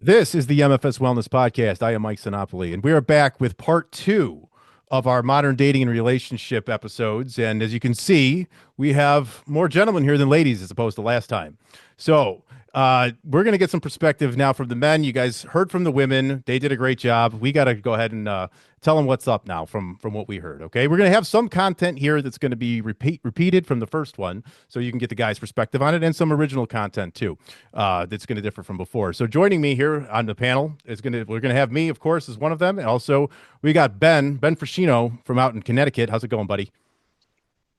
This is the MFS Wellness Podcast. I am Mike Sinopoli, and we are back with part two of our modern dating and relationship episodes. And as you can see, we have more gentlemen here than ladies as opposed to last time. So we're going to get some perspective now from the men. You guys heard from the women. They did a great job. We got to go ahead and tell them what's up now from what we heard. Okay, we're going to have some content here that's going to be repeated from the first one, so you can get the guys' perspective on it, and some original content too that's going to differ from before. So joining me here on the panel is we're going to have me, of course, as one of them, and also we got Ben Frascino from out in Connecticut. How's it going, buddy?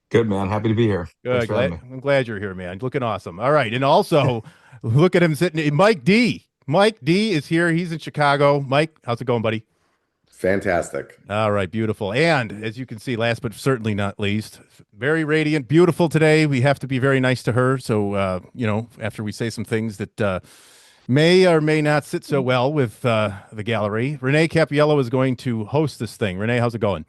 Good, man. Happy to be here. Thanks Good. for having me. I'm glad you're here, man. Looking awesome. All right. And also, look at him sitting. Mike D. Mike D is here. He's in Chicago. Mike, how's it going, buddy? Fantastic. All right. Beautiful. And as you can see, last but certainly not least, very radiant, beautiful today. We have to be very nice to her. So, after we say some things that may or may not sit so well with the gallery, Renee Cappiello is going to host this thing. Renee, how's it going?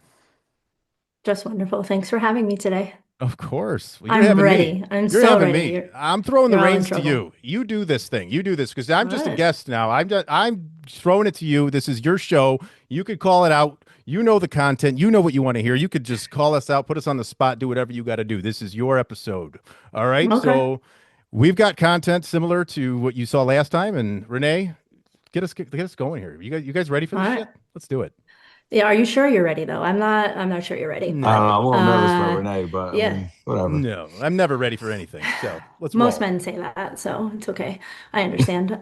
Just wonderful. Thanks for having me today. Of course. Well, I'm ready. I'm so ready. I'm throwing the You're all in reins to trouble. you. You do this thing. You do this because I'm just a Alright. guest now. I'm throwing it to you. This is your show. You could call it out. You know the content. You know what you want to hear. You could just call us out, put us on the spot, do whatever you got to do. This is your episode. All right. Okay. So we've got content similar to what you saw last time. And Renee, get us going here. You guys ready for this Alright. shit? Let's do it. Yeah, are you sure you're ready though? I'm not sure you're ready. No. I don't know. I'm a little nervous for Uh, Renee, but I yeah. mean, whatever. No, I'm never ready for anything. So let's Most roll. men say that, so it's okay. I understand.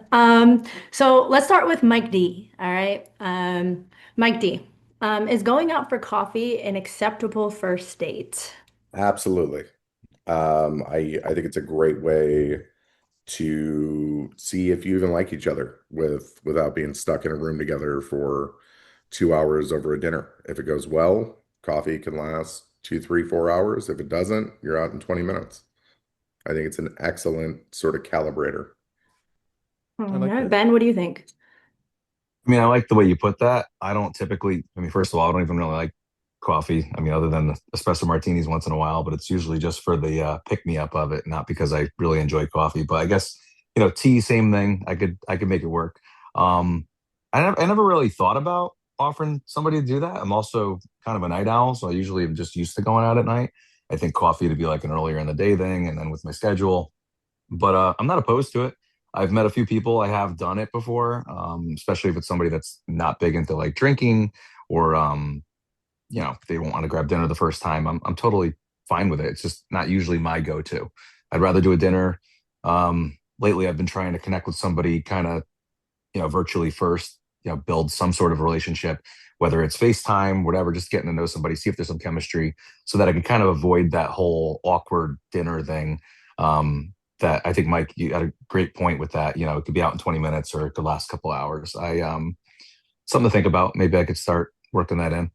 So let's start with Mike D. All right. Mike D. Is going out for coffee an acceptable first date? Absolutely. I think it's a great way to see if you even like each other without being stuck in a room together for 2 hours over a dinner. If it goes well, coffee can last 2, 3, 4 hours. If it doesn't, you're out in 20 minutes. I think it's an excellent sort of calibrator. All I like right, that. Ben, what do you think? I mean, I like the way you put that. I don't typically, I mean, first of all, I don't even really like coffee. I mean, other than the espresso martinis once in a while, but it's usually just for the pick me up of it, not because I really enjoy coffee. But I guess, tea, same thing. I could make it work. Um, I never really thought about offering somebody to do that. I'm also kind of a night owl, so I usually am just used to going out at night. I think coffee to be like an earlier in the day thing, and then with my schedule. But I'm not opposed to it. I've met a few people. I have done it before, especially if it's somebody that's not big into like drinking or they won't want to grab dinner the first time. I'm totally fine with it. It's just not usually my go-to. I'd rather do a dinner. Lately, I've been trying to connect with somebody kind of virtually first. Build some sort of relationship, whether it's FaceTime, whatever. Just getting to know somebody, see if there's some chemistry, so that I can kind of avoid that whole awkward dinner thing. That I think, Mike, you had a great point with that. It could be out in 20 minutes or it could last a couple hours. Something to think about. Maybe I could start working that in.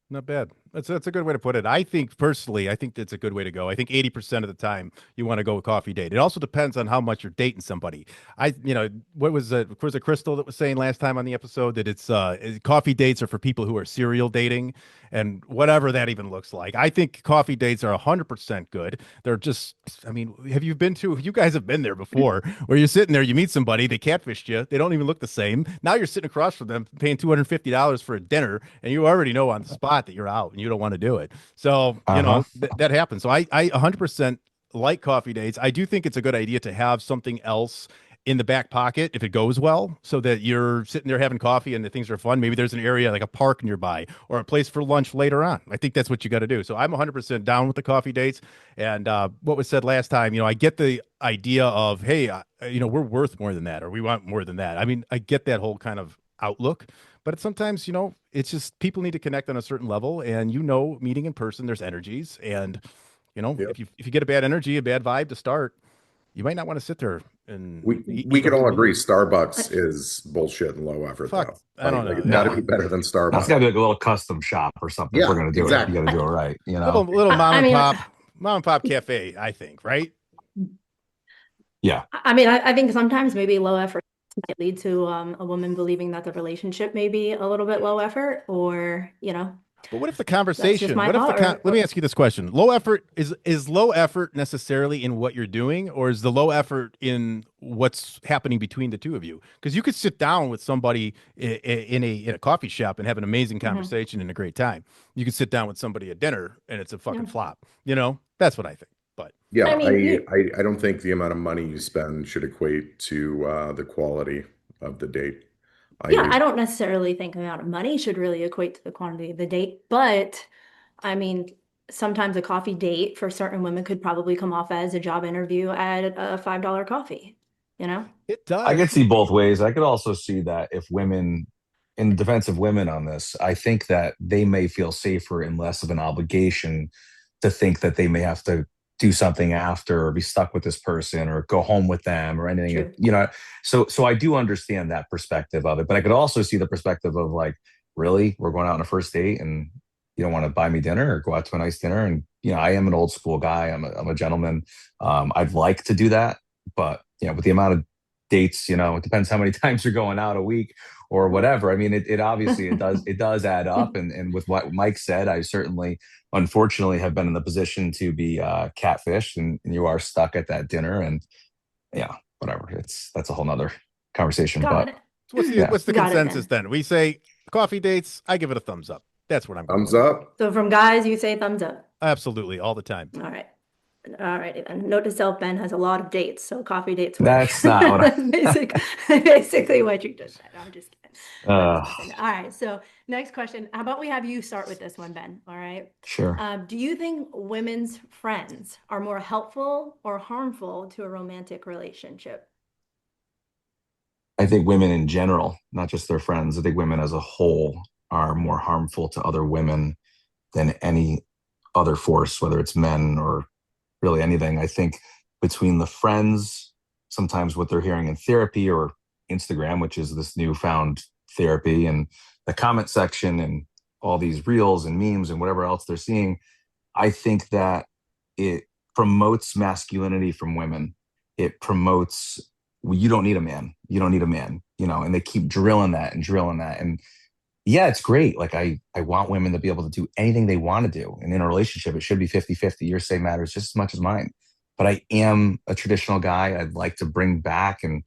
Not bad. That's a good way to put it. I think personally, I think that's a good way to go. I think 80% of the time you want to go a coffee date. It also depends on how much you're dating somebody. What was it Crystal that was saying last time on the episode that it's coffee dates are for people who are serial dating and whatever that even looks like. I think coffee dates are 100% good. They're just, I mean, you guys have been there before where you're sitting there, you meet somebody, they catfished you, they don't even look the same. Now you're sitting across from them paying $250 for a dinner and you already know on the spot that you're out and you don't want to do it. So, Uh-huh. that happens. So I 100% like coffee dates. I do think it's a good idea to have something else in the back pocket if it goes well, so that you're sitting there having coffee and the things are fun. Maybe there's an area like a park nearby or a place for lunch later on. I think that's what you got to do. So I'm 100% down with the coffee dates. And what was said last time, I get the idea of, hey, we're worth more than that, or we want more than that. I mean, I get that whole kind of outlook, but sometimes, it's just people need to connect on a certain level, and meeting in person, there's energies, and Yep. if you get a bad energy, a bad vibe to start, you might not want to sit there and We eat a can all whole agree meal. Starbucks is bullshit and low effort Fuck, though. I don't Like know. it's got to No, be better than That's got Starbucks. to be like a little custom shop or something. If we're Yeah, gonna do it, you exactly. got to do it right. little I mean, mom and pop cafe, I think, right? Yeah. I think sometimes maybe low effort might lead to a woman believing that the relationship may be a little bit low effort, or But what if the That's just conversation, my what if the thought. let me ask you this question. Low effort is low effort necessarily in what you're doing, or is the low effort in what's happening between the two of you? Because you could sit down with somebody in a coffee shop and have an amazing Mhm. conversation and a great time. You could sit down with somebody at dinner and it's a Yeah. fucking flop. You know, that's what I think. But Yeah, I mean, I don't think the amount of money you spend should equate to the quality of the date. yeah, I I don't necessarily think the amount of money should really equate to the quantity of the date, but I mean, sometimes a coffee date for certain women could probably come off as a job interview at a $5 coffee, you know? it I could does. see both ways. I could also see that if women, in defense of women on this, I think that they may feel safer and less of an obligation to think that they may have to do something after or be stuck with this person or go home with them or anything. True. You know, so I do understand that perspective of it, but I could also see the perspective of like, really, we're going out on a first date and you don't want to buy me dinner or go out to a nice dinner. And you know, I am an old school guy. I'm a gentleman. I'd like to do that, but you know, with the amount of dates, you know, it depends how many times you're going out a week or whatever. I mean, it obviously it does add up. And with what Mike said, I certainly unfortunately have been in the position to be catfished and you are stuck at that dinner and yeah, whatever. That's a whole nother conversation. Got But it. So yeah. what's the Got it consensus then. then? We say coffee dates, I give it a thumbs up. That's what I'm going thumbs with. up. So from guys, you say thumbs up. Absolutely, all the time. All right. All righty then. Note to self, Ben has a lot of dates, so coffee dates work. That's not what Basically what you just said. I'm just kidding. I'm uh just messing. All right. So next question. How about we have you start with this one, Ben? All right. sure. Do you think women's friends are more helpful or harmful to a romantic relationship? I think women in general, not just their friends, I think women as a whole are more harmful to other women than any other force, whether it's men or really anything. I think between the friends, sometimes what they're hearing in therapy or Instagram, which is this newfound therapy, and the comment section and all these reels and memes and whatever else they're seeing, I think that it promotes masculinity from women. It promotes, well, you don't need a man. You don't need a man, you know, and they keep drilling that and drilling that. And yeah, it's great. Like I want women to be able to do anything they want to do. And in a relationship, it should be 50-50. Your say matters just as much as mine. But I am a traditional guy. I'd like to bring back and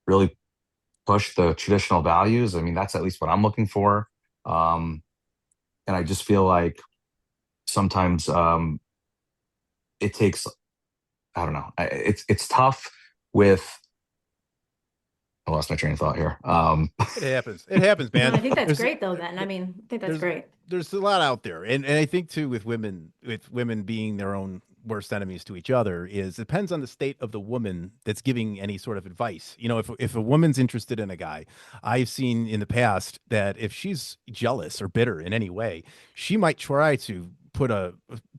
really push the traditional values. I mean, that's at least what I'm looking for. And I just feel like sometimes it takes, I don't know, it's tough with, I lost my train of thought here. It happens. It happens, No, man. I think that's There's great though, Ben. I mean, I think that's there's great. there's a lot out there, and I think too with women being their own worst enemies to each other is it depends on the state of the woman that's giving any sort of advice. You know, if a woman's interested in a guy, I've seen in the past that if she's jealous or bitter in any way, she might try to put a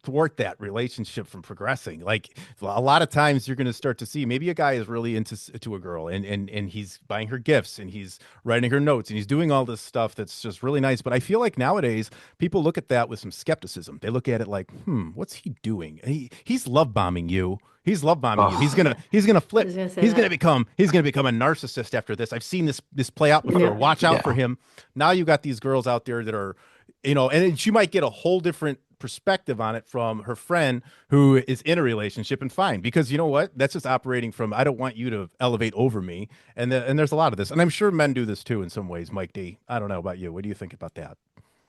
thwart that relationship from progressing. Like a lot of times you're going to start to see maybe a guy is really into to a girl and he's buying her gifts and he's writing her notes and he's doing all this stuff that's just really nice. But I feel like nowadays people look at that with some skepticism. They look at it like, what's he doing? He's love bombing you. He's love bombing you. oh, He's gonna I flip. was gonna say He's gonna that. become he's gonna become a narcissist after this. I've seen this play out before. Yeah. Watch out for yeah. him. Now you got these girls out there that are, and then she might get a whole different perspective on it from her friend who is in a relationship and fine because you know what, that's just operating from I don't want you to elevate over me, and there's a lot of this, and I'm sure men do this too in some ways. Mike D, I don't know about you, what do you think about that?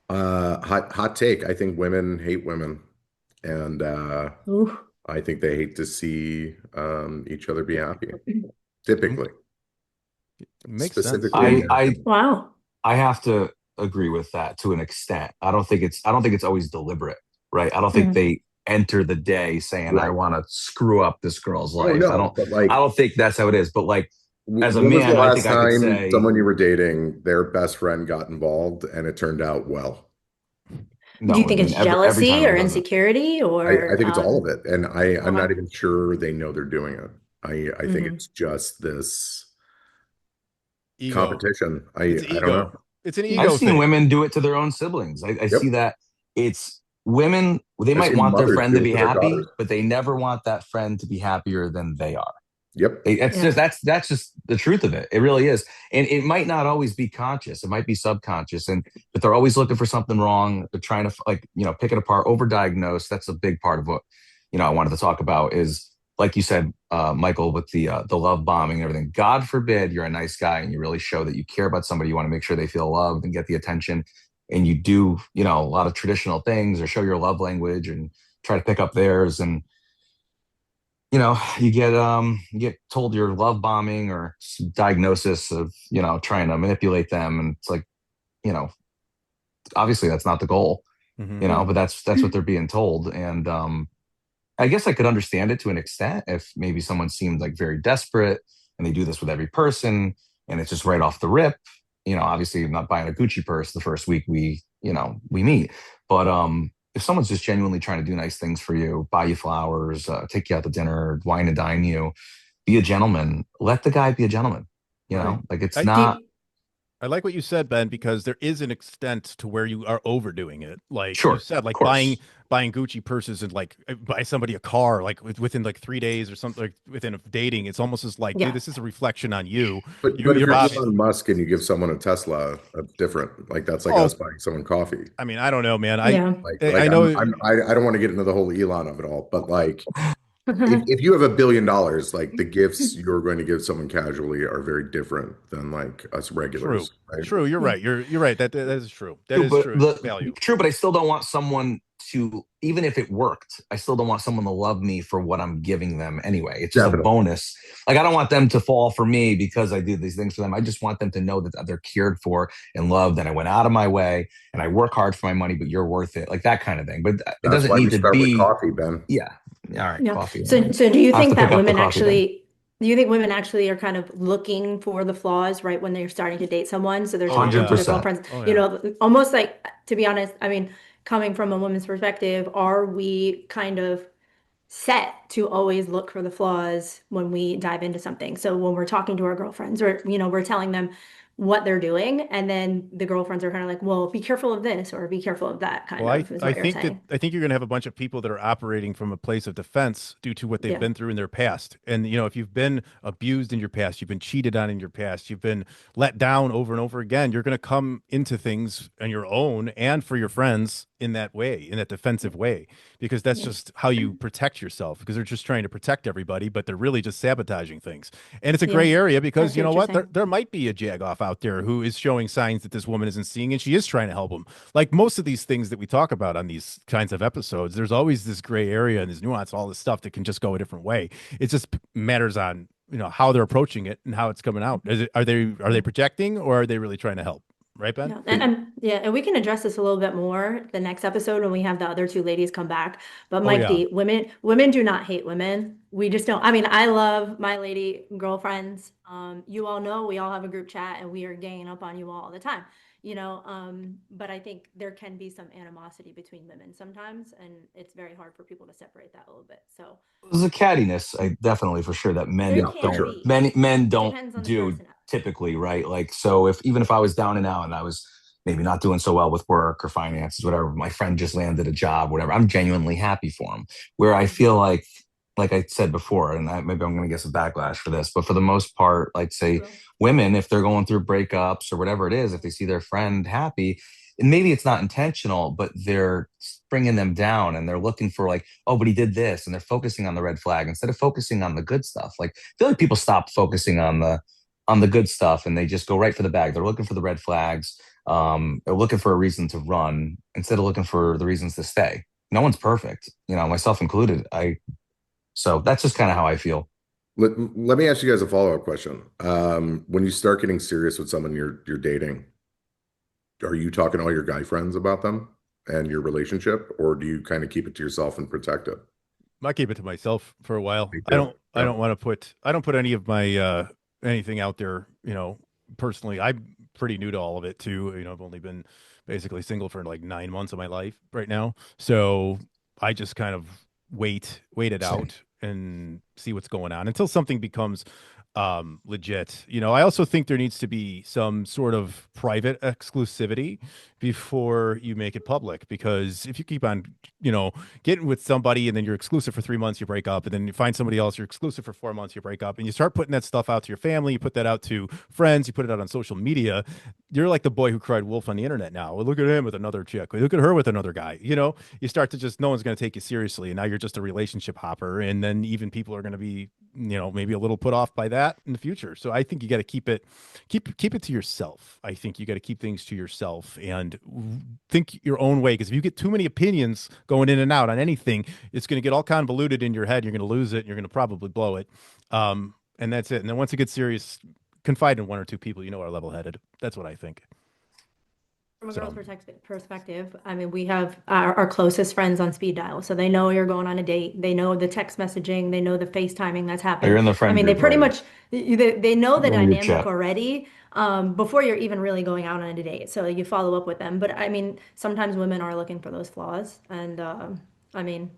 Hot take. I think women hate women, and Ooh. I think they hate to see each other be happy. Mm, Typically, makes sense. specifically I I American. Wow. I have to agree with that to an extent. I don't think it's always deliberate, right? I don't think Mhm. they enter the day saying I Right. want to screw up this girl's Oh life. I no, don't but I like, don't think that's how it is. But like as a when was the man, I last think I could time say someone you were dating, their best friend got involved and it turned out well? Do you no. I think mean it's every jealousy time or it doesn't. insecurity I or think it's all of it, and I'm okay. not even sure they know they're doing it. I think Hmm. it's just this Ego. competition. It's I don't know. ego. It's an I've ego seen thing. women do it to their own siblings. I Yep. see that it's women, they I've might seen want their mothers friend to do it be to their daughters. happy, but they never want that friend to be happier than they are. Yep. It's just Yeah. that's just the truth of it. It really is, and it might not always be conscious. It might be subconscious, and but they're always looking for something wrong. They're trying to pick it apart, overdiagnose. That's a big part of what I wanted to talk about is like you said, Michael, with the love bombing and everything. God forbid you're a nice guy and you really show that you care about somebody. You want to make sure they feel loved and get the attention, and you do a lot of traditional things or show your love language and try to pick up theirs and you get told you're love bombing or diagnosis of trying to manipulate them, and it's like you know obviously that's not the goal, Hmm. but that's what they're being told. And I guess I could understand it to an extent if maybe someone seemed like very desperate and they do this with every person and it's just right off the rip. Obviously I'm not buying a Gucci purse the first week we meet, but if someone's just genuinely trying to do nice things for you, buy you flowers, take you out to dinner, wine and dine you, be a gentleman, let the guy be a gentleman. Right. Like it's I Do not. you, I like what you said, Ben, because there is an extent to where you are overdoing it. Like you Sure, said, of like course. buying Gucci purses and like buy somebody a car like within like 3 days or something, like within a dating. It's almost as like, dude, yeah. this is a reflection on you. But if You're you're obviously. Elon Musk and you give someone a Tesla, that's different. Like that's like Oh, us buying someone coffee. I mean, I don't know, man. I Yeah. Like I like I I'm know. I'm I don't want to get into the whole Elon of it all, but like if you have $1 billion, like the gifts you're going to give someone casually are very different than like us True. regulars, right? True. You're Yeah. right. You're right. That is true. That True, is but true. the Value. true, but I still don't want someone to, even if it worked, I still don't want someone to love me for what I'm giving them anyway. It's just a Definitely. bonus. Like I don't want them to fall for me because I do these things for them. I just want them to know that they're cared for and loved, and I went out of my way and I work hard for my money, but you're worth it. Like that kind of thing. But it That's doesn't why we need to start with be, coffee, Ben. yeah. All right, Yeah. coffee. All So right. so do you I have think to pick that up the women coffee then. actually do you think women actually are kind of looking for the flaws right when they're starting to date someone? So they're Oh talking to yeah. their 100%. girlfriends, Oh yeah. almost like, to be honest, I mean, coming from a woman's perspective, are we kind of set to always look for the flaws when we dive into something? So when we're talking to our girlfriends or, we're telling them what they're doing, and then the girlfriends are kind of like, well, be careful of this or be careful of that, Well, kind of, is what you're saying. I think you're going to have a bunch of people that are operating from a place of defense due to what they've Yeah. been through in their past. And if you've been abused in your past, you've been cheated on in your past, you've been let down over and over again, you're going to come into things on your own and for your friends in that way, in that defensive way, because that's Yeah. just how you protect yourself, because they're just trying to protect everybody, but they're really just sabotaging things. And it's a Yeah. gray area I because see you know what you're what? saying. There might be a jagoff out there who is showing signs that this woman isn't seeing, and she is trying to help him. Like most of these things that we talk about on these kinds of episodes, there's always this gray area and this nuance, all this stuff that can just go a different way. It just matters on how they're approaching it and how it's coming out. Are they projecting, or are they really trying to help? Right, Ben? Yeah, and we can address this a little bit more the next episode when we have the other two ladies come back. But Oh Mike yeah. D, women do not hate women. We just don't. I mean, I love my lady girlfriends. You all know we all have a group chat and we are ganging up on you all the time. But I think there can be some animosity between women sometimes, and it's very hard for people to separate that a little bit. So There's a cattiness, I definitely for sure that there Yeah, men for can don't sure. be. men It don't depends on the do person. typically, right? Like so if even if I was down and out and I was maybe not doing so well with work or finances, whatever, my friend just landed a job, whatever, I'm genuinely happy for him. Where I Mhm. feel like I said before, and maybe I'm gonna get some backlash for this, but for the most part, like say Well, women, if they're going through breakups or whatever it is, if they see their friend happy, and maybe it's not intentional, but they're bringing them down and they're looking for like, oh, but he did this, and they're focusing on the red flag instead of focusing on the good stuff. Like I feel like people stop focusing on the good stuff and they just go right for the bag. They're looking for the red flags. They're looking for a reason to run instead of looking for the reasons to stay. No one's perfect, myself included. So that's just kind of how I feel. Let me ask you guys a follow-up question. When you start getting serious with someone you're dating, are you talking to all your guy friends about them and your relationship, or do you kind of keep it to yourself and protect it? I keep it to myself for a while. Me I too. don't I Yeah. don't want to put I don't put any of my anything out there, personally. I'm pretty new to all of it too. I've only been basically single for like 9 months of my life right now. So I just kind of wait it Same. out and see what's going on until something becomes legit. I also think there needs to be some sort of private exclusivity before you make it public, because if you keep on, getting with somebody and then you're exclusive for 3 months, you break up, and then you find somebody else, you're exclusive for 4 months, you break up, and you start putting that stuff out to your family, you put that out to friends, you put it out on social media, you're like the boy who cried wolf on the internet now. Well, look at him with another chick. Look at her with another guy. You start to just, no one's going to take you seriously. And now you're just a relationship hopper. And then even people are going to be, maybe a little put off by that in the future. So I think you got to keep it to yourself. I think you got to keep things to yourself and think your own way. Because if you get too many opinions going in and out on anything, it's going to get all convoluted in your head. You're going to lose it. And you're going to probably blow it. And that's it. And then once it gets serious, confide in one or two people are level-headed. That's what I think. From a girl's perspective, I mean, we have our closest friends on speed dial, so they know you're going on a date. They know the text messaging. They know the FaceTiming that's happening. You're in the friend I mean, they group pretty already. much they know the You're in your dynamic chat. already before you're even really going out on a date. So you follow up with them. But I mean, sometimes women are looking for those flaws, and I mean,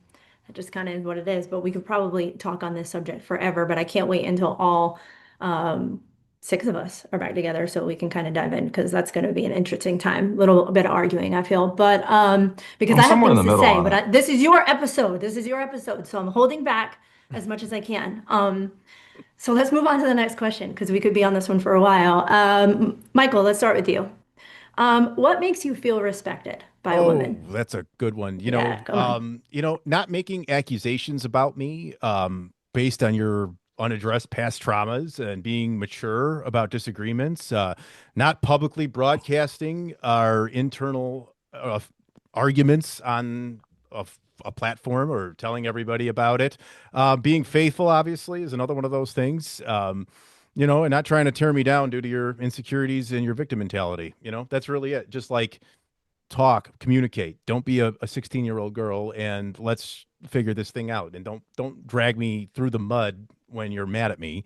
it just kind of is what it is. But we could probably talk on this subject forever. But I can't wait until all six of us are back together so we can kind of dive in, because that's going to be an interesting time. Little bit of arguing, I feel, but because I'm I have somewhere in things the to middle say, on but it. this is your episode. This is your episode, so I'm holding back as much as I can. So let's move on to the next question, because we could be on this one for a while. Michael, let's start with you. What makes you feel respected by a Oh, woman? that's a good one. Yeah, come on. Not making accusations about me based on your unaddressed past traumas, and being mature about disagreements, not publicly broadcasting our internal arguments on a platform or telling everybody about it. Being faithful, obviously, is another one of those things. And not trying to tear me down due to your insecurities and your victim mentality. That's really it. Just like talk, communicate. Don't be a 16-year-old girl, and let's figure this thing out. And don't drag me through the mud when you're mad at me.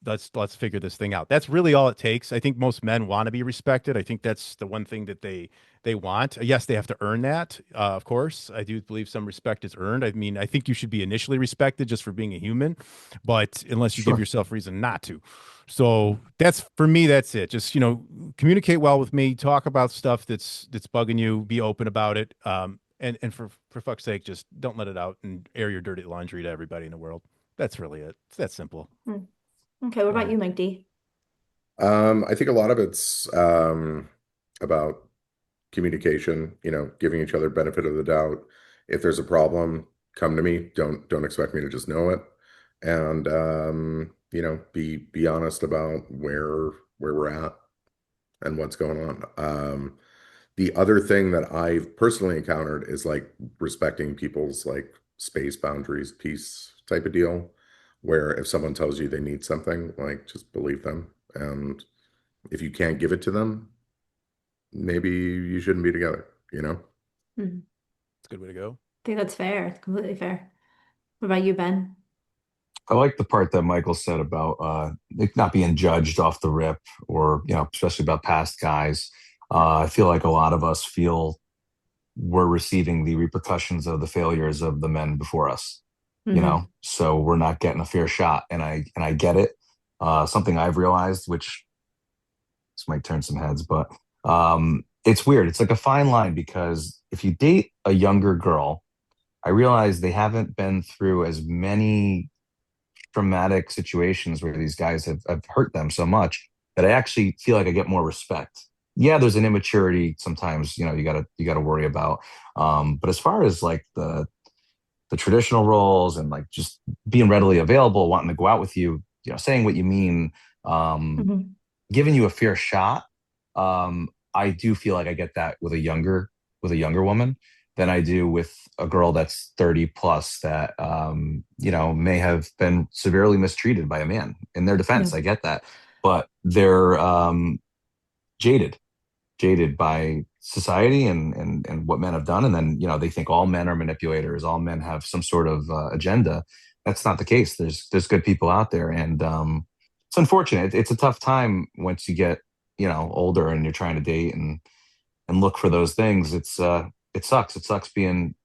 Let's figure this thing out. That's really all it takes. I think most men want to be respected. I think that's the one thing that they want. Yes, they have to earn that. Of course, I do believe some respect is earned. I mean, I think you should be initially respected just for being a human, but unless you give Sure. yourself reason not to. So that's, for me, that's it. Just, communicate well with me, talk about stuff that's bugging you, be open about it. And for fuck's sake, just don't let it out and air your dirty laundry to everybody in the world. That's really it. It's that simple. Okay, what about you, Mike D? I think a lot of it's about communication, giving each other benefit of the doubt. If there's a problem, come to me. Don't expect me to just know it. And be honest about where we're at and what's going on. The other thing that I've personally encountered is like respecting people's like space boundaries, peace type of deal, where if someone tells you they need something, like just believe them. And if you can't give it to them, maybe you shouldn't be together, Hmm. It's a good way to go. I think that's fair. It's completely fair. What about you, Ben? I like the part that Michael said about like not being judged off the rip, or especially about past guys. I feel like a lot of us feel we're receiving the repercussions of the failures of the men before us. Hmm. So we're not getting a fair shot, and I get it. Something I've realized, which this might turn some heads, but it's weird. It's like a fine line, because if you date a younger girl, I realize they haven't been through as many traumatic situations where these guys have hurt them so much that I actually feel like I get more respect. Yeah, there's an immaturity sometimes, you gotta worry about. But as far as like the traditional roles and like just being readily available, wanting to go out with you, saying what you mean, um, Hmm. giving you a fair shot. I do feel like I get that with a younger woman than I do with a girl that's 30 plus that may have been severely mistreated by a man. In their Yeah. defense, I get that, but they're jaded jaded by society and what men have done, and then they think all men are manipulators, all men have some sort of agenda. That's not the case. There's good people out there, and it's unfortunate. It's a tough time once you get older and you're trying to date and look for those things. It sucks being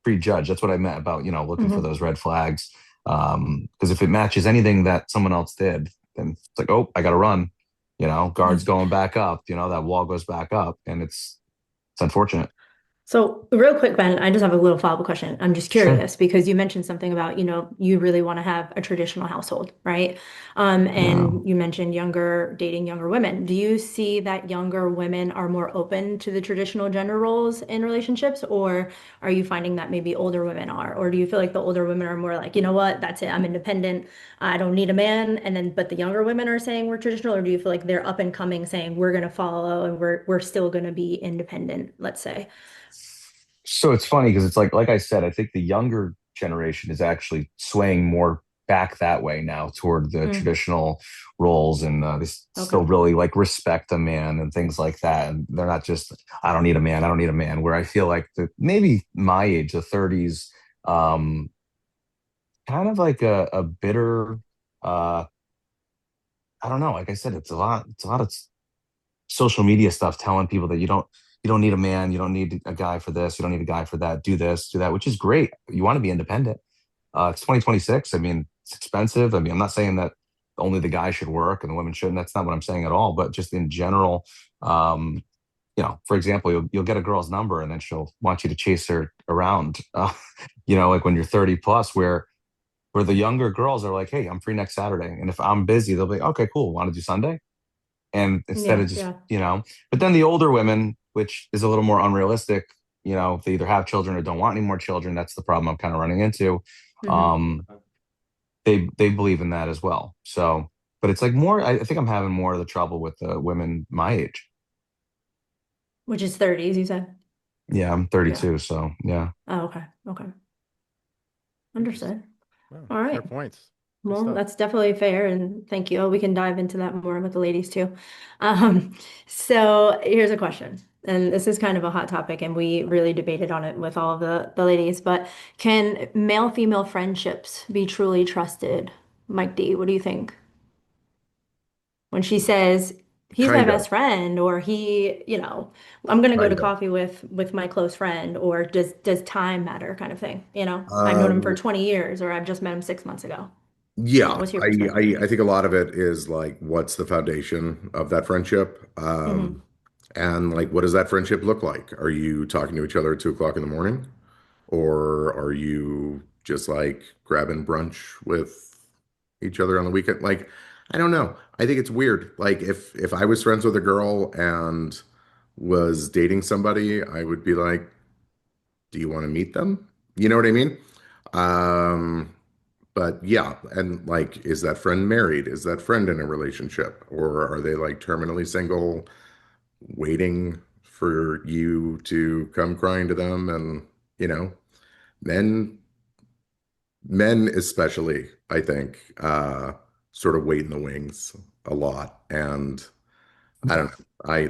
prejudged. That's what I meant about looking for Hmm. those red flags. Because if it matches anything that someone else did, then it's like, oh, I got to run. Guards going back up. That wall goes back up, and it's unfortunate. So real quick, Ben, I just have a little follow-up question. I'm just Sure. curious because you mentioned something about, you really want to have a traditional household, right? Yeah. And you mentioned dating younger women. Do you see that younger women are more open to the traditional gender roles in relationships, or are you finding that maybe older women are? Or do you feel like the older women are more like, you know what, that's it, I'm independent, I don't need a man, and then but the younger women are saying we're traditional, or do you feel like they're up and coming saying we're gonna follow and we're still gonna be independent, let's say? So it's funny because it's like I said, I think the younger generation is actually swaying more back that way now toward the Mm, traditional roles, and they okay. still really like respect a man and things like that. And they're not just, I don't need a man, I don't need a man. Where I feel like maybe my age, the 30s, um, kind of like a bitter, uh, I don't know. Like I said, it's a lot of social media stuff telling people that you don't need a man, you don't need a guy for this, you don't need a guy for that, do this, do that, which is great. You want to be independent. It's 2026. I mean, it's expensive. I mean, I'm not saying that only the guy should work and the women shouldn't. That's not what I'm saying at all. But just in general, um, for example, you'll get a girl's number and then she'll want you to chase her around. Like when you're 30 plus, where the younger girls are like, hey, I'm free next Saturday, and if I'm busy, they'll be like, okay, cool. Want to do Sunday? And instead Yeah, of just, yeah. but then the older women, which is a little more unrealistic, they either have children or don't want any more children. That's the problem I'm kind of running into. Hmm. Um, they believe in that as well. So, but it's like more, I think I'm having more of the trouble with the women my age. Which is 30s, you said? Yeah, I'm Yeah. 32. So yeah. Oh, okay. Okay. Interesting. Understood. Wow, All fair right. points. Good Well, stuff. that's definitely fair, and thank you. We can dive into that more with the ladies too. Um, so here's a question, and this is kind of a hot topic, and we really debated on it with all of the ladies, but can male-female friendships be truly trusted? Mike D, what do you think? When she says he's my Kind of, best friend, or I'm gonna go to kind of. coffee with my close friend, or does time matter kind of thing, I've known him for Um, 20 years, or I've just met him 6 months ago. yeah, What's your I, perspective? I I think a lot of it is like, what's the foundation of that friendship? Hmm. And like, what does that friendship look like? Are you talking to each other at 2 o'clock in the morning? Or are you just like grabbing brunch with each other on the weekend? Like, I don't know. I think it's weird. Like if I was friends with a girl and was dating somebody, I would be like, do you want to meet them? You know what I mean? Um, but yeah, and like, is that friend married? Is that friend in a relationship? Or are they like terminally single, waiting for you to come crying to them? And, you know, men men especially, I think, sort of wait in the wings a lot. And I don't know. I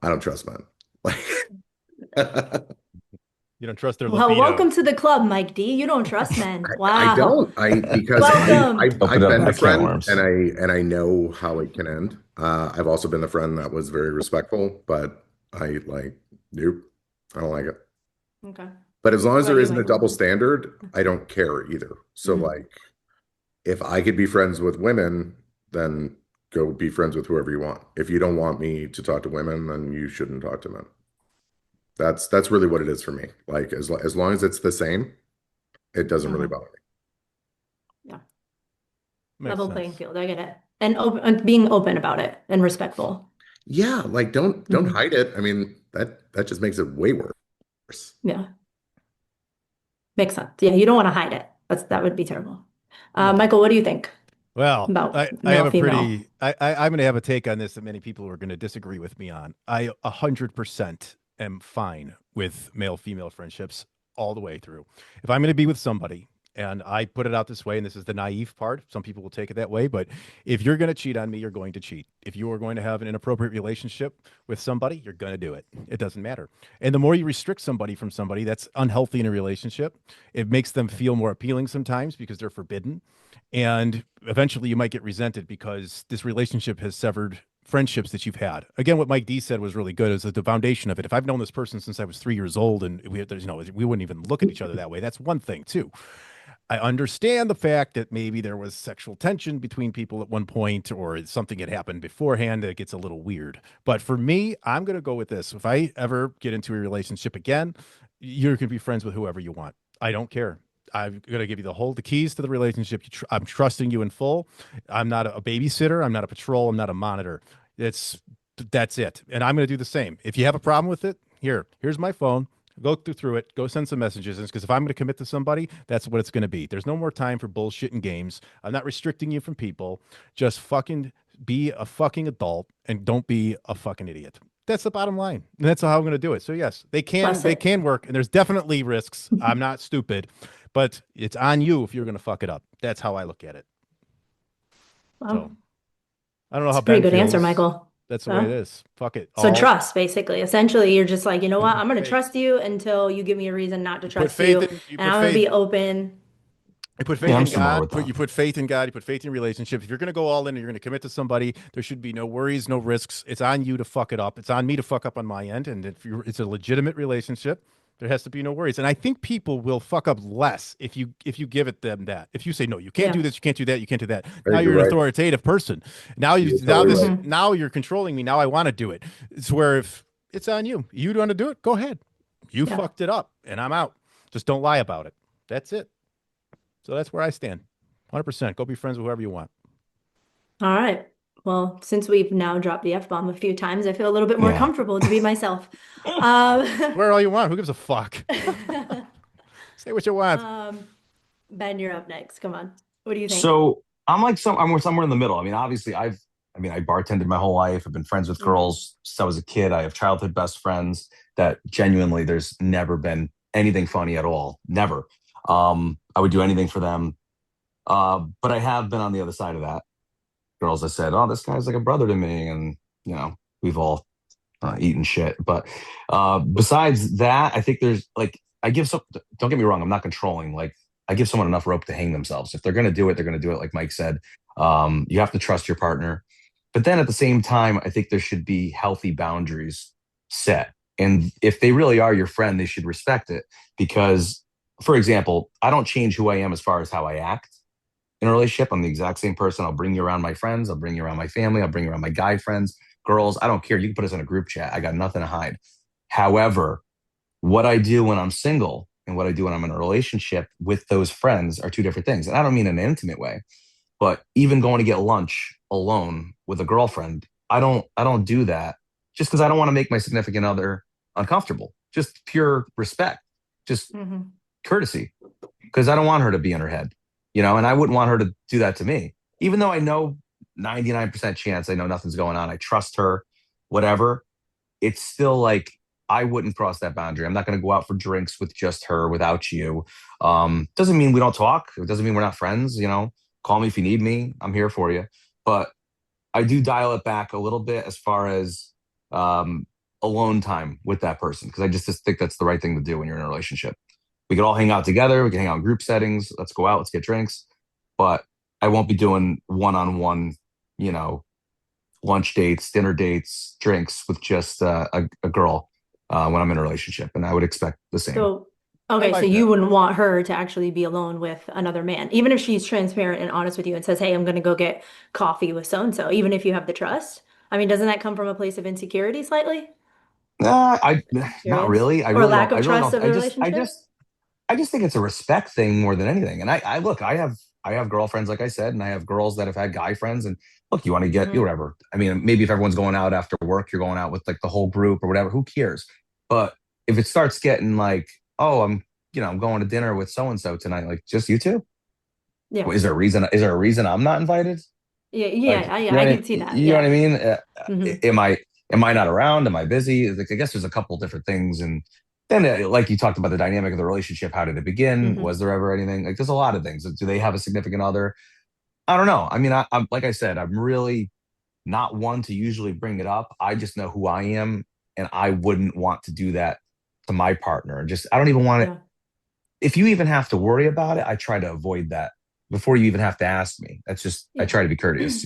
don't trust men. Like You don't trust their Well, libido. welcome to the club, Mike D. You don't trust men. I Wow. don't. I because Welcome. Open I've up been the that can of friend worms. and I know how it can end. I've also been the friend that was very respectful, but I like nope. I don't like it. Okay. But as long What as about there you, isn't a Michael? double standard, I don't care either. So Hmm. like if I could be friends with women, then go be friends with whoever you want. If you don't want me to talk to women, then you shouldn't talk to men. That's really what it is for me. Like as long as it's the same, it doesn't really Hmm. bother me. Yeah. Makes Level playing sense. field. I get it. And open, and being open about it and respectful. Yeah, like don't Hmm. hide it. I mean, that just makes it way worse. Yeah. Makes sense. Yeah. You don't want to hide it. That would be terrible. No. Michael, what do you think Well, about I have male, a female? pretty I'm going to have a take on this that many people are going to disagree with me on. I 100% am fine with male female friendships all the way through. If I'm going to be with somebody, and I put it out this way, and this is the naive part, some people will take it that way, but if you're going to cheat on me, you're going to cheat. If you are going to have an inappropriate relationship with somebody, you're going to do it. It doesn't matter. And the more you restrict somebody from somebody that's unhealthy in a relationship, it makes them feel more appealing sometimes because they're forbidden. And eventually you might get resented because this relationship has severed friendships that you've had. Again, what Mike D said was really good. Is the foundation of it. If I've known this person since I was 3 years old, and we wouldn't even look at each other that way. That's one thing too. I understand the fact that maybe there was sexual tension between people at one point, or something had happened beforehand that gets a little weird. But for me, I'm going to go with this. If I ever get into a relationship again, you can be friends with whoever you want. I don't care. I'm going to give you the keys to the relationship. I'm trusting you in full. I'm not a babysitter. I'm not a patrol. I'm not a monitor. That's it. And I'm going to do the same. If you have a problem with it, here's my phone. Go through it. Go send some messages. Because if I'm going to commit to somebody, that's what it's going to be. There's no more time for bullshit and games. I'm not restricting you from people. Just fucking be a fucking adult and don't be a fucking idiot. That's the bottom line. And that's how I'm going to do it. So yes, they can work, and there's definitely risks. I'm not stupid, but it's on you if you're going to fuck it up. That's how I look at it. Wow. So I don't know how pretty Ben good feels. answer, Michael. That's the way it is. Fuck it. So trust, basically. Essentially, you're just like, you know what? I'm going to trust you until you give me a reason not to trust you. And I'm going to be open. You put faith in God. You put faith in God. You put faith in relationships. If you're going to go all in and you're going to commit to somebody, there should be no worries, no risks. It's on you to fuck it up. It's on me to fuck up on my end. And if it's a legitimate relationship, there has to be no worries. And I think people will fuck up less if you give it them that. If you say, no, you can't do this, you can't do that, you can't do that. Now you're an authoritative person. Now you're controlling me. Now I want to do it. It's where if it's on you, you want to do it, go ahead. You fucked it up and I'm out. Just don't lie about it. That's it. So that's where I stand. 100%. Go be friends with whoever you want. All right. Well, since we've now dropped the F-bomb a few times, I feel a little bit more comfortable to be myself. Swear all you want. Who gives a fuck? Say what you want. Ben, you're up next. Come on. What do you think? So I'm somewhere in the middle. I mean, obviously, I bartended my whole life. I've been friends with girls since I was a kid. I have childhood best friends that genuinely there's never been anything funny at all. Never. I would do anything for them. But I have been on the other side of that. Girls, I said, oh, this guy's like a brother to me. And, we've all eaten shit. But besides that, I think there's don't get me wrong, I'm not controlling. Like, I give someone enough rope to hang themselves. If they're going to do it, they're going to do it. Like Mike said, you have to trust your partner. But then at the same time, I think there should be healthy boundaries set. And if they really are your friend, they should respect it. Because, for example, I don't change who I am as far as how I act in a relationship. I'm the exact same person. I'll bring you around my friends. I'll bring you around my family. I'll bring you around my guy friends, girls. I don't care. You can put us in a group chat. I got nothing to hide. However, what I do when I'm single and what I do when I'm in a relationship with those friends are two different things. And I don't mean in an intimate way, but even going to get lunch alone with a girlfriend, I don't do that just because I don't want to make my significant other uncomfortable. Just pure respect, just courtesy, because I don't want her to be in her head. And I wouldn't want her to do that to me, even though I know 99% chance I know nothing's going on. I trust her, whatever. It's still like, I wouldn't cross that boundary. I'm not going to go out for drinks with just her without you. Doesn't mean we don't talk. It doesn't mean we're not friends. Call me if you need me. I'm here for you. But I do dial it back a little bit as far as alone time with that person, because I just think that's the right thing to do when you're in a relationship. We could all hang out together. We can hang out in group settings. Let's go out. Let's get drinks. But I won't be doing one-on-one, lunch dates, dinner dates, drinks with just a girl when I'm in a relationship. And I would expect the same. So you wouldn't want her to actually be alone with another man, even if she's transparent and honest with you and says, hey, I'm going to go get coffee with so-and-so, even if you have the trust. I mean, doesn't that come from a place of insecurity slightly? Not really. Or lack of trust of the relationship? I just think it's a respect thing more than anything. And I have girlfriends, like I said, and I have girls that have had guy friends. And look, you want to get whatever. I mean, maybe if everyone's going out after work, you're going out with like the whole group or whatever. Who cares? But if it starts getting like, oh, I'm going to dinner with so and so tonight, like just you two. Yeah. Is there a reason? Is there a reason I'm not invited? Yeah. I can see that. You know what I mean? Am I not around? Am I busy? Like, I guess there's a couple different things. And then, like you talked about the dynamic of the relationship, how did it begin? Was there ever anything? Like, there's a lot of things. Do they have a significant other? I don't know. I mean, I'm like I said, I'm really not one to usually bring it up. I just know who I am, and I wouldn't want to do that to my partner. I don't even want it. If you even have to worry about it, I try to avoid that before you even have to ask me. That's just, I try to be courteous,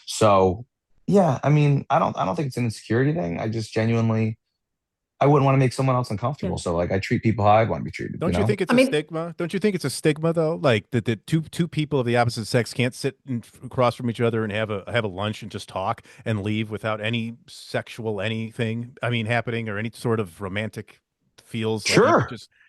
So Yeah, I mean, I don't think it's an insecurity thing. I just genuinely I wouldn't want to make someone else Yeah. uncomfortable. So like I treat people how I'd want to be treated, you Don't you know? think it's I a mean, stigma? Don't you think it's a stigma though? Like that two people of the opposite sex can't sit across from each other and have a lunch and just talk and leave without any sexual anything, I mean, happening or any sort of romantic feels. Like Sure.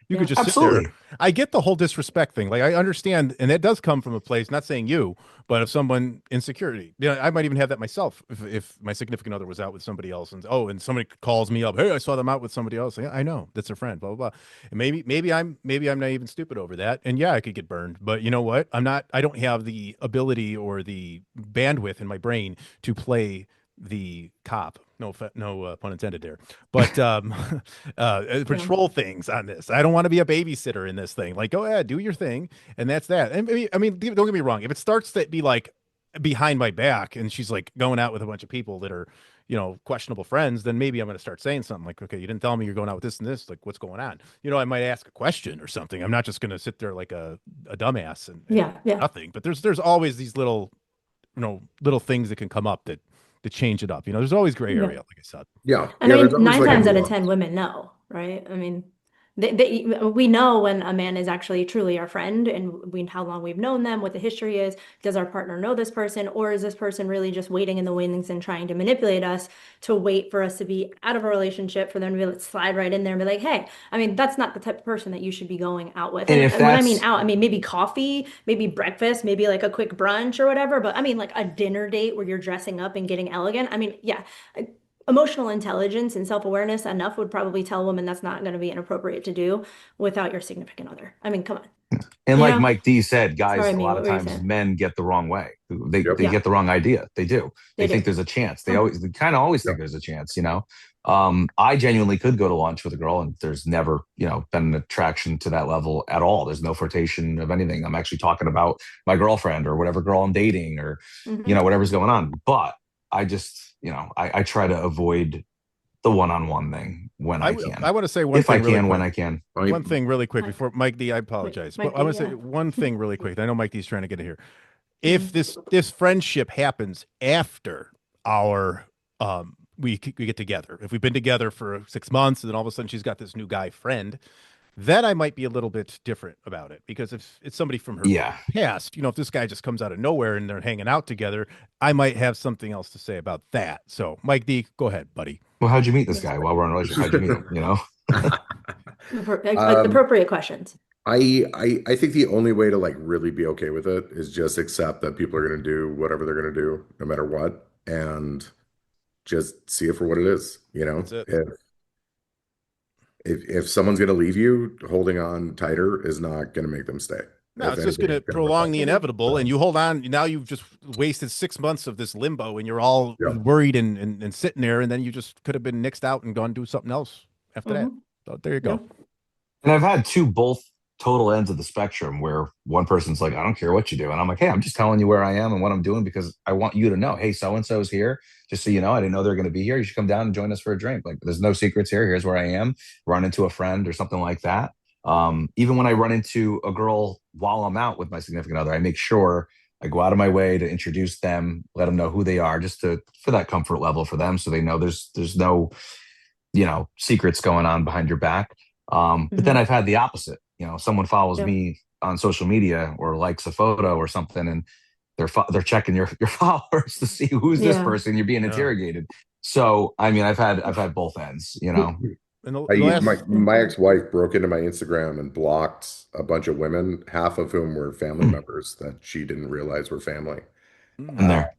you could yeah. just sit there. Absolutely. I get the whole disrespect thing. Like I understand, and that does come from a place, not saying you, but of someone insecurity. Yeah, I might even have that myself if my significant other was out with somebody else and somebody calls me up, hey, I saw them out with somebody else. Like, I know that's their friend, blah blah blah. And maybe I'm naive and stupid over that. And yeah, I could get burned. But you know what? I don't have the ability or the bandwidth in my brain to play the cop. No pun intended there. But Yeah. patrol things on this. I don't want to be a babysitter in this thing. Like, go ahead, do your thing, and that's that. And I mean, don't get me wrong. If it starts to be like behind my back, and she's like going out with a bunch of people that are, questionable friends, then maybe I'm going to start saying something like, okay, you didn't tell me you're going out with this and this. Like, what's going on? I might ask a question or something. I'm not just going to sit there like a dumbass and Yeah. Yeah. nothing. But there's always these little things that can come up that change it up. There's always gray Yeah. area, like I said. Yeah, And I yeah. There's mean, always nine like a times out of nuance. 10, women know, right? I mean, we know when a man is actually truly our friend and how long we've known them, what the history is. Does our partner know this person, or is this person really just waiting in the wings and trying to manipulate us to wait for us to be out of a relationship for them to be able to slide right in there and be like, hey, I mean, that's not the type of person that you should be going out with. And if And when I mean that's out, I mean maybe coffee, maybe breakfast, maybe like a quick brunch or whatever. But I mean, like a dinner date where you're dressing up and getting elegant. I mean, yeah, emotional intelligence and self-awareness enough would probably tell a woman that's not going to be inappropriate to do without your significant other. I mean, come on. And You like know? Mike D said, Sorry, guys, a me. lot What of were you times saying? men get the wrong way. They Yep. Yeah, get the wrong idea. They do. they They do. think there's a chance. Mhm. They kind of always Yep. think there's a chance, you know. I genuinely could go to lunch with a girl and there's never, been an attraction to that level at all. There's no flirtation of anything. I'm actually talking about my girlfriend or whatever girl I'm dating or, Mhm. whatever's going on. But I just, I try to avoid the one-on-one thing when I I can. want to say one If I thing really can, when quick. I can. I, One thing really quick Hi. before Mike D, I Wait, apologize, but Mike I D, want to say yeah. one thing really quick. I know Mike D's trying to get it here. If Mhm. this friendship happens after our we get together, if we've been together for 6 months and then all of a sudden she's got this new guy friend, then I might be a little bit different about it because if it's somebody from her Yeah. past, if this guy just comes out of nowhere and they're hanging out together, I might have something else to say about that. So, Mike D, go ahead, buddy. Well, how'd you meet this Yeah. guy while we're in a relationship? How'd you meet him? um, Appropriate questions. I think the only way to like really be okay with it is just accept that people are going to do whatever they're going to do, no matter what, and just see it for what it is. That's it. If someone's going to leave you, holding on tighter is not going to make them stay. No, If it's just anything, going to it's going to prolong affect the them. Agree. inevitable, and So, you hold on. Now you've just wasted 6 months of this limbo, and you're all yeah. worried and sitting there, and then you just could have been nixed out and gone do something else after that. Hmm. So there you Yeah. go. And I've had two both total ends of the spectrum where one person's like, I don't care what you do. And I'm like, hey, I'm just telling you where I am and what I'm doing because I want you to know, hey, so and so's here. Just so you know, I didn't know they're going to be here. You should come down and join us for a drink. Like, there's no secrets here. Here's where I am. Run into a friend or something like that. Even when I run into a girl while I'm out with my significant other, I make sure I go out of my way to introduce them, let them know who they are, just for that comfort level for them, so they know there's no secrets going on behind your back. But then Hmm. I've had the opposite. Someone follows Yeah. me on social media or likes a photo or something, and they're checking your followers to see who's this Yeah. person. You're being Yeah. interrogated. So I mean, I've had both ends. And the I last, my ex-wife broke into my Instagram and blocked a bunch of women, half of whom were family members that she didn't realize were family. And mm, Um, there.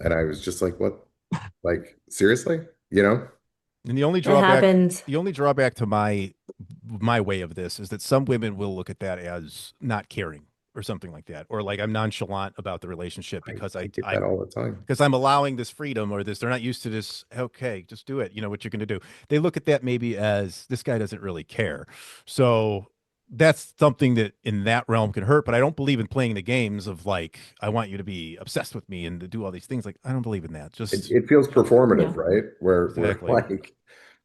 and I was just like, what? Like, seriously? You know? and It happens. the only drawback to my way of this is that some women will look at that as not caring or something like that, or like I'm nonchalant about the relationship I, because I get that all the time. I'm allowing this freedom or this. They're not used to this. Okay, just do it. You know what you're going to do. They look at that maybe as this guy doesn't really care. So that's something that in that realm can hurt. But I don't believe in playing the games of like I want you to be obsessed with me and to do all these things. Like I don't believe in that. Just It feels Yeah. performative, right? Where exactly like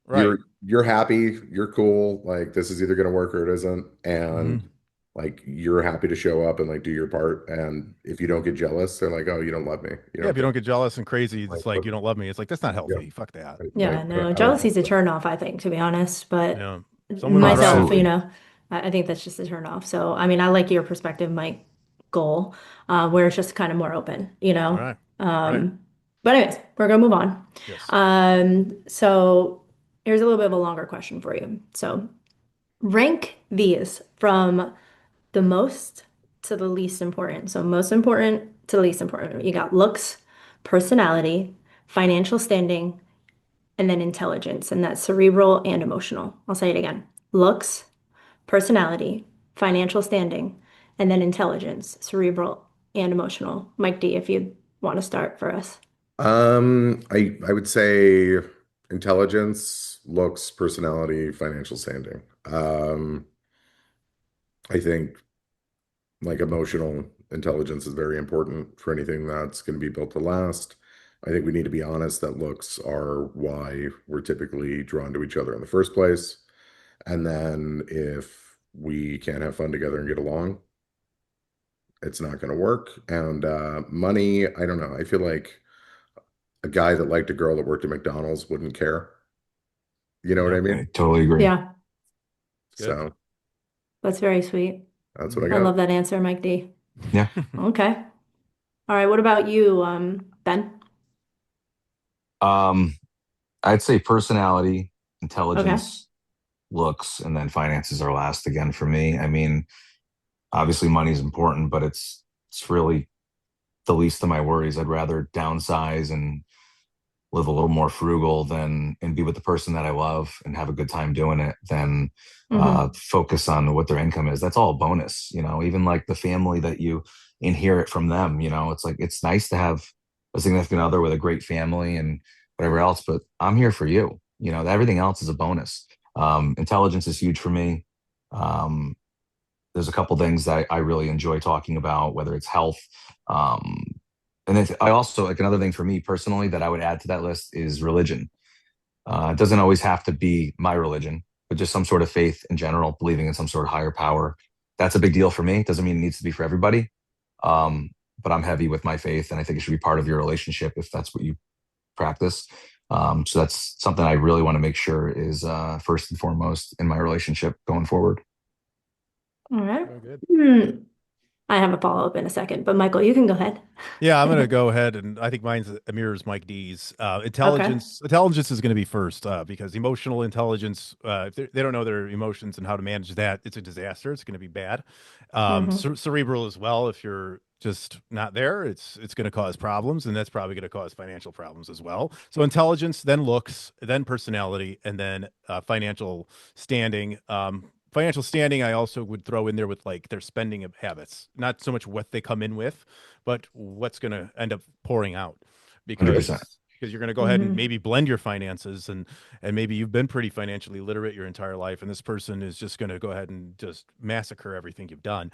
right. you're happy, you're cool, like this is either gonna work or it isn't. Hmm. And Like you're happy to show up and like do your part. And if you don't get jealous, they're like, oh, you don't love me. You Yeah, don't if you care. don't get jealous and crazy, Like, it's like but you don't love me. It's like that's not yeah, healthy. Fuck that. Yeah, no, I don't jealousy want is a that. turn off, I think, to be honest. But Yeah. Some women would rather myself, be. Absolutely. I think that's just a turn off. So, I mean, I like your perspective, Mike, goal, where it's just kind of more open. All right. Right. Um, but anyways, we're gonna move on. Yes. So here's a little bit of a longer question for you. So rank these from the most to the least important. So most important to the least important. You got looks, personality, financial standing, and then intelligence, and that's cerebral and emotional. I'll say it again. Looks, personality, financial standing, and then intelligence, cerebral and emotional. Mike D, if you want to start for us. I would say intelligence, looks, personality, financial standing. I think like emotional intelligence is very important for anything that's going to be built to last. I think we need to be honest that looks are why we're typically drawn to each other in the first place. And then if we can't have fun together and get along, it's not going to work. And money, I don't know. I feel like a guy that liked a girl that worked at McDonald's wouldn't care. You know what Yeah. I I mean? totally agree. Yeah, It's good. So that's very sweet. that's what I Mhm. I got. love that answer, Mike D. Yeah. Okay. All right, what about you, Ben? Um, I'd say personality, Okay. intelligence, looks, and then finances are last again for me. I mean, obviously money is important, but it's really the least of my worries. I'd rather downsize and live a little more frugal than and be with the person that I love and have a good time doing it than Mm-hmm. focus on what their income is. That's all a bonus, even like the family that you inherit from them, it's like it's nice to have a significant other with a great family and whatever else, but I'm here for you. Everything else is a bonus. Intelligence is huge for me. Um, there's a couple things that I really enjoy talking about, whether it's health. Um, and then I also like another thing for me personally that I would add to that list is religion. It doesn't always have to be my religion, but just some sort of faith in general, believing in some sort of higher power. That's a big deal for me. It doesn't mean it needs to be for everybody. Um, but I'm heavy with my faith, and I think it should be part of your relationship if that's what you practice. So that's something I really want to make sure is first and foremost in my relationship going forward. All right. Very good. I have a follow-up in a second, but Michael, you can go ahead. Yeah, I'm gonna go ahead and I think mine's mirrors Mike D's. Okay. Intelligence is gonna be first because emotional intelligence. If they don't know their emotions and how to manage that, it's a disaster. It's gonna be bad. Mm-hmm. Cerebral as well. If you're just not there, it's gonna cause problems, and that's probably gonna cause financial problems as well. So intelligence, then looks, then personality, and then financial standing. Financial standing, I also would throw in there with like their spending habits, not so much what they come in with but what's going to end up pouring out 100%. because you're going to go ahead and Mm-hmm. maybe blend your finances and maybe you've been pretty financially literate your entire life and this person is just going to go ahead and just massacre everything you've done.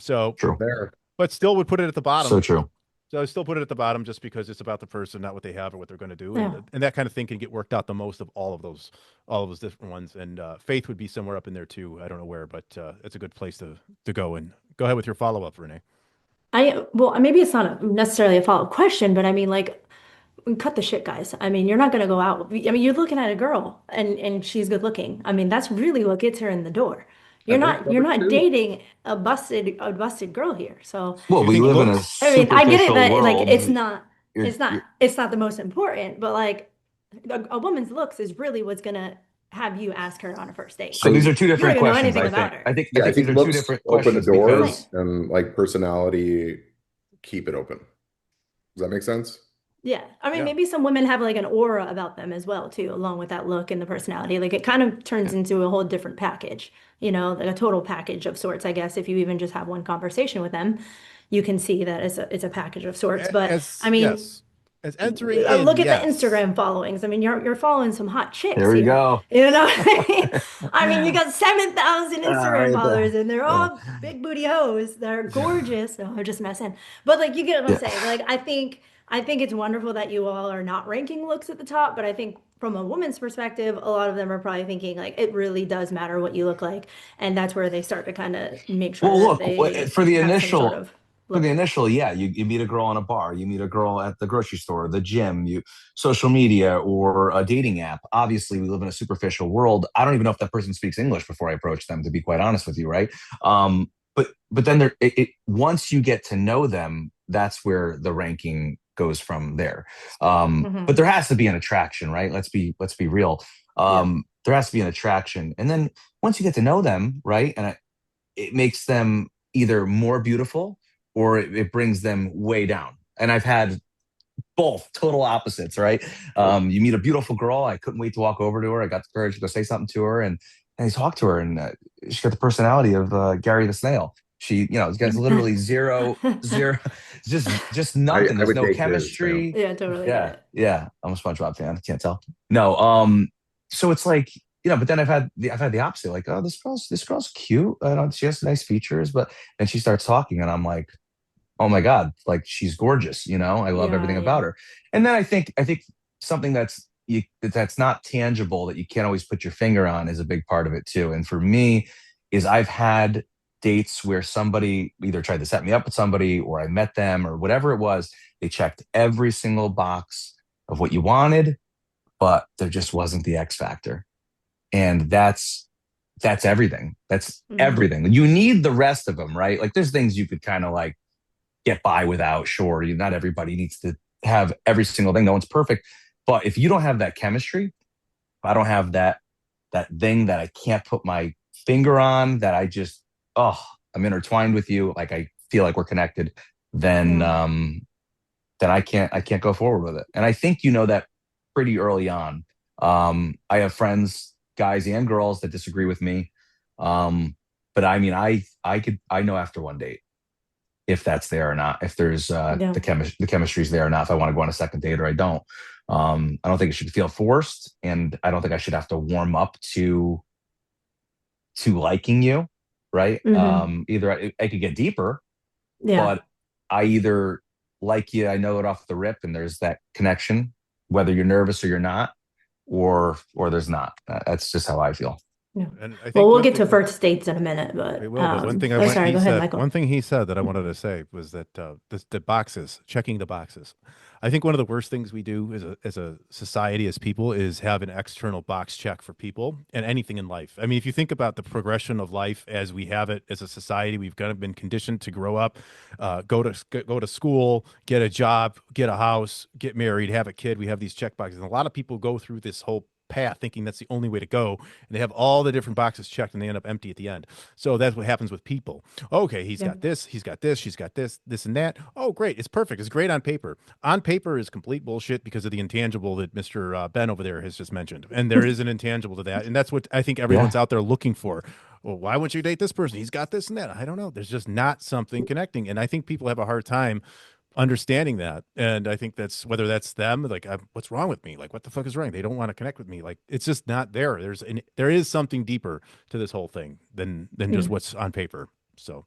So True. There. but still would put it at the So bottom. true. So I still put it at the bottom just because it's about the person, not what they have or what they're going to do, Yeah. and that kind of thing can get worked out the most of all of those different ones. And faith would be somewhere up in there too. I don't know where, but it's a good place to go. And go ahead with your follow up, Renee. Well, maybe it's not necessarily a follow-up question, but I mean, like, cut the shit, guys. I mean, you're not gonna go out. I mean, you're looking at a girl and she's good looking. I mean, that's really what gets her in the door. You're And looks not you're better not too. dating a busted girl here. So, Well, Do you we think live in a looks? I mean, I get it superficial that like world. it's not You're, it's not you're, it's not the most important, but like a woman's looks is really what's gonna have you ask her on a first date. so these are two You don't different even know questions, anything I about think. her. I Yeah, I think these think are two looks different open the questions door Right. because and like personality keep it open. Does that make sense? Yeah. I mean, Yeah. maybe some women have like an aura about them as well, too, along with that look and the personality. Like it kind of turns yeah, into a whole different package, like a total package of sorts, I guess. If you even just have one conversation with them, you can see that it's a package of sorts. But I As mean, yes. It's entering in, Look at the yes. Instagram followings. I mean, you're following some hot chicks There we here. go. You know what I mean? I mean, you got 7,000 Instagram Right followers there. and they're Yeah. all big booty hoes. They're gorgeous. No, I'm just messing. But like you get what I'm Yeah. saying. Like I think it's wonderful that you all are not ranking looks at the top, but I think from a woman's perspective, a lot of them are probably thinking like it really does matter what you look like. And that's where they start to kind of make sure Well, that look, they for the have some sort initial, of look. yeah, you meet a girl in a bar, you meet a girl at the grocery store, the gym, you social media or a dating app. Obviously, we live in a superficial world. I don't even know if that person speaks English before I approach them, to be quite honest with you, right? But then once you get to know them, that's where the ranking goes from there. But Hmm. there has to be an attraction, right? Let's be real. Yeah. There has to be an attraction, and then once you get to know them, right, it makes them either more beautiful or it brings them way down. And I've had both total opposites, right? You meet a beautiful girl. I couldn't wait to walk over to her. I got the courage to go say something to her and I talked to her and she got the personality of Gary the Snail. She, it's got literally zero, just nothing. I There's would no date Gary the Snail. chemistry. Yeah, totally get Yeah, it. yeah. I'm a SpongeBob fan. I can't tell. No, so it's like, but then I've had the opposite. Like, oh, this girl's cute. She has nice features, but then she starts talking, and I'm like, oh my god, like she's gorgeous. I love Yeah, everything about yeah. her. And then I think something that's not tangible that you can't always put your finger on is a big part of it too. And for me, is I've had dates where somebody either tried to set me up with somebody or I met them or whatever it was. They checked every single box of what you wanted, but there just wasn't the X factor. And that's everything. That's Hmm. everything. You need the rest of them, right? Like there's things you could kind of like get by without. Sure, not everybody needs to have every single thing. No one's perfect. But if you don't have that chemistry, if I don't have that thing that I can't put my finger on, that I just, oh, I'm intertwined with you, like I feel like we're connected, then Hmm. I can't go forward with it. And I think that pretty early on. I have friends, guys and girls, that disagree with me. Um, but I mean, I know after one date if that's there or not, if there's Yeah. the chemistry's there or not, if I want to go on a second date or I don't. I don't think it should feel forced, and I don't think I should have to warm up to liking you, right? Hmm. Either I could get deeper, Yeah. but I either like you, I know it off the rip, and there's that connection, whether you're nervous or you're not, or there's not. That's just how I feel. Yeah. And I Well, think we'll one get thing to first dates in a minute, we but will, but one thing oh, sorry, go ahead, one Michael. thing he said that I wanted to say was that the boxes, checking the boxes. I think one of the worst things we do as a society, as people, is have an external box check for people and anything in life. I mean, if you think about the progression of life as we have it as a society, we've kind of been conditioned to grow up, go to school, get a job, get a house, get married, have a kid. We have these check boxes, and a lot of people go through this whole path thinking that's the only way to go, and they have all the different boxes checked and they end up empty at the end. So that's what happens with people. Okay, he's Yeah. got this, she's got this and that. Oh, great, it's perfect, it's great on paper. On paper is complete bullshit because of the intangible that Mr. Ben over there has just mentioned, and there is an intangible to that, and that's what I think everyone's Yeah. out there looking for. Well, why wouldn't you date this person? He's got this and that. I don't know, there's just not something connecting, and I think people have a hard time understanding that. And I think that's, whether that's them, like, what's wrong with me, like what the fuck is wrong, they don't want to connect with me, like it's just not there. There is something deeper to this whole thing than Yeah. just what's on paper. So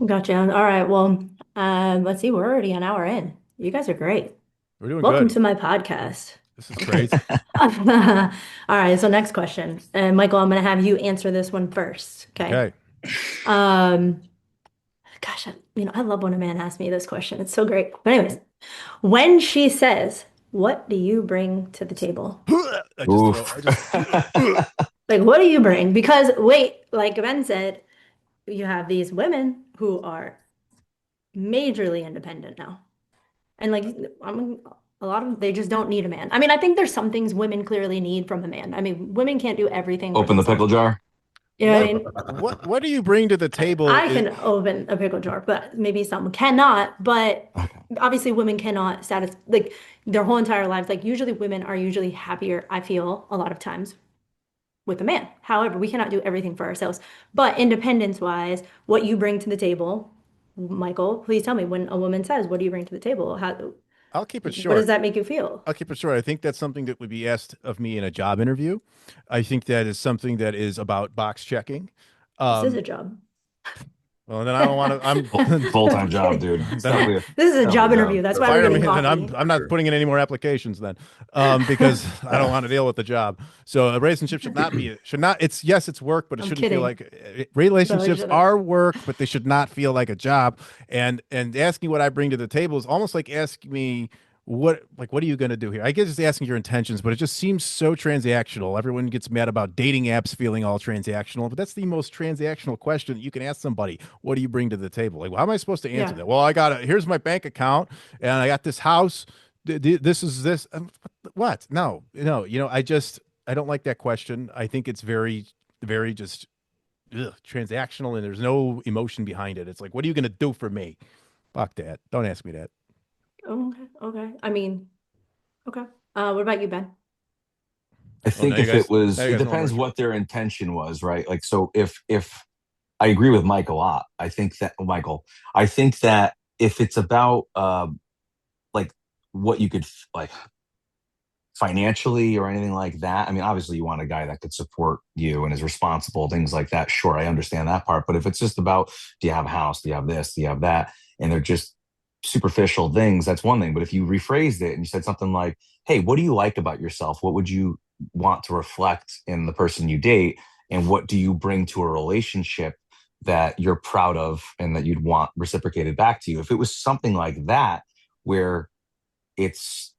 Gotcha. All right. Well, let's see. We're already an hour in. You guys are great. we're doing Welcome good. to my podcast. This is great. All right. So next question. And Michael, I'm going to have you answer this one first. Okay. Okay. Um, gosh, I love when a man asks me this question. It's so great. But anyways, when she says, "What do you bring to the table?" I just throw Oof. I just Like, what do you bring? Because wait, like Ben said, you have these women who are majorly independent now. And like a lot of them, they just don't need a man. I mean, I think there's some things women clearly need from a man. I mean, women can't do everything for Open the themselves. pickle jar. You know what what I mean? what do you bring to the table I can open a pickle jar, but maybe some cannot. But Okay. obviously, women cannot satisfy like their whole entire lives. Like usually, women are usually happier, I feel, a lot of times with a man. However, we cannot do everything for ourselves. But independence wise, what you bring to the table, Michael, please tell me when a woman says, "What do you bring to the table?" How I'll keep it What does short. that make you feel? I'll keep it short. I think that's something that would be asked of me in a job interview. I think that is something that is about box checking. This is a Um, job. well, then I don't want to. I'm Full-time I'm job, kidding. dude. It's then This is a definitely job a job. interview. That's why we're fire me. getting Then coffee. I'm not Sure. putting in any more applications then, because I don't want to deal with the job. So a relationship should not. It's yes, it's work, but it I'm shouldn't feel kidding. like No, I relationships shouldn't. are work, but they should not feel like a job. And asking what I bring to the table is almost like asking me what are you going to do here? I guess it's asking your intentions, but it just seems so transactional. Everyone gets mad about dating apps feeling all transactional, but that's the most transactional question that you can ask somebody. What do you bring to the table? Like, how am I supposed to answer Yeah. that? Well, here's my bank account and I got this house. This is this. What? No, no, I don't like that question. I think it's very, very just transactional and there's no emotion behind it. It's like, what are you going to do for me? Fuck that. Don't ask me that. Okay. Okay. I mean, okay. What about you, Ben? I Oh, think if now you it guys know I'm depends working. what their intention was, right? Like, so if I agree with Mike a lot. I think that if it's about like what you could like financially or anything like that, I mean, obviously you want a guy that could support you and is responsible, things like that. Sure, I understand that part. But if it's just about, do you have a house? Do you have this? Do you have that? And they're just superficial things, that's one thing. But if you rephrased it and you said something like, hey, what do you like about yourself? What would you want to reflect in the person you date? And what do you bring to a relationship that you're proud of and that you'd want reciprocated back to you? If it was something like that, where it's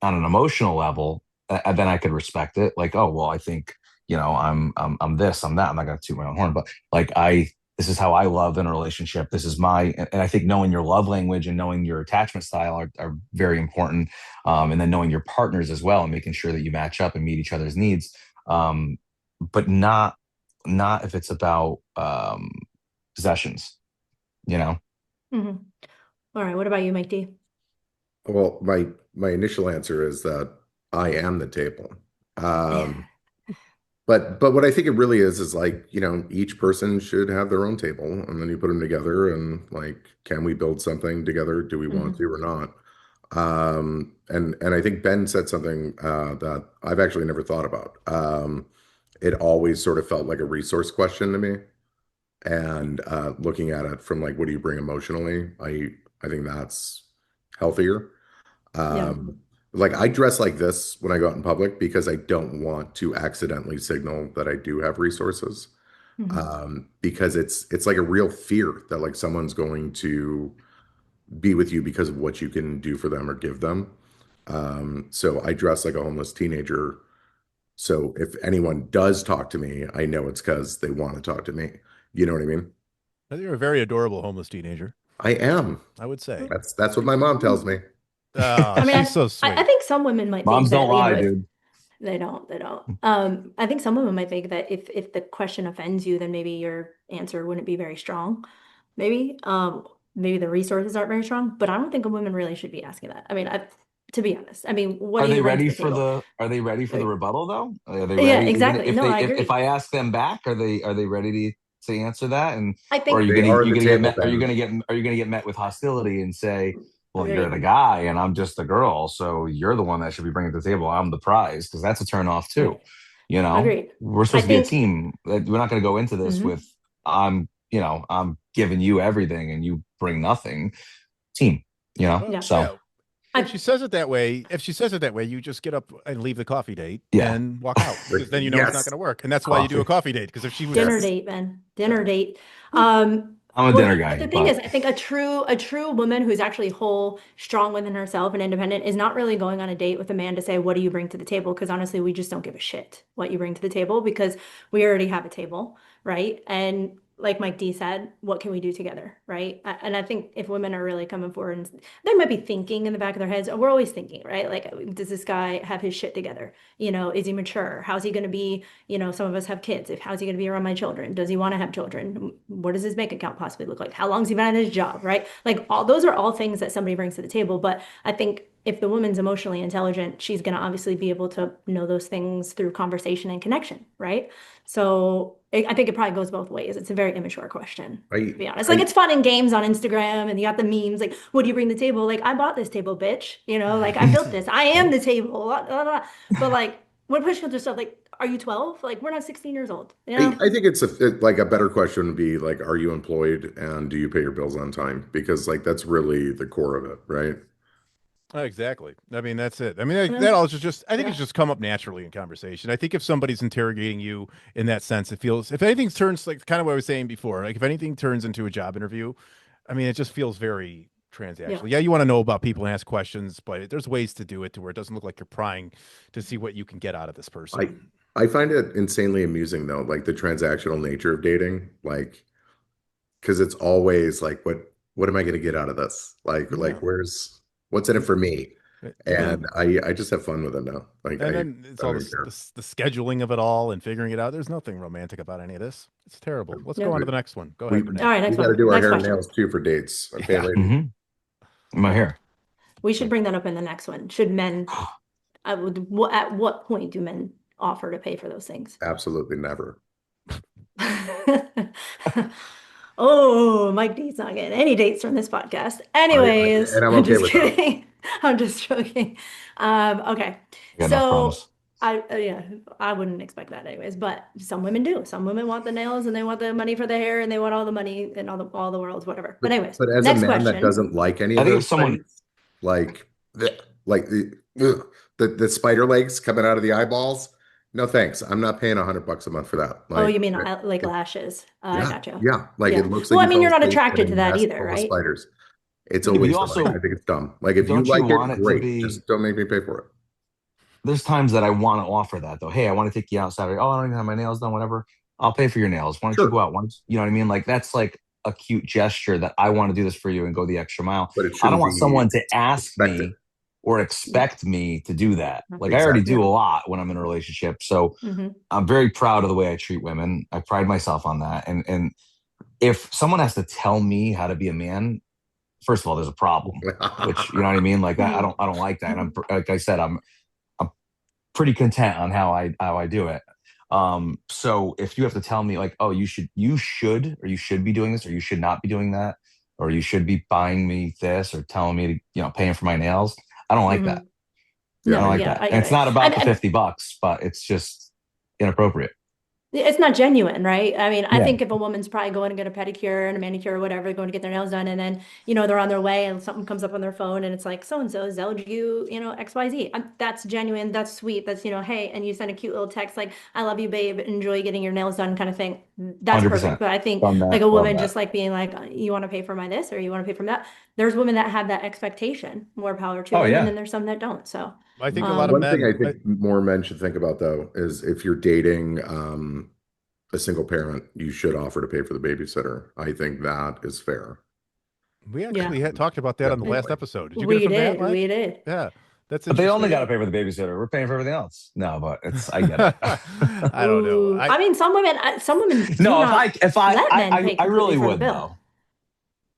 on an emotional level, then I could respect it. Like, oh well, I think I'm this, I'm that. I'm not going to toot my own horn, but like this is how I love in a relationship. This is and I think knowing your love language and knowing your attachment style are very important. And then knowing your partners as well and making sure that you match up and meet each other's needs. But not if it's about possessions, you know. Hmm. All right. What about you, Mike D? Well, my initial answer is that I am the table. Yeah. Um, but what I think it really is like, each person should have their own table, and then you put them together and like, can we build something together? Do we want Hmm. to or not? And I think Ben said something that I've actually never thought about. It always sort of felt like a resource question to me. And looking at it from like, what do you bring emotionally? I think that's healthier. Yeah. Like I dress like this when I go out in public because I don't want to accidentally signal that I do have resources. Hmm. Because it's like a real fear that like someone's going to be with you because of what you can do for them or give them. So I dress like a homeless teenager. So if anyone does talk to me, I know it's because they want to talk to me. You know what I mean? I think you're a very adorable homeless teenager, I am. I would say. That's what my mom tells me. Oh, I mean, she's so I sweet. think some women might Moms think don't that, lie, if dude. they don't. I think some women might think that if the question offends you, then maybe your answer wouldn't be very strong. Maybe. Maybe the resources aren't very strong, but I don't think a woman really should be asking that. I mean, to be honest, I mean, what do you bring to the table? Are they ready for the Like, rebuttal though? Are they yeah, ready? Even exactly. if No, I if agree. I ask them back, are they ready to answer that? And I or think They are you the gonna get table, met Ben. are you gonna get met with hostility and say, well, you're the agreed. guy and I'm just the girl, so you're the one that should be bringing it to the table. I'm the prize, because that's a turn off too. Agreed. You know, Agreed. we're I supposed to be a think. team. We're not going to go into this with Mhm. I'm giving you everything and you bring nothing. Team, Well, Yeah. So yeah. If I she says it that way, you just get up and leave the coffee date yeah. and walk out because then you know it's not going Yes, to work. And that's why you do a Coffee. coffee date. Because if she was, Dinner yes. date, man. yeah. Dinner date. Um, I'm a well, dinner but guy, the thing but is, I think a true woman who's actually whole, strong within herself and independent is not really going on a date with a man to say, what do you bring to the table? Because honestly, we just don't give a shit what you bring to the table because we already have a table, right? And like Mike D said, what can we do together, right? And I think if women are really coming forward and they might be thinking in the back of their heads, we're always thinking, right? Like, does this guy have his shit together? Is he mature? How's he going to be? Some of us have kids. If how's he going to be around my children? Does he want to have children? What does his bank account possibly look like? How long's he been at his job, right? Like all those are all things that somebody brings to the table. But I think if the woman's emotionally intelligent, she's going to obviously be able to know those things through conversation and connection, right? So I think it probably goes both ways. It's a very immature question, to be honest. I Like it's fun in games on Instagram and you got the memes like, what do you bring to the table? Like, I bought this table, bitch. You know, like I built this. I am the table. Blah, blah, blah. But like when push comes to stuff, like, are you 12? Like we're not 16 years old, you know? I think like a better question would be like, are you employed and do you pay your bills on time? Because like that's really the core of it, right? Exactly. I mean, that's it. I mean, And that then, all just, I think it's yeah. just come up naturally in conversation. I think if somebody's interrogating you in that sense, it feels, if anything turns like kind of what I was saying before, like if anything turns into a job interview, I mean, it just feels very Yeah. transactional. Yeah, you want to know about people and ask questions, but there's ways to do it to where it doesn't look like you're prying to see what you can get out of this I person. I find it insanely amusing though, like the transactional nature of dating, like because it's always like, what am I going to get out of this? Like Yeah. what's in it for me? And And then, I just have fun with it now. Like and then it's I all don't even care. the scheduling of it all and figuring it out. There's nothing romantic about any of this. It's terrible. Let's go Yeah. on We to the next one. Go we, ahead, All Renee. right, we next got to one. do our Next hair and question. nails too for dates. Okay, Yeah. ladies. My Yeah. hair. We should bring that up in the next one. Should men, at what point do men offer to pay for those things? Absolutely never. Oh, Mike D's not getting any dates from this podcast. Anyways, And I'm I'm okay just with that. kidding. I'm just joking. Okay. I got enough So problems. yeah, I wouldn't expect that anyways, but some women do. Some women want the nails and they want the money for the hair and they want all the money and all the world's whatever. But anyways, But as a next man that question. doesn't like any I of think those if someone, things, like like ugh, the spider legs coming out of the eyeballs, no thanks. I'm not paying $100 a month for that. Oh, Like you mean like lashes? I yeah, got you. yeah. Like it Yeah. looks like Well, I you mean, fell you're not asleep in attracted a to that nest either, full of right? spiders. It's a yeah, but you waste of money. I also, think it's dumb. Like if you don't you like want it, it to great. be, Just don't make me pay for it. there's times that I want to offer that though. Hey, I want to take you out Saturday. Oh, I don't even have my nails done, whatever. I'll pay for your nails. Why don't you go Sure, out? You know what I mean? Like that's like a cute gesture that I want to do this for you and go the extra mile. but it I don't shouldn't want be someone to ask expected. me or expect me to do that. Like I already Exactly. do Yeah. a lot when I'm in a relationship. So Hmm. I'm very proud of the way I treat women. I pride myself on that. And if someone has to tell me how to be a man, first of all, there's a problem, which you know what I mean? Like Hmm. I don't like that. And I'm like I said, I'm pretty content on how I do it. So if you have to tell me like, oh, or you should be doing this, or you should not be doing that, or you should be buying me this, or telling me to, paying for my nails, I don't like Hmm. that. I Yeah. don't No, like yeah, that. I And get it's it. not about the $50, but it's just inappropriate. It's not genuine, right? I mean, I Yeah. think if a woman's probably going to get a pedicure and a manicure or whatever, going to get their nails done, and then, they're on their way and something comes up on their phone and it's like, so and so zelled you, XYZ. That's genuine. That's sweet. That's, hey, and you send a cute little text like, I love you, babe. Enjoy getting your nails done kind of thing. That's perfect. 100%. But I think Done like that. a Love woman that. just like being like, you want to pay for my this or you want to pay for that. There's women that have that expectation. More power to Oh them. And yeah. then there's some that don't. So, I think a lot of um, One thing I men, think more men should think about though is if you're dating a single parent, you should offer to pay for the babysitter. I think that is fair. we yeah, actually had talked about that on the last Definitely. episode. Did you get it we from Matt, did. Mike? We did. Yeah, that's But they only interesting. got to pay for the babysitter. We're paying for everything else. No, but I get it. I don't know. Ooh, I mean, some women do No, not if let men pay I completely really for the would bill. though.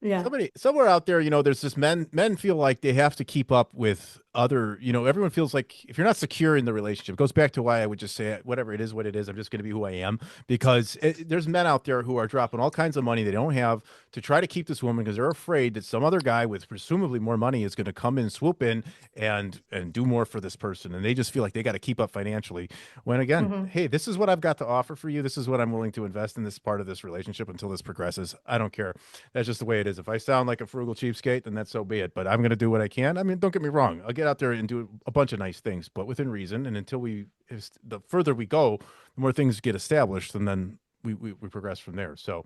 Yeah, Somebody somewhere out there, there's this men feel like they have to keep up with other, everyone feels like if you're not secure in the relationship, it goes back to why I would just say whatever it is, what it is, I'm just going to be who I am because there's men out there who are dropping all kinds of money they don't have to try to keep this woman because they're afraid that some other guy with presumably more money is going to come in, swoop in and do more for this person. And they just feel like they got to keep up financially. When again, hmm, hey, this is what I've got to offer for you. This is what I'm willing to invest in this part of this relationship until this progresses. I don't care. That's just the way it is. If I sound like a frugal cheapskate, then that's so be it. But I'm going to do what I can. I mean, don't get me wrong. I'll get out there and do a bunch of nice things, but within reason. And until the further we go, the more things get established, and then we progress from there. So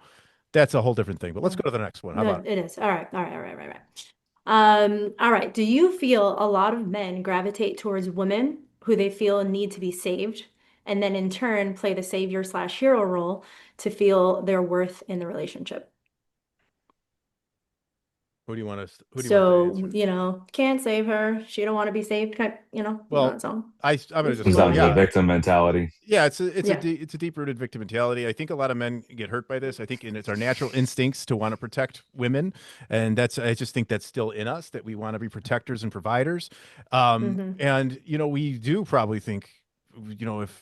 that's a whole different thing. But let's yeah, go to the next one. How no, about it is. All right, all right, all right, all right, all right. All right. Do you feel a lot of men gravitate towards women who they feel need to be saved, and then in turn play the savior slash hero role to feel their worth in the relationship? who do you want to So, answer? can't save her. She don't want to be saved. Well, That song. I'm gonna It's just Comes go. down to the Yeah, like, victim mentality. yeah. yeah. It's a deep rooted victim mentality. I think a lot of men get hurt by this. I think and it's our natural instincts to want to protect women, and I just think that's still in us that we want to be protectors and providers. Hmm. And we do probably think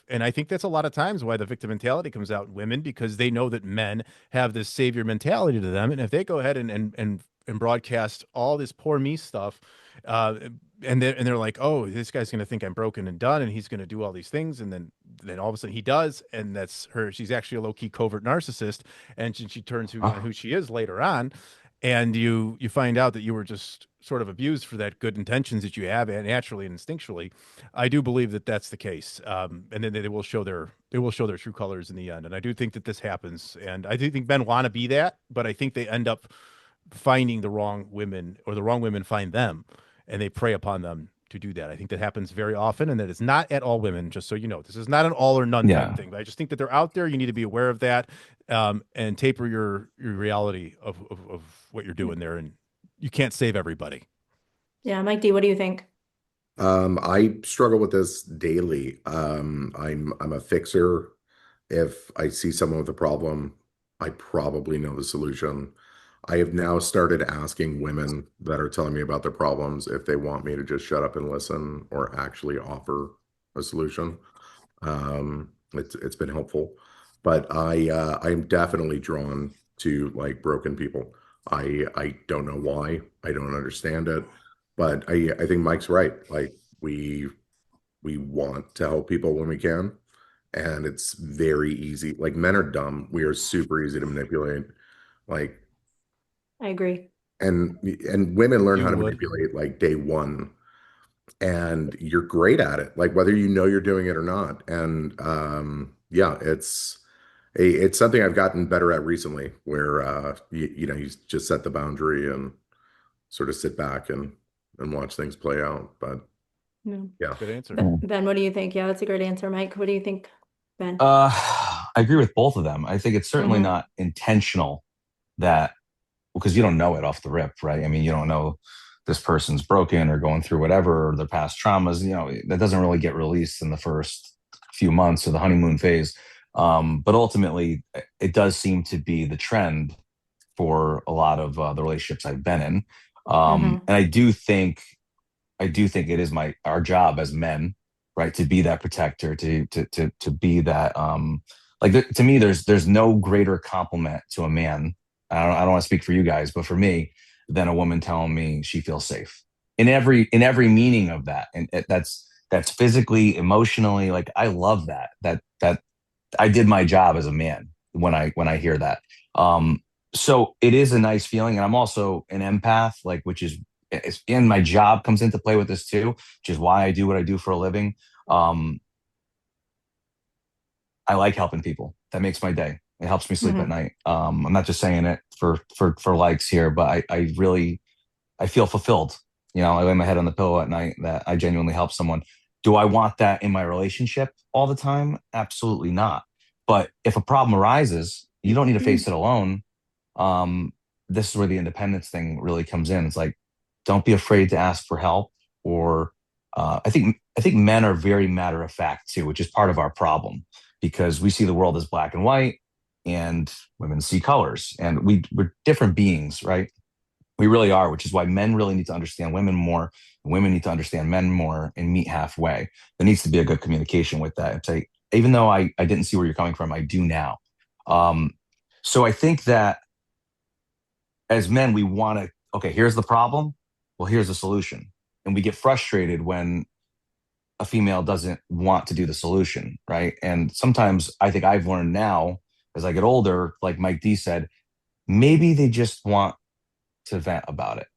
and I think that's a lot of times why the victim mentality comes out in women, because they know that men have this savior mentality to them. And if they go ahead and broadcast all this poor me stuff, uh, and they're like, oh, this guy's going to think I'm broken and done, and he's going to do all these things, and then all of a sudden he does, and that's her. She's actually a low key covert narcissist, and she turns on who she is later on, and you find out that you were just sort of abused for that good intentions that you have, and naturally and instinctually. I do believe that that's the case, and then they will show their true colors in the end. And I do think that this happens, and I do think men want to be that, but I think they end up finding the wrong women, or the wrong women find them, and they prey upon them to do that. I think that happens very often, and that is not at all women. Just so you know, this is not an all or none type Yeah. thing. But I just think that they're out there. You need to be aware of that, and taper your reality of what you're doing there, and you can't save everybody. Yeah, Mike D, what do you think? I struggle with this daily. I'm a fixer. If I see someone with a problem, I probably know the solution. I have now started asking women that are telling me about their problems if they want me to just shut up and listen or actually offer a solution. It's been helpful, but I'm definitely drawn to like broken people. I don't know why. I don't understand it, but I think Mike's right. Like we want to help people when we can, and it's very easy. Like men are dumb. We are super easy to manipulate. Like I agree. and women learn You how to would. manipulate like day one, and you're great at it, like whether you know you're doing it or not. And yeah, it's something I've gotten better at recently, where you just set the boundary and sort of sit back and watch things play out. But Yeah. yeah. Good answer. Ben, what do you think? Yeah, that's a great answer. Mike, what do you think, Ben? I agree with both of them. I think it's certainly Mhm. not intentional that, because you don't know it off the rip, right? I mean, you don't know this person's broken or going through whatever, or their past traumas. That doesn't really get released in the first few months of the honeymoon phase. But ultimately, it does seem to be the trend for a lot of the relationships I've been in. And I do think it is our job as men, right, to be that protector, to be that to me, there's no greater compliment to a man. I don't want to speak for you guys, but for me, than a woman telling me she feels safe in every meaning of that, and that's physically, emotionally. Like I love that I did my job as a man when I hear that. So it is a nice feeling, and I'm also an empath, like and my job comes into play with this too, which is why I do what I do for a living. Um, I like helping people. That makes my day. It helps me sleep at Mhm. night. I'm not just saying it for likes here, but I really I feel fulfilled. I lay my head on the pillow at night that I genuinely help someone. Do I want that in my relationship all the time? Absolutely not. But if a problem arises, you don't need to face it alone. Um, this is where the independence thing really comes in. It's like, don't be afraid to ask for help. Or I think men are very matter of fact too, which is part of our problem, because we see the world as black and white, and women see colors, and we're different beings, right? We really are, which is why men really need to understand women more. Women need to understand men more and meet halfway. There needs to be a good communication with that. And say, even though I didn't see where you're coming from, I do now. Um, so I think that as men, we want to, okay, here's the problem. Well, here's the solution. And we get frustrated when a female doesn't want to do the solution, right? And sometimes I think I've learned now as I get older, like Mike D said, maybe they just want to vent about it,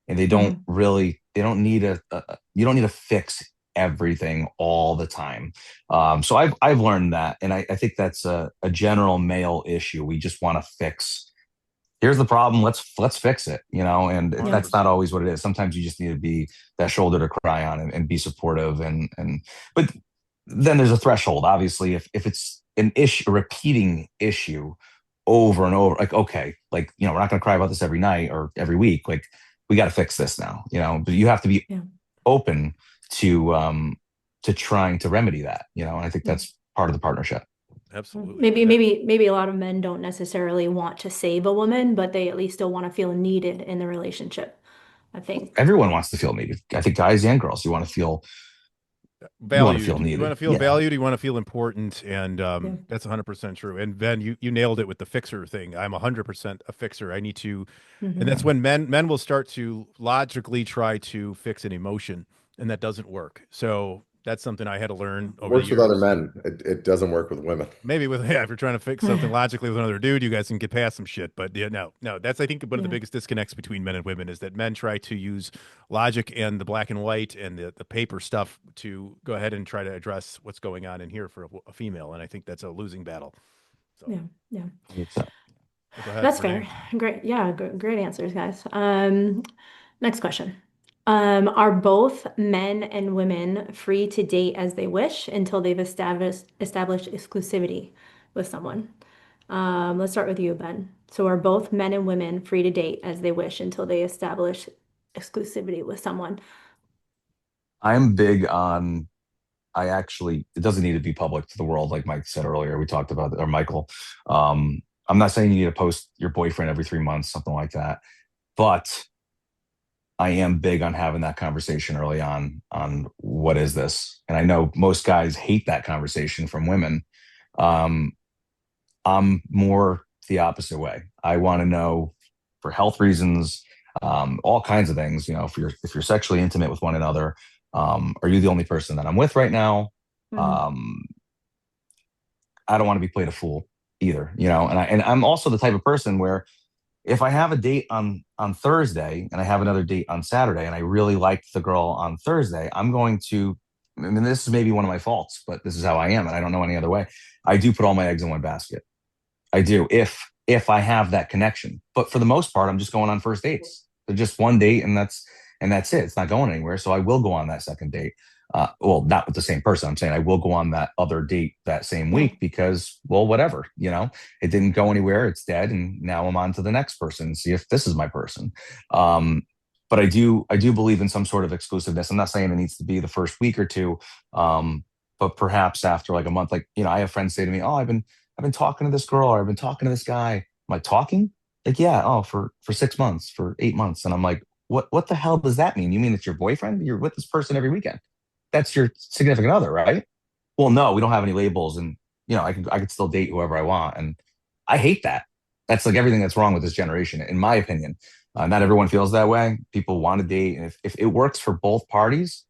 and Mhm. they don't need you don't need to fix everything all the time. So I've learned that, and I think that's a general male issue. We just want to fix. Here's the problem. Let's fix it. And Yeah. that's not 100%. always what it is. Sometimes you just need to be that shoulder to cry on, and be supportive. But then there's a threshold. Obviously, if it's an issue, a repeating issue over and over, like, okay, like, we're not going to cry about this every night or every week. Like, we got to fix this now. But you have to be Yeah. open to trying to remedy that. And I think that's part of the partnership. Absolutely. Maybe a lot of men don't necessarily want to save a woman, but they at least still want to feel needed in the relationship, I think. Everyone wants to feel needed. I think guys and girls, you want to feel You want to Valued. feel You want needed. to feel Yeah. valued. You want to feel important, and Yeah. that's 100% true. And Ben, you nailed it with the fixer thing. I'm 100% a fixer. I need to, and Hmm. that's when men will start to logically try to fix an emotion, and that doesn't work. So that's something I had to learn It over the works with other years. men. It doesn't work with women. Maybe with yeah, if you're trying to fix something logically with another dude, you guys can get past some shit. But yeah, no, that's I think one of the Yeah. biggest disconnects between men and women is that men try to use logic and the black and white and the paper stuff to go ahead and try to address what's going on in here for a female, and I think that's a losing battle. So Yeah. Yeah. go ahead, That's Renee. fair. Great. Yeah. Great answers, guys. Next question. Are both men and women free to date as they wish until they've established exclusivity with someone? Let's start with you, Ben. So are both men and women free to date as they wish until they establish exclusivity with someone? I'm big on, it doesn't need to be public to the world, like Mike said earlier. We talked about, or Michael. I'm not saying you need to post your boyfriend every 3 months, something like that. But I am big on having that conversation early on what is this? And I know most guys hate that conversation from women. Um, I'm more the opposite way. I want to know for health reasons, all kinds of things. You know, if you're sexually intimate with one another, are you the only person that I'm with right now? Mhm. Um, I don't want to be played a fool either. You know, and I'm also the type of person where if I have a date on Thursday and I have another date on Saturday and I really liked the girl on Thursday, I'm going to. I mean, this is maybe one of my faults, but this is how I am, and I don't know any other way. I do put all my eggs in one basket. I do if I have that connection. But for the most part, I'm just going on first dates. They're just one date and that's it. It's not going anywhere. So I will go on that second date. Well, not with the same person. I'm saying I will go on that other date that same Yeah. week because, well, whatever, it didn't go anywhere. It's dead, and now I'm on to the next person and see if this is my person. Um, but I do believe in some sort of exclusiveness. I'm not saying it needs to be the first week or two, but perhaps after like a month. Like I have friends say to me, "Oh, I've been talking to this girl, or I've been talking to this guy." I'm like, talking? Like, yeah, oh, for 6 months, for 8 months. And I'm like, what the hell does that mean? You mean it's your boyfriend? You're with this person every weekend. That's your significant other, right? Well, no, we don't have any labels, and I could still date whoever I want. And I hate that. That's like everything that's wrong with this generation, in my opinion. Not everyone feels that way. People want to date, and if it works for both parties,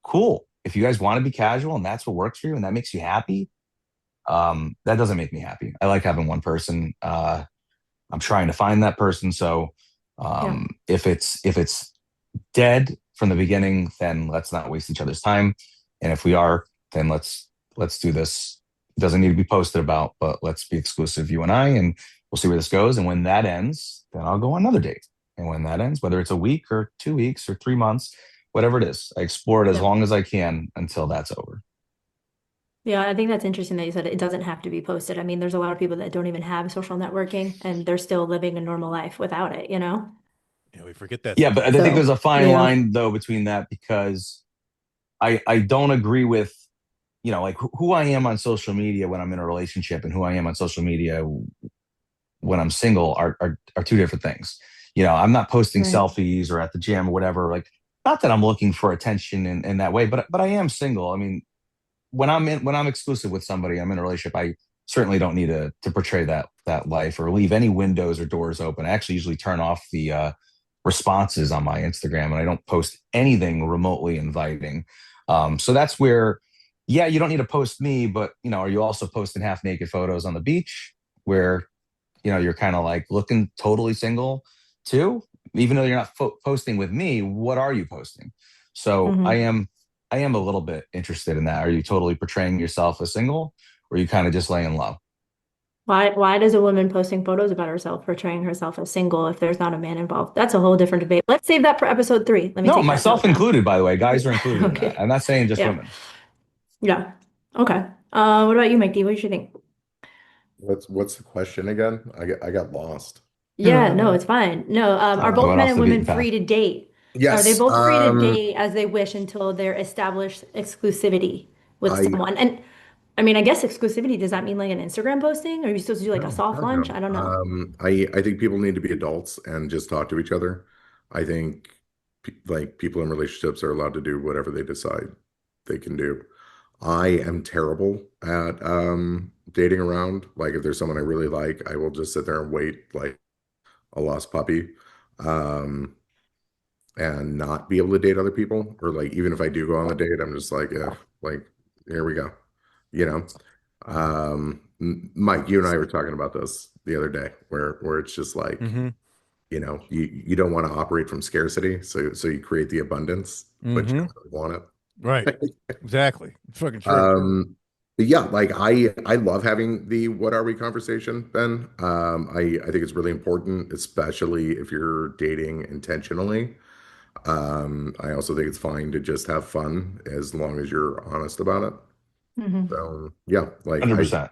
cool. If you guys want to be casual and that's what works for you and that makes you happy, that doesn't make me happy. I like having one person. I'm trying to find that person. So Yeah. if it's dead from the beginning, then let's not waste each other's time. And if we are, then let's do this. It doesn't need to be posted about, but let's be exclusive, you and I, and we'll see where this goes. And when that ends, then I'll go on another date. And when that ends, whether it's a week or 2 weeks or 3 months, whatever it is, I explore it as Yeah. long as I can until that's over. Yeah, I think that's interesting that you said it doesn't have to be posted. I mean, there's a lot of people that don't even have social networking and they're still living a normal life without it, you know? Yeah, we forget that Yeah, but I sometimes. think there's So, a fine yeah. line though between that, because I don't agree with, like who I am on social media when I'm in a relationship and who I am on social media when I'm single are two different things. I'm not posting Right. selfies or at the gym or whatever. Like, not that I'm looking for attention in that way, but I am single. I mean, when I'm exclusive with somebody, I'm in a relationship. I certainly don't need to portray that life or leave any windows or doors open. I actually usually turn off the responses on my Instagram, and I don't post anything remotely inviting. So that's where, yeah, you don't need to post me, but are you also posting half naked photos on the beach where you're kind of like looking totally single too? Even though you're not posting with me, what are you posting? So I Hmm. am I am a little bit interested in that. Are you totally portraying yourself as single, or are you kind of just laying low? Why does a woman posting photos about herself portraying herself as single if there's not a man involved? That's a whole different debate. Let's save that for episode 3. Let me No, take that note myself down. included, by the way. Guys are included in that. Okay. I'm not saying just Yeah. women. Yeah. Okay. What about you, Mike D? What do you think? What's the question again? I got lost. Yeah, no, it's fine. No, are I both went men off and the women beaten free path. to date? Are they Yes. both free to date as they wish until they're established exclusivity with I someone? And I mean, I guess exclusivity, does that mean like an Instagram posting? Or are you supposed to do like a no, soft God launch? no. I don't know. I think people need to be adults and just talk to each other. I think like people in relationships are allowed to do whatever they decide. they can do. I am terrible at dating around. Like if there's someone I really like, I will just sit there and wait like a lost puppy. Um, and not be able to date other people, or like even if I do go on the date, I'm just like, yeah, like here we go, you know. Mike, you and I were talking about this the other day, where it's just like, Mm-hmm. you don't want to operate from scarcity, so you create the abundance, but you Mm-hmm. don't really want Right. it. Exactly. It's fucking true. But yeah, like I love having the what are we conversation, Ben. I think it's really important, especially if you're dating intentionally. I also think it's fine to just have fun as long as you're honest about it. Hmm. So yeah, like 100%.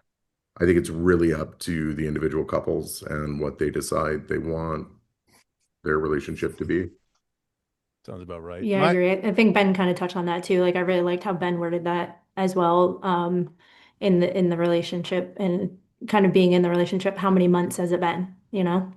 I think it's really up to the individual couples and what they decide they want their relationship to be. Sounds about right. Yeah, I My agree. I think Ben kind of touched on that too. Like I really liked how Ben worded that as well, in the relationship and kind of being in the relationship. How many months has it been? You know?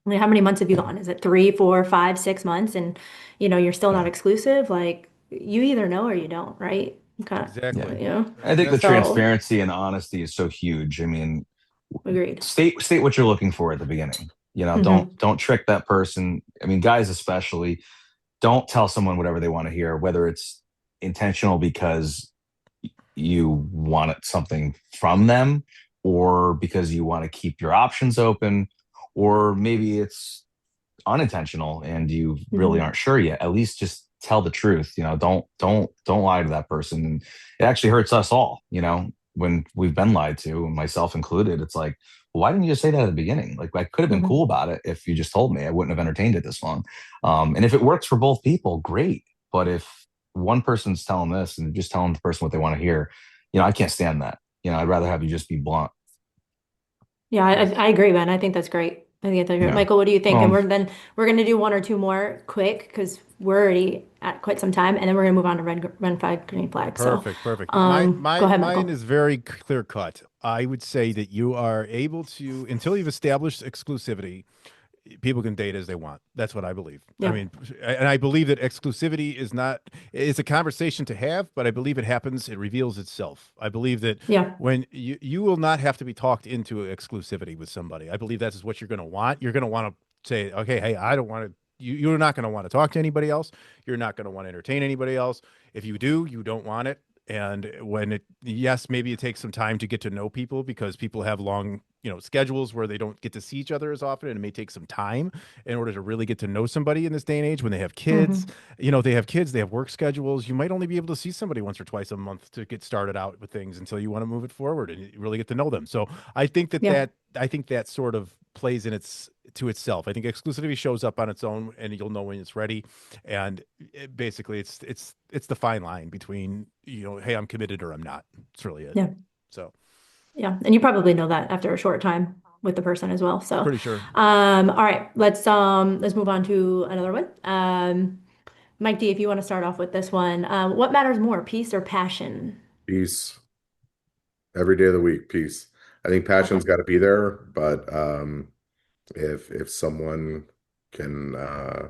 Like how many months have you Yeah. gone? Is it 3, 4, 5, 6 months? And you're still not Yeah. exclusive. Like you either know or you don't, right? Kind Yeah. exactly. of, you know. I And think the that's So transparency and honesty is so huge. I mean, agreed. state what you're looking for at the beginning. You know, Hmm. don't trick that person. I mean, guys especially, don't tell someone whatever they want to hear, whether it's intentional because you want something from them or because you want to keep your options open, or maybe it's unintentional and you really Hmm. aren't sure yet. At least just tell the truth. You know, don't lie to that person. And it actually hurts us all, you know, when we've been lied to, myself included. It's like, well, why didn't you just say that at the beginning? Like I could have been Hmm. cool about it if you just told me. I wouldn't have entertained it this long. And if it works for both people, great. But if one person's telling this and just telling the person what they want to hear, you know, I can't stand that. You know, I'd rather have you just be blunt. Yeah, yes. I agree, Ben. I think that's great. I think that's great. Yeah. Michael, what do you think? And Well, we're gonna do one or two more quick because we're already at quite some time, and then we're gonna move on to red flag, green flag. So, Perfect, perfect. My go my ahead, mine Michael. is very clear cut. I would say that you are able to, until you've established exclusivity, people can date as they want. That's what I believe. I Yeah, mean, and I believe that exclusivity is not, it's a conversation to have, but I believe it happens, it reveals itself. I believe that yeah, when you will not have to be talked into exclusivity with somebody. I believe that is what you're going to want. You're going to want to say, okay, hey, I don't want to, you're not going to want to talk to anybody else. You're not going to want to entertain anybody else. If you do, you don't want it. And when it, yes, maybe it takes some time to get to know people because people have long, schedules where they don't get to see each other as often. And it may take some time in order to really get to know somebody in this day and age when they have kids. hmm, They have kids, they have work schedules. You might only be able to see somebody once or twice a month to get started out with things until you want to move it forward and you really get to know them. So I think that yeah, that I think that sort of plays in its to itself. I think exclusivity shows up on its own and you'll know when it's ready. And basically it's the fine line between, hey, I'm committed or I'm not. It's really it. yeah, So yeah. And you probably know that after a short time with the person as well. So, pretty sure. all right, let's move on to another one. Mike D, if you want to start off with this one, what matters more, peace or passion? Peace every day of the week. Peace. I think Okay. passion's got to be there, but if someone can uh,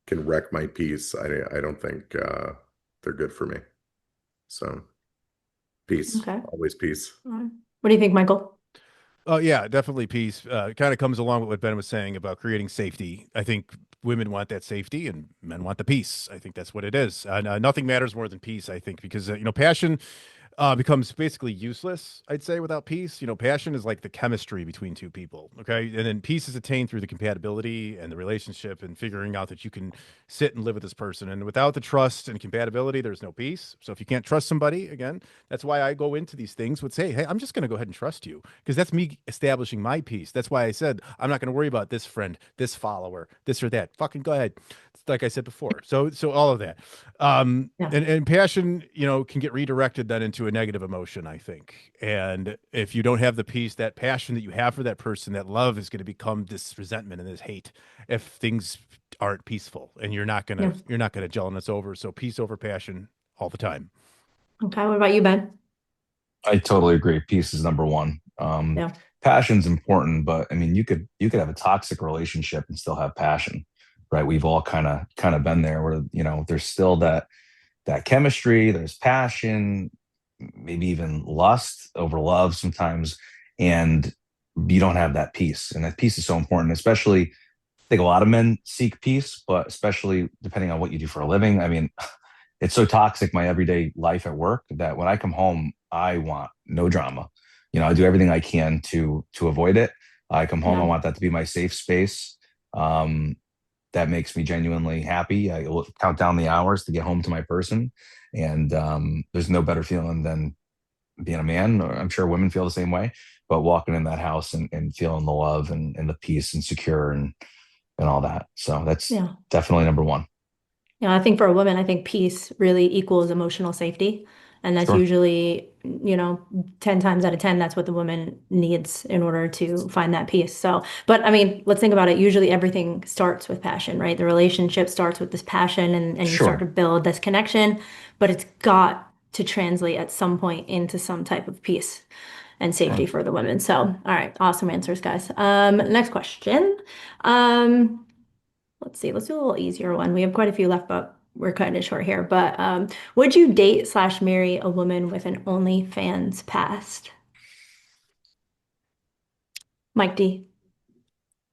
can wreck my peace, I don't think they're good for me. So peace, Okay. always peace. All right. What do you think, Michael? Oh yeah, definitely peace. Kind of comes along with what Ben was saying about creating safety. I think women want that safety and men want the peace. I think that's what it is. And nothing matters more than peace. I think because passion becomes basically useless, I'd say, without peace. Passion is like the chemistry between two people. Okay. And then peace is attained through the compatibility and the relationship and figuring out that you can sit and live with this person. And without the trust and compatibility, there's no peace. So if you can't trust somebody, again, that's why I go into these things with say, hey, I'm just going to go ahead and trust you because that's me establishing my peace. That's why I said, I'm not going to worry about this friend, this follower, this or that. Fucking go ahead. Like I said before. So all of that. Yeah. And passion, can get redirected then into a negative emotion, I think. And if you don't have the peace, that passion that you have for that person, that love is going to become this resentment and this hate if things aren't peaceful and Yeah. you're not gonna gel and it's over. So peace over passion all the time. Okay. What about you, Ben? I totally agree. Peace is number one. Yeah. Passion's important, but I mean, you could have a toxic relationship and still have passion, right? We've all kind of been there, where there's still that chemistry, there's passion, maybe even lust over love sometimes, and you don't have that peace. And that peace is so important, especially I think a lot of men seek peace, but especially depending on what you do for a living. I mean, it's so toxic, my everyday life at work, that when I come home, I want no drama. I do everything I can to avoid it. I come home, I Yeah. want that to be my safe space. Um, that makes me genuinely happy. I will count down the hours to get home to my person. And there's no better feeling than being a man, or I'm sure women feel the same way, but walking in that house and feeling the love and the peace and secure and all that. So that's Yeah. definitely number one. Yeah, I think for a woman, I think peace really equals emotional safety. And that's Sure. usually, 10 times out of 10, that's what the woman needs in order to find that peace. So, but I mean, let's think about it. Usually everything starts with passion, right? The relationship starts with this passion and you start to Sure. build this connection, but it's got to translate at some point into some type of peace and safety Sure. for the women. So, all right, awesome answers, guys. Next question. Um, Let's see. Let's do a little easier one. We have quite a few left, but we're cutting it short here. But would you date slash marry a woman with an OnlyFans past? Mike D.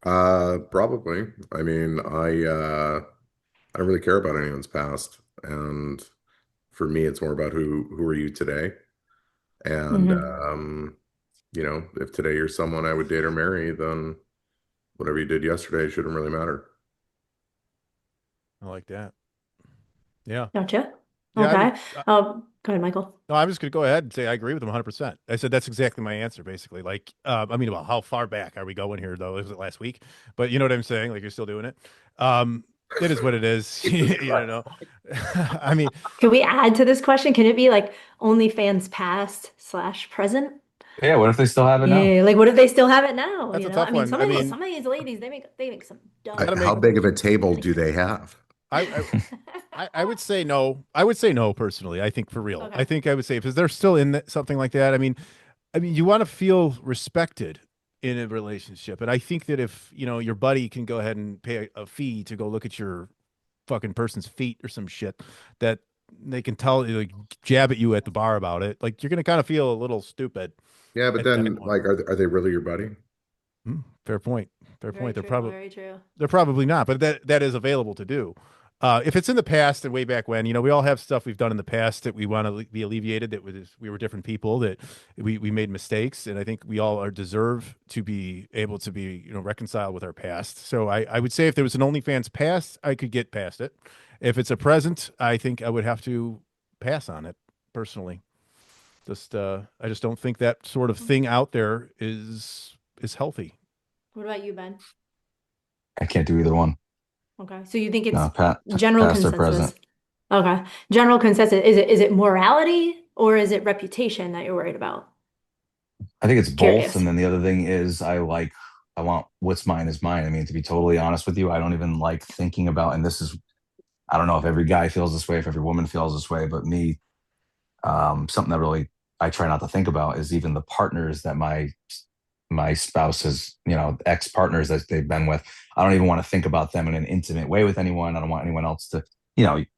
Probably. I mean, I don't really care about anyone's past, and for me, it's more about who are you today. And Hmm. if today you're someone I would date or marry, then whatever you did yesterday shouldn't really matter. I like that. Yeah. Gotcha. Yeah, I would. Okay. Go ahead, Michael. No, I'm just going to go ahead and say I agree with him 100%. I said that's exactly my answer, basically. Like, I mean, well, how far back are we going here, though? Was it last week? But you know what I'm saying? Like, you're still doing it. Um, it is what it is. You know, I mean, Can we add to this question? Can it be like OnlyFans past slash present? Yeah. What if they still have it now? Yeah, like what if they still have it now? that's a I tough mean, one. I mean, some of these ladies, they make some you dumb got to How make. big of a moves. table do they have? I, I I would say no. I would say no personally. I think for real. I Okay. think I would say if they're still in something like that. I mean, you want to feel respected in a relationship, and I think that if your buddy can go ahead and pay a fee to go look at your fucking person's feet or some shit, that they can tell, like, jab at you at the bar about it, like you're gonna kind of feel a little stupid Yeah, but at that then point. like, are they really your buddy? Fair point. Fair Very point. They're true. probably Very true. they're probably not, but that is available to do. If it's in the past and way back when, we all have stuff we've done in the past that we want to be alleviated. We were different people, that we made mistakes, and I think we all are deserve to be able to be reconciled with our past. So I would say if there was an OnlyFans past, I could get past it. If it's a present, I think I would have to pass on it personally. I just don't think that sort of thing out there is healthy. What about you, Ben? I can't do either one. Okay. So you think it's No, general past or consensus? present. Okay. General consensus. Is it morality or is it reputation that you're worried about? I think it's both. Curious. And then the other thing is I want what's mine is mine. I mean, to be totally honest with you, I don't even like thinking about, and this is, I don't know if every guy feels this way, if every woman feels this way, but me, something that really I try not to think about is even the partners that my spouse has, ex partners that they've been with. I don't even want to think about them in an intimate way with anyone. I don't want anyone else to,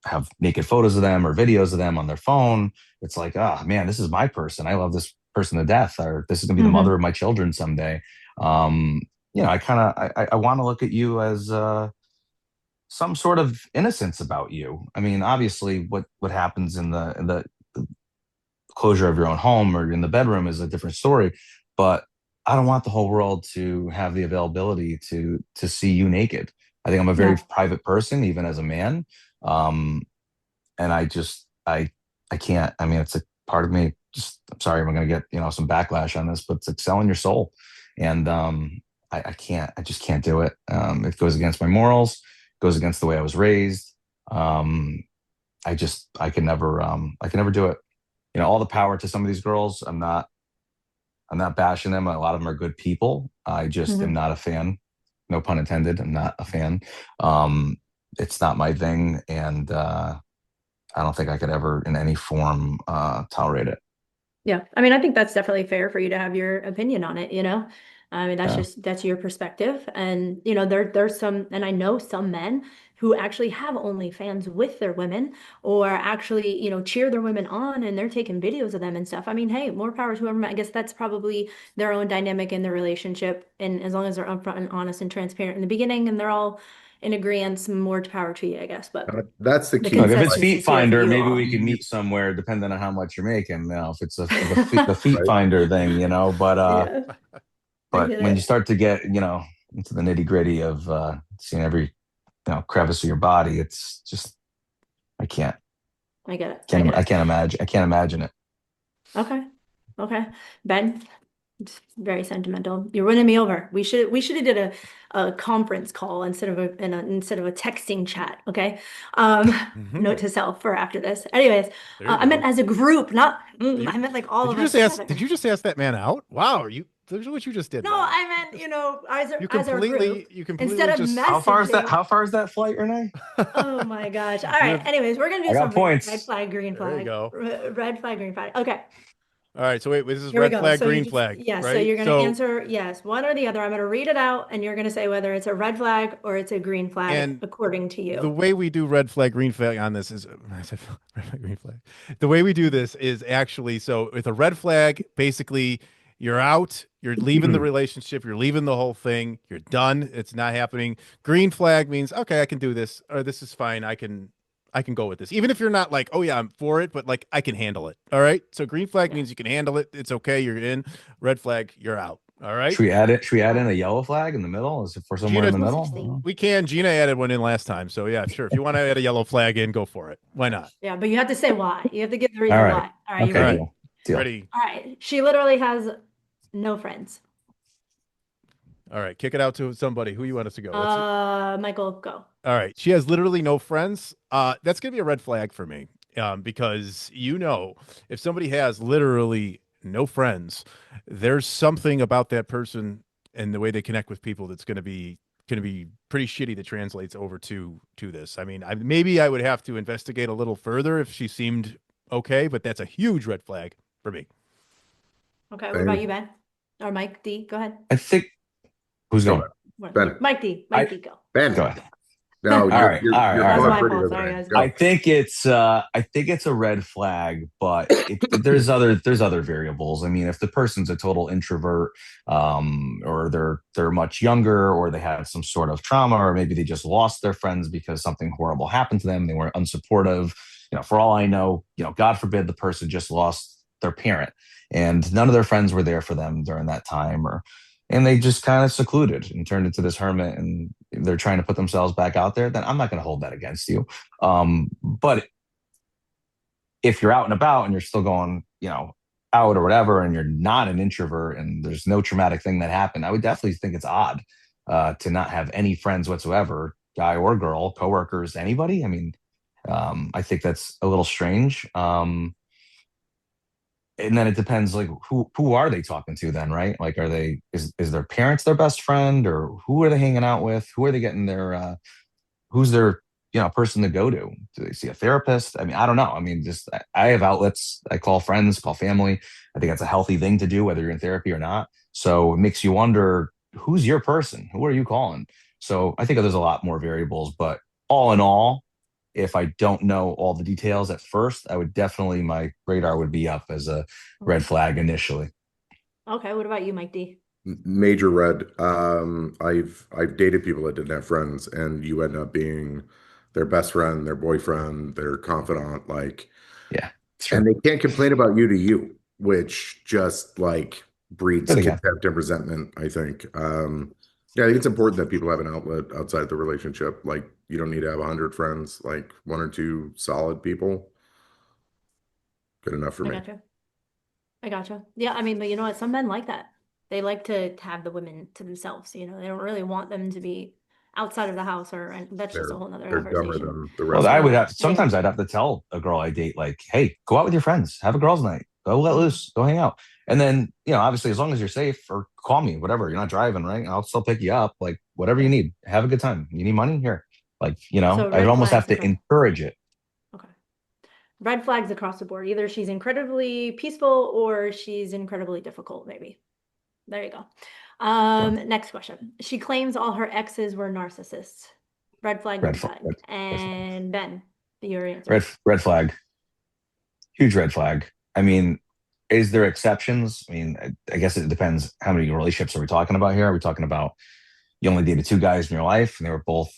have naked photos of them or videos of them on their phone. It's like, oh man, this is my person. I love this person to death, or this is gonna be the mother of Hmm. my children someday. Um, I kind of I want to look at you as some sort of innocence about you. I mean, obviously, what happens in the closure of your own home or in the bedroom is a different story, but I don't want the whole world to have the availability to see you naked. I think I'm a very Yeah. private person, even as a man. Um, and I can't. I mean, it's a part of me. Just I'm sorry, I'm gonna get some backlash on this, but it's like selling your soul, and I can't. I just can't do it. It goes against my morals. Goes against the way I was raised. Um, I can never do it. All the power to some of these girls. I'm not bashing them. A lot of them are good people. I just am Hmm. not a fan. No pun intended. I'm not a fan. Um, it's not my thing, and I don't think I could ever, in any form, tolerate it. Yeah. I mean, I think that's definitely fair for you to have your opinion on it. I mean, Yeah, that's your perspective. And there's some, and I know some men who actually have OnlyFans with their women or actually, cheer their women on and they're taking videos of them and stuff. I mean, hey, more power to whoever. I guess that's probably their own dynamic in the relationship. And as long as they're upfront and honest and transparent in the beginning and they're all in agreement, more power to you, I guess. But That's the the key. Look, if it's consensus Feet is here for Finder, you maybe all. we can meet somewhere depending on how much you're making. If it's the Feet Right? Finder thing, but Yeah, I but get when you it. start to get, into the nitty-gritty of seeing every, crevice of your body, it's just I can't. I get it. I get I it. can't imagine. I can't imagine it. Okay. Okay. Ben, it's very sentimental. You're winning me over. We should have did a conference call instead of a texting chat. Okay. Note to self for after this. Anyways, There you I meant go. as a group, not You, I meant like all did of you us just ask? together. Did you just ask that man out? Wow, look at what you just did, No, man. I meant, You as our completely, group you instead completely of just. How far is that? messaging. How far is that flight, Renee? Oh my gosh. All You're. right. Anyways, we're gonna I do got something. Red points. flag, green There you flag. go. Red flag, green flag. Okay. All right. So wait, this is Here we red go. flag, So you green just, flag, yeah, so right? you're going to So answer yes, one or the other. I'm going to read it out and you're going to say whether it's a red flag or it's a green flag and according to the you. way we do red flag, green flag on this is I said red flag, green flag. The way we do this is actually so with a red flag, basically you're out, you're leaving the relationship, you're leaving the whole thing, you're done, it's not happening. Green flag means okay, I can do this, or this is fine, I can go with this. Even if you're not like, oh yeah, I'm for it, but like I can handle it. All right. So green flag Yeah. means you can handle it. It's okay, you're in. Red flag, you're out. All right. Should we add it? Should we add in a yellow flag in the middle? Is it for somewhere in Gina, the No such thing. middle? we can. Gina added one in last time. So yeah, sure. If you want to add a yellow flag in, go for it. Why not? Yeah, but you have to say why. You have to give the All reason right. why. All right, you All Okay. right. ready? Deal. Ready. All right. She literally has no friends. All right. Kick it out to somebody. Who you want us to go? Let's Michael, go. all right. She has literally no friends. That's gonna be a red flag for me. Because if somebody has literally no friends, there's something about that person and the way they connect with people that's gonna be pretty shitty that translates over to this. I mean, maybe I would have to investigate a little further if she seemed okay, but that's a huge red flag for me. Okay, what about you, Ben? Or Mike D? Go ahead. I think who's Go going? Ben. Mike D. I Mike D, go. Ben. go ahead. No, All right. All right. you're All That was right. far my prettier fault. than Sorry, that. guys. Go. I think it's a red flag, but there's other variables. I mean, if the person's a total introvert, or they're much younger, or they have some sort of trauma, or maybe they just lost their friends because something horrible happened to them, they were unsupportive. For all I know, God forbid the person just lost their parent, and none of their friends were there for them during that time, and they just kind of secluded and turned into this hermit, and they're trying to put themselves back out there. Then I'm not going to hold that against you. But if you're out and about and you're still going, out or whatever, and you're not an introvert and there's no traumatic thing that happened, I would definitely think it's odd to not have any friends whatsoever, guy or girl, coworkers, anybody. I mean, I think that's a little strange. And then it depends, like who are they talking to then, right? Like, is their parents their best friend, or who are they hanging out with? Who are they getting their who's their person to go to? Do they see a therapist? I mean, I don't know. I mean, just I have outlets. I call friends, call family. I think that's a healthy thing to do, whether you're in therapy or not. So it makes you wonder, who's your person? Who are you calling? So I think there's a lot more variables, but all in all, if I don't know all the details at first, I would definitely, my radar would be up as a red flag initially. Okay, what about you, Mike D? Major red. I've dated people that didn't have friends, and you end up being their best friend, their boyfriend, their confidant, like, Yeah, and sure. they can't complain about you to you, which just like breeds Good again. contempt and resentment, I think. Yeah, I think it's important that people have an outlet outside the relationship. Like, you don't need to have 100 friends, like one or two solid people. Good enough for I me. gotcha. I gotcha. Yeah, I mean, but you know what? Some men like that. They like to have the women to themselves. They don't really want them to be outside of the house, or and that's just a They're whole nother they're dumber conversation. than the Well, rest of I would us. have, Yeah. sometimes I'd have to tell a girl I date, like, hey, go out with your friends, have a girls' night, go let Mhm. loose, go hang out. And then, obviously, as long as you're safe, or call me, whatever, you're not driving, right? I'll still pick you up, like, whatever you Yeah. need, have a good time. You need money here. Like, So I'd red almost have flags to across. encourage it. Okay. Red flags across the board. Either she's incredibly peaceful or she's incredibly difficult, maybe. There you go. So, Next question. She claims all her exes were narcissists. Red flag, Red green flag. flag. Red flag. And Ben, your answer. Red flag. Huge red flag. I mean, is there exceptions? I mean, I guess it depends. How many relationships are we talking about here? Are we talking about you only dated two guys in your life and they were both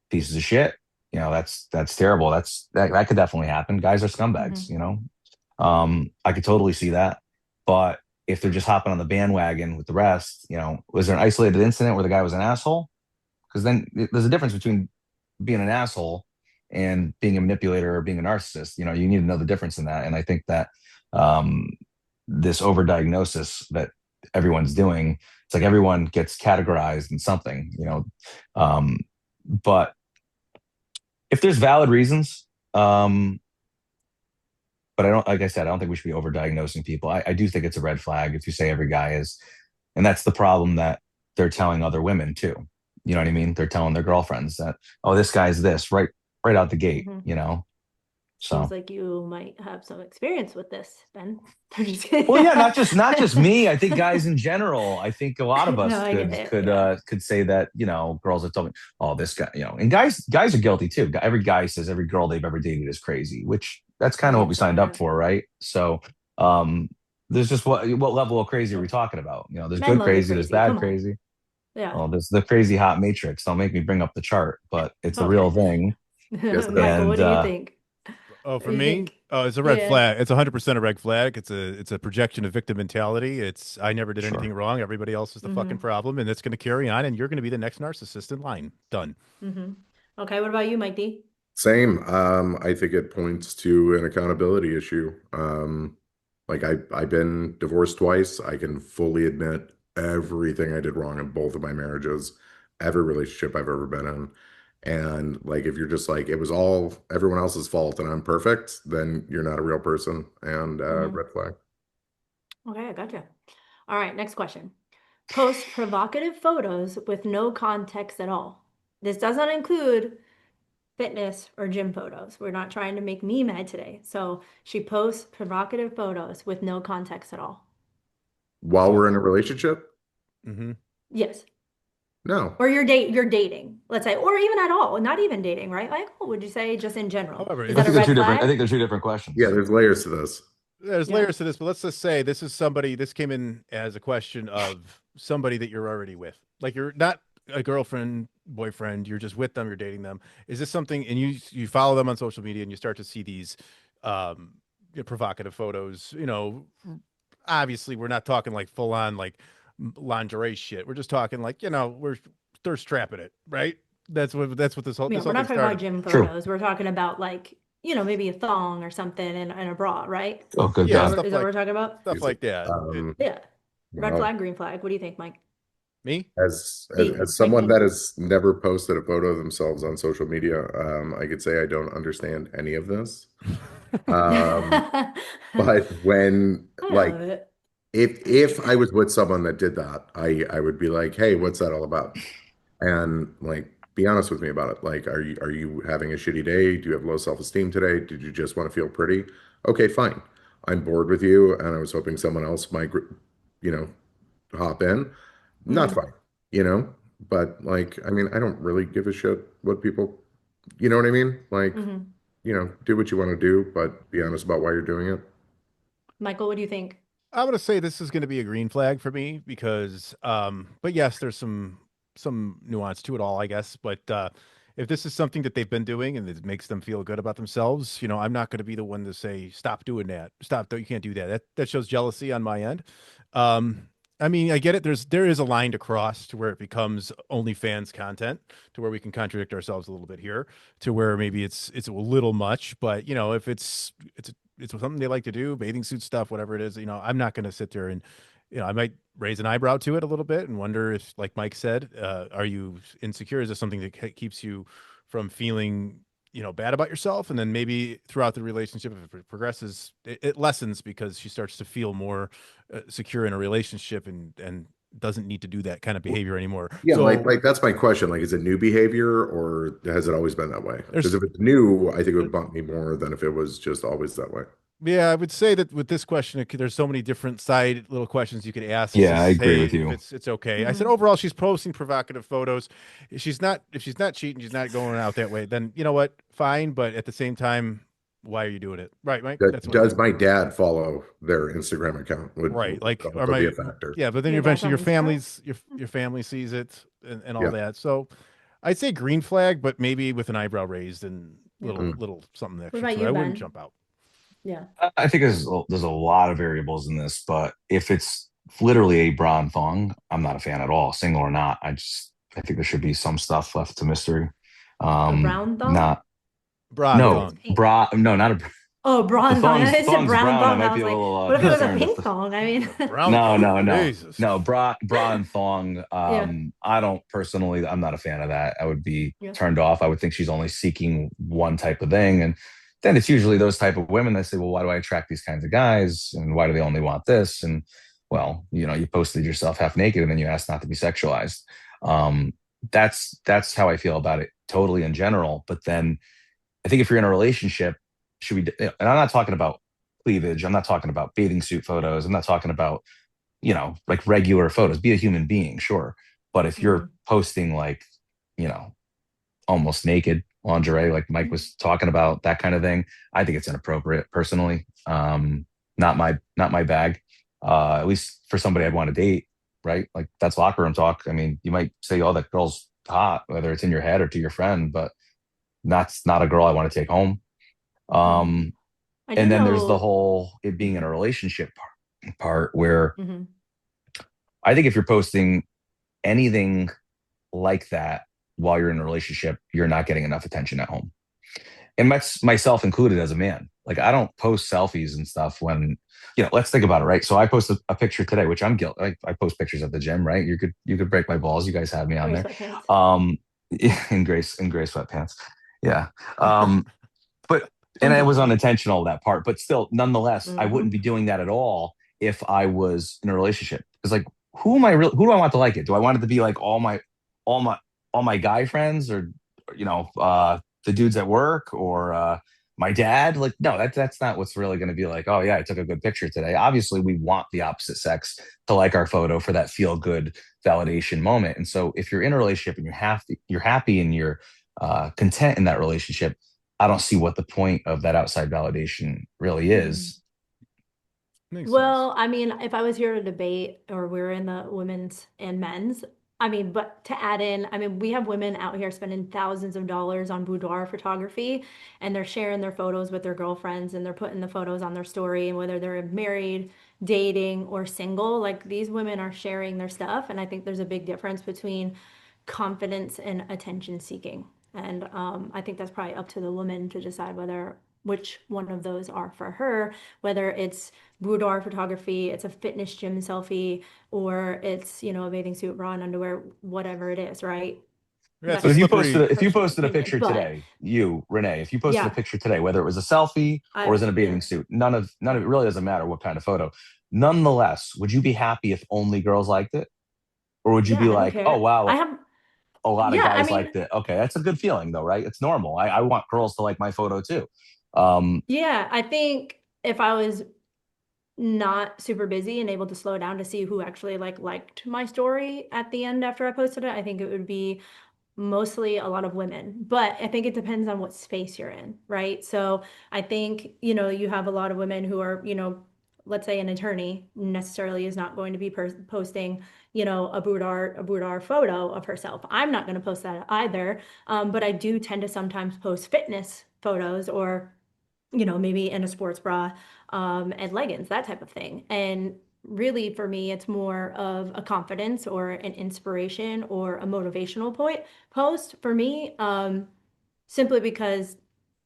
pieces of shit? You know, that's terrible. That could definitely happen. Guys are scumbags, Mhm. you know. I could totally see that. But if they're just hopping on the bandwagon with the rest, you know, was there an isolated incident where the guy was an asshole? Because then there's a difference between being an asshole and being a manipulator or being a narcissist. You know, you need to know the difference in that. And I think that um, this overdiagnosis that everyone's doing, it's like everyone gets categorized in something, you know. But if there's valid reasons, but I don't, like I said, I don't think we should be overdiagnosing people. I do think it's a red flag if you say every guy is, and that's the problem that they're telling other women too. You know what I mean? They're telling their girlfriends that, oh, this guy's this right out the gate, Mhm. you know? Seems So, like you might have some experience with this, Ben. I'm just kidding. well, yeah, not just me. I think guys in general. I think a lot of No, us I get it. Yeah. could say that, you know, girls have told me, oh, this guy, you know, and guys are guilty too. Every guy says every girl they've ever dated is crazy, which that's kind of what we signed up 100%. for, right? So, um, there's just what level of crazy are we talking about? You know, there's Men good love you crazy, there's crazy. bad Come on. crazy. Yeah. Well, there's the crazy hot matrix. Don't make me bring up the chart, but it's a real Okay. thing. Yes, it Michael, is. what And do you think? Oh, What for do you me, think? oh, it's a red Yeah. flag. It's 100% a red flag. It's a projection of victim mentality. It's I never did anything sure. wrong. Everybody else is the fucking Mm-hmm. problem, and it's going to carry on. And you're going to be the next narcissist in line. Done. Mm-hmm. Okay, what about you, Mike D? Same. I think it points to an accountability issue. Like I've been divorced twice. I can fully admit everything I did wrong in both of my marriages, every relationship I've ever been in. And like if you're just like it was all everyone else's fault and I'm perfect, then you're not a real person. And Mm-hmm. red flag. Okay, I gotcha. All right, next question. Post provocative photos with no context at all. This does not include fitness or gym photos. We're not trying to make me mad today. So she posts provocative photos with no context at all. While we're in a relationship, Mm-hmm. Yes. no. Or you're dating, let's say, or even at all, not even dating, right? Like, what would you say just in general? However, Is I if that a think they're this red two different. I flag? think they're two different Yeah, questions. there's layers to this. there's Yeah. layers to this, but let's just say this is somebody. This came in as a question of somebody that you're already with, like you're not a girlfriend, boyfriend. You're just with them. You're dating them. Is this something? And you follow them on social media, and you start to see these um, provocative photos. You know, obviously we're not talking like full on like lingerie shit. We're just talking like we're thirst trapping it, right? That's what this whole Yeah, this we're whole not thing talking about started. gym True. photos. We're talking about like, maybe a thong or something and a bra, right? Oh, good Yeah, Is, God. stuff is that what like we're talking about? stuff Easy. like that. Yeah. Red Wow. flag, green flag. What do you think, Mike? Me? As Mike someone D. that has never posted a photo of themselves on social media, I could say I don't understand any of this. Um, I but when like love it. if I was with someone that did that, I would be like, hey, what's that all about? And like be honest with me about it. Like, are you having a shitty day? Do you have low self-esteem today? Did you just want to feel pretty? Okay, fine. I'm bored with you, and I was hoping someone else might, you know, hop in. Not Hmm. fine, you know? But like, I mean, I don't really give a shit what people, you know what I mean? Like, Hmm. do what you want to do, but be honest about why you're doing it. Michael, what do you think? I'm gonna say this is gonna be a green flag for me because but yes, there's some nuance to it all, I guess. But if this is something that they've been doing and it makes them feel good about themselves, I'm not gonna be the one to say, stop doing that. Stop, you can't do that. That shows jealousy on my end. Um I mean, I get it. There is a line to cross to where it becomes OnlyFans content, to where we can contradict ourselves a little bit here, to where maybe it's a little much. But if it's something they like to do, bathing suit stuff, whatever it is, I'm not going to sit there and, I might raise an eyebrow to it a little bit and wonder if, like Mike said, are you insecure? Is this something that keeps you from feeling, bad about yourself? And then maybe throughout the relationship, if it progresses, it lessens because she starts to feel more secure in a relationship and doesn't need to do that kind of behavior anymore. Yeah, like So like that's my question. Like, is it new behavior or has it always been that way? Because there's if it's new, I think it would bump me more than if it was just always that way. Yeah, I would say that with this question, there's so many different side little questions you could ask. Is Yeah, I just, agree hey, with if you. it's okay. I said Mhm. overall, she's posting provocative photos. If she's not cheating, she's not going out that way. Then you know what? Fine, but at the same time, why are you doing it? Right, Mike? That's what. Does my dad follow their Instagram account? Right, Would like, or also be a my, factor. yeah. But then Your dad's eventually on Instagram? your family sees it and all Yeah. that. So I'd say green flag, but maybe with an eyebrow raised and Yeah. Mm. little something What extra about to it. you, I wouldn't Ben? jump out. Yeah. I think there's a lot of variables in this, but if it's literally a bra and thong, I'm not a fan at all, single or not. I think there should be some stuff left to mystery. A brown thong? Not Bra and What if no it's thong. pink? bra, no, not a Oh, the bronze thong. thong's I said brown brown. I thong. I might was be a like, little what if it was a concerned if pink the thong? I mean, A brown no, thong. no, no, Jesus. no. Bra and thong. yeah, I don't personally. I'm not a fan of that. I would be yeah. turned off. I would think she's only seeking one type of thing, and then it's usually those type of women that say, "Well, why do I attract these kinds of guys, and why do they only want this?" And well, you posted yourself half naked, and then you asked not to be sexualized. Um, that's how I feel about it, totally in general. But then I think if you're in a relationship, should we? And I'm not talking about cleavage. I'm not talking about bathing suit photos. I'm not talking about like regular photos. Be a human being, sure. But if you're Hmm. posting like, you know, almost naked lingerie, like Mike was talking about, that kind of thing, I think it's inappropriate personally. Not my bag. At least for somebody I'd want to date, right? Like that's locker room talk. I mean, you might say, oh, that girl's hot, whether it's in your head or to your friend, but that's not a girl I want to take home. Hmm. Um, I do and then there's the know. whole it being in a relationship part where Hmm. I think if you're posting anything like that while you're in a relationship, you're not getting enough attention at home. And myself included as a man. Like I don't post selfies and stuff when, let's think about it, right? So I posted a picture today, which I'm guilty. I post pictures at the gym, right? You could break my balls. You guys have me on Wear there. sweatpants. Um in gray sweatpants. Yeah. Um but and I'm it was guilty. unintentional that part, but still, nonetheless, I Hmm. wouldn't be doing that at all if I was in a relationship. Because like, who do I want to like it? Do I want it to be like all my all my guy friends, or the dudes at work, or my dad? Like, no, that's not what's really going to be like. Oh yeah, I took a good picture today. Obviously, we want the opposite sex to like our photo for that feel good validation moment. And so, if you're in a relationship and you're happy and you're content in that relationship, I don't see what the point of that outside validation really Hmm. is. Makes sense. Well, I mean, if I was here to debate or we're in the women's and men's, I mean, but to add in, I mean, we have women out here spending thousands of dollars on boudoir photography and they're sharing their photos with their girlfriends and they're putting the photos on their story and whether they're married, dating, or single, like these women are sharing their stuff. And I think there's a big difference between confidence and attention seeking. And I think that's probably up to the woman to decide whether which one of those are for her, whether it's boudoir photography, it's a fitness gym selfie, or it's, a bathing suit, bra and underwear, whatever it is, right? Yeah, it's That's a But if you just posted slippery. if you personal posted a opinion. picture But today, Renee, if you posted a yeah, picture today, whether it was a selfie or was in a yeah, bathing suit, none of it really doesn't matter what kind of photo. Nonetheless, would you be happy if only girls liked it? Or would you yeah, be I don't like, oh care. I wow, have, a lot of yeah, I guys mean, liked it. Okay, that's a good feeling though, right? It's normal. I want girls to like my photo too. Um, yeah, I think if I was not super busy and able to slow down to see who actually liked my story at the end after I posted it, I think it would be mostly a lot of women, but I think it depends on what space you're in, right? So I think, you have a lot of women who are, let's say an attorney necessarily is not going to be posting, a boudoir photo of herself. I'm not going to post that either. But I do tend to sometimes post fitness photos or maybe in a sports bra, and leggings, that type of thing. And really, for me, it's more of a confidence or an inspiration or a motivational point post for me, simply because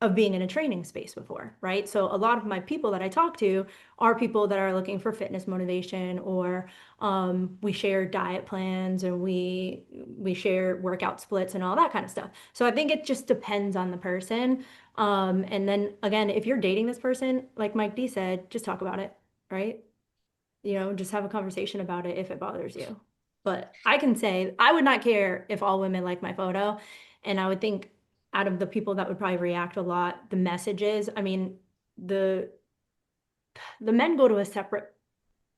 of being in a training space before, right? So a lot of my people that I talk to are people that are looking for fitness motivation, or we share diet plans and we share workout splits and all that kind of stuff. So I think it just depends on the person. And then again, if you're dating this person, like Mike D said, just talk about it, right? Just have a conversation about it if it bothers you. But I can say I would not care if all women like my photo. And I would think out of the people that would probably react a lot, the messages, I mean, the the men go to a separate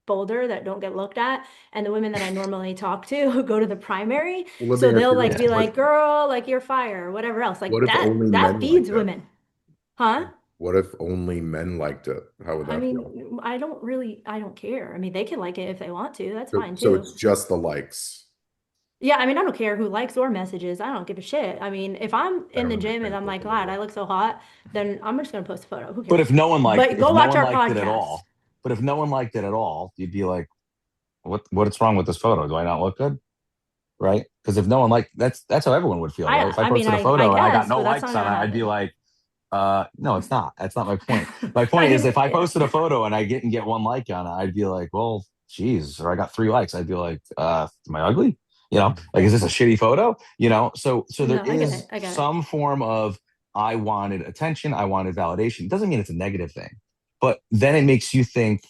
folder that don't get looked at, and the women that I normally talk to go to the primary. Well, let So me ask they'll you like this. be like, "Girl, like you're fire," or whatever else. What Like if only that men feeds liked it? women, huh? What if only men liked it? How would I that feel? mean, I don't care. I mean, they can like it if they want to. That's So, fine so too. it's just the likes. Yeah, I mean, I don't care who likes or messages. I don't give a shit. I mean, if I'm I in don't the gym and understand I'm like, social God, I media. look so hot, then I'm just gonna post a photo. Who But cares? But if go no watch one our liked it at podcast. all, but if no one liked it at all, you'd be like, what's wrong with this photo? Do I not look good? Right? Because if no one liked, that's how everyone would feel, right? If I I mean, posted a I photo and I got guess, no but that's not likes on gonna it, I'd be happen. like, no, it's not. That's not my point. My I point is, if mean, I posted a photo and I didn't get one like on it, I'd be like, well, geez, or I got 3 likes. I'd be like, am I ugly? Like, is yeah, this a shitty photo? So there no, I get is it. I get it. some form of, I wanted attention, I wanted validation. It doesn't mean it's a negative thing, but then it makes you think,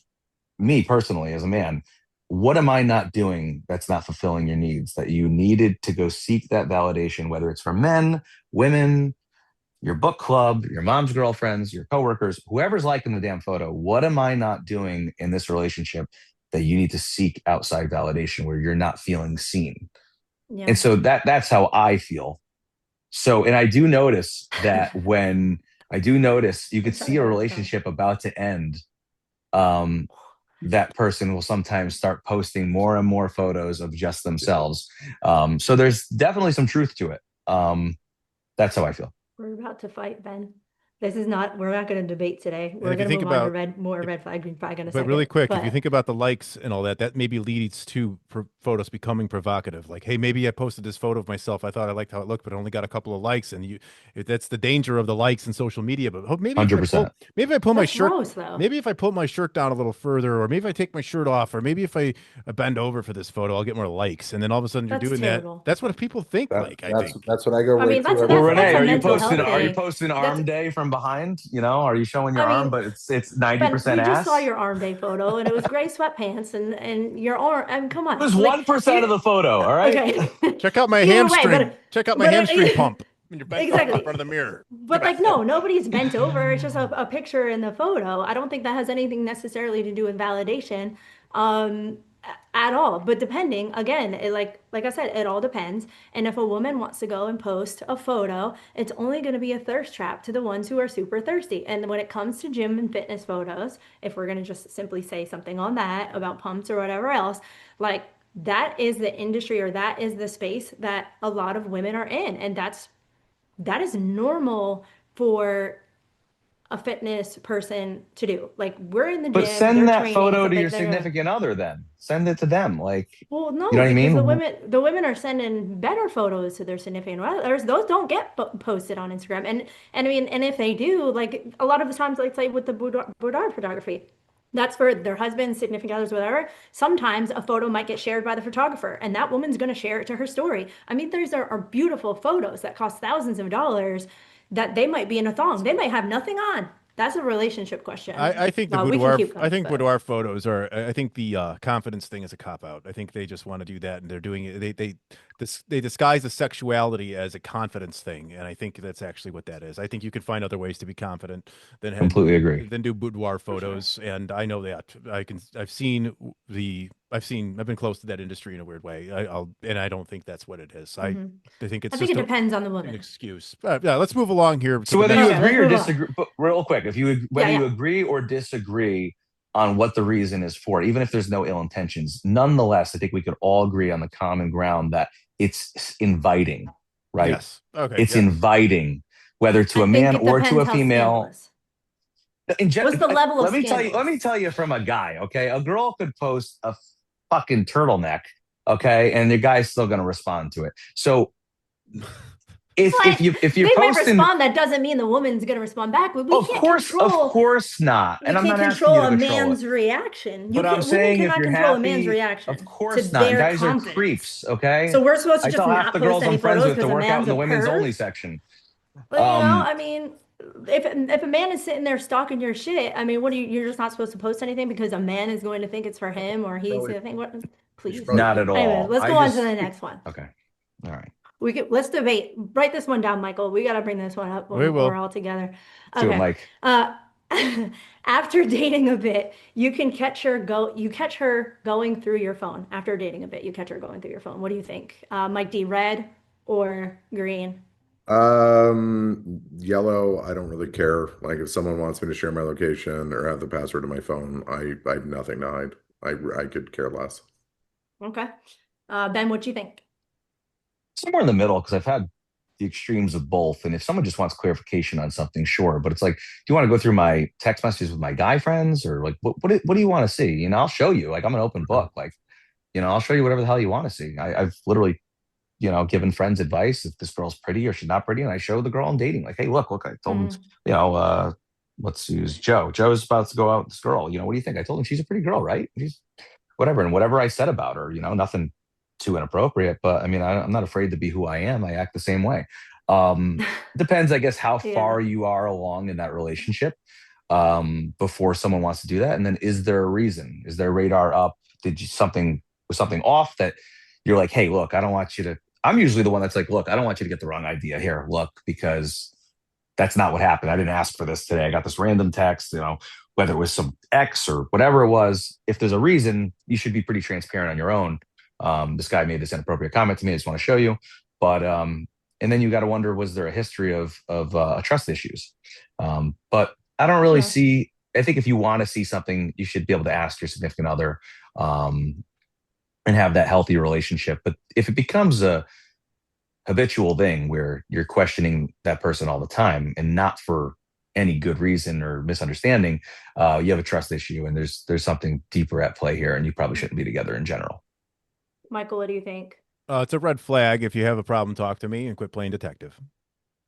me personally as a man, what am I not doing that's not fulfilling your needs, that you needed to go seek that validation, whether it's from men, women, your book club, your mom's girlfriends, your coworkers, whoever's liking the damn photo? What am I not doing in this relationship that you need to seek outside validation where you're not feeling seen? Yeah. And so that's how I feel. So, and I do notice that when I do notice, you I'm could see sorry a that was wrong. relationship about to end. Um, that person will sometimes start posting more and more photos of just themselves. So there's definitely some truth to it. That's how I feel. We're about to fight, Ben. We're not going to debate today. And We're if you going to think move on to about more if, red flag, green flag in a but really second. quick, if you But think about the likes and all that, that maybe leads to photos becoming provocative. Like, hey, maybe I posted this photo of myself. I thought I liked how it looked, but I only got a couple of likes. And that's the danger of the likes in social media. But maybe if 100%. I pull my that's shirt, gross, though. maybe if I pull my shirt down a little further, or maybe if I take my shirt off, or maybe if I bend over for this photo, I'll get more likes. And then all of a sudden you're That's doing that. terrible. That's what people think. That Like, I that's think. that's what I go I right mean, to Well, every that's Renee, a time. mental health are you thing. posting That's arm day from behind? Are you showing your I arm, mean, but it's Ben, 90% we just saw ass? your arm day photo, and it was gray sweatpants, and your arm. And come It on, was like 1% of you. the photo. All right. Okay. Check out my Either way, hamstring. Check out my but hamstring pump when you're bent over in exactly. front of the mirror. Look But at like, that. no, nobody's bent over. It's just a picture in the photo. I don't think that has anything necessarily to do with validation, at all. But depending, again, like I said, it all depends. And if a woman wants to go and post a photo, it's only going to be a thirst trap to the ones who are super thirsty. And when it comes to gym and fitness photos, if we're going to just simply say something on that about pumps or whatever else, like that is the industry or that is the space that a lot of women are in. And that is normal for a fitness person to do. Like we're in the But gym, send they're that training, photo stuff to your like that. significant other then. Send it to them. Like, Well, you no, know what I because mean? the women are sending better photos to their significant others. Those don't get posted on Instagram, and I mean, and if they do, like a lot of the times, like say with the boudoir photography, that's for their husbands, significant others, whatever. Sometimes a photo might get shared by the photographer, and that woman's going to share it to her story. I mean, these are beautiful photos that cost thousands of dollars that they might be in a thong. They might have nothing on. That's a relationship question. I think the We can boudoir. keep I going, think but boudoir photos are. I think the confidence thing is a cop out. I think they just want to do that, and they're doing it. They disguise the sexuality as a confidence thing, and I think that's actually what that is. I think you can find other ways to be confident Completely agree. than do boudoir for sure. photos, and I know that. I've been close to that industry in a weird way. And I don't think that's what it is. Mhm. I think it's I think just it depends on the an woman. excuse. Yeah, let's move along here to So the whether next. you Okay, agree let's or move on. disagree, but real quick, Yeah, whether you yeah. agree or disagree on what the reason is for, even if there's no ill intentions, nonetheless, I think we could all agree on the common ground that it's inviting, right? Yes. Okay. It's Yeah. inviting, whether to I a think man it or to depends a how female. scandalous. What's the level of Let me scandalous? tell you from a guy, okay? A girl could post a fucking turtleneck, okay, and the guy's still going to respond to it. So But if you're they might posting, respond. That doesn't mean the woman's going to respond back. of course not, We and I'm can't not asking control you to a control it. man's reaction. You But I'm can't. Women saying if cannot you're control a man's happy, of reaction to course not. their Guys are confidence. creeps, okay? So we're supposed to I just tell half not the post girls any I'm friends photos with to because a work out in man's the a women's perv. only section. But I mean, if a man is sitting there stalking your shit, I mean, what are you? You're just not supposed to post anything because a man is going to think it's for him or he's Probably, going to think what? you should Please. probably Not put at Anyway, all. let's I go on to just the next one. okay. All right. Let's debate. Write this one down, Michael. We got to bring this one up We when we're will. all together. Do it, Okay. Mike. Uh, After dating a bit, you catch her going through your phone. After dating a bit, you catch her going through your phone. What do you think? Mike D, red or green? Yellow, I don't really care. Like if someone wants me to share my location or have the password to my phone, I have nothing to hide. I could care less. Okay. Ben, what do you think? Somewhere in the middle, because I've had the extremes of both. And if someone just wants clarification on something, sure. But it's like, do you want to go through my text messages with my guy friends, or like what do you want to see? You know, I'll show you. Like I'm an open book. Like, you know, I'll show you whatever the hell you want to see. I've literally, you know, given friends advice if this girl's pretty or she's not pretty, and I show the girl I'm dating, like, hey, look, I told him, Mm, you know, let's use Joe. Joe's about to go out with this girl. You know, what do you think? I told him she's a pretty girl, right? She's whatever, and whatever I said about her, you know, nothing too inappropriate, but I mean, I'm not afraid to be who I am. I act the same way. Depends, I guess, how yeah. far you are along in that relationship before someone wants to do that. And then is there a reason? Is their radar up? Did you something was something off that you're like, hey, look, I don't want you to. I'm usually the one that's like, look, I don't want you to get the wrong idea here. Look, because that's not what happened. I didn't ask for this today. I got this random text, you know, whether it was some X or whatever it was. If there's a reason, you should be pretty transparent on your own. This guy made this inappropriate comment to me. I just want to show you. But and then you got to wonder, was there a history of trust issues? But I don't really Yeah. see. I think if you want to see something, you should be able to ask your significant other and have that healthy relationship. But if it becomes a habitual thing where you're questioning that person all the time and not for any good reason or misunderstanding, you have a trust issue, and there's something deeper at play here, and you probably shouldn't be together in general. Michael, what do you think? It's a red flag. If you have a problem, talk to me and quit playing detective.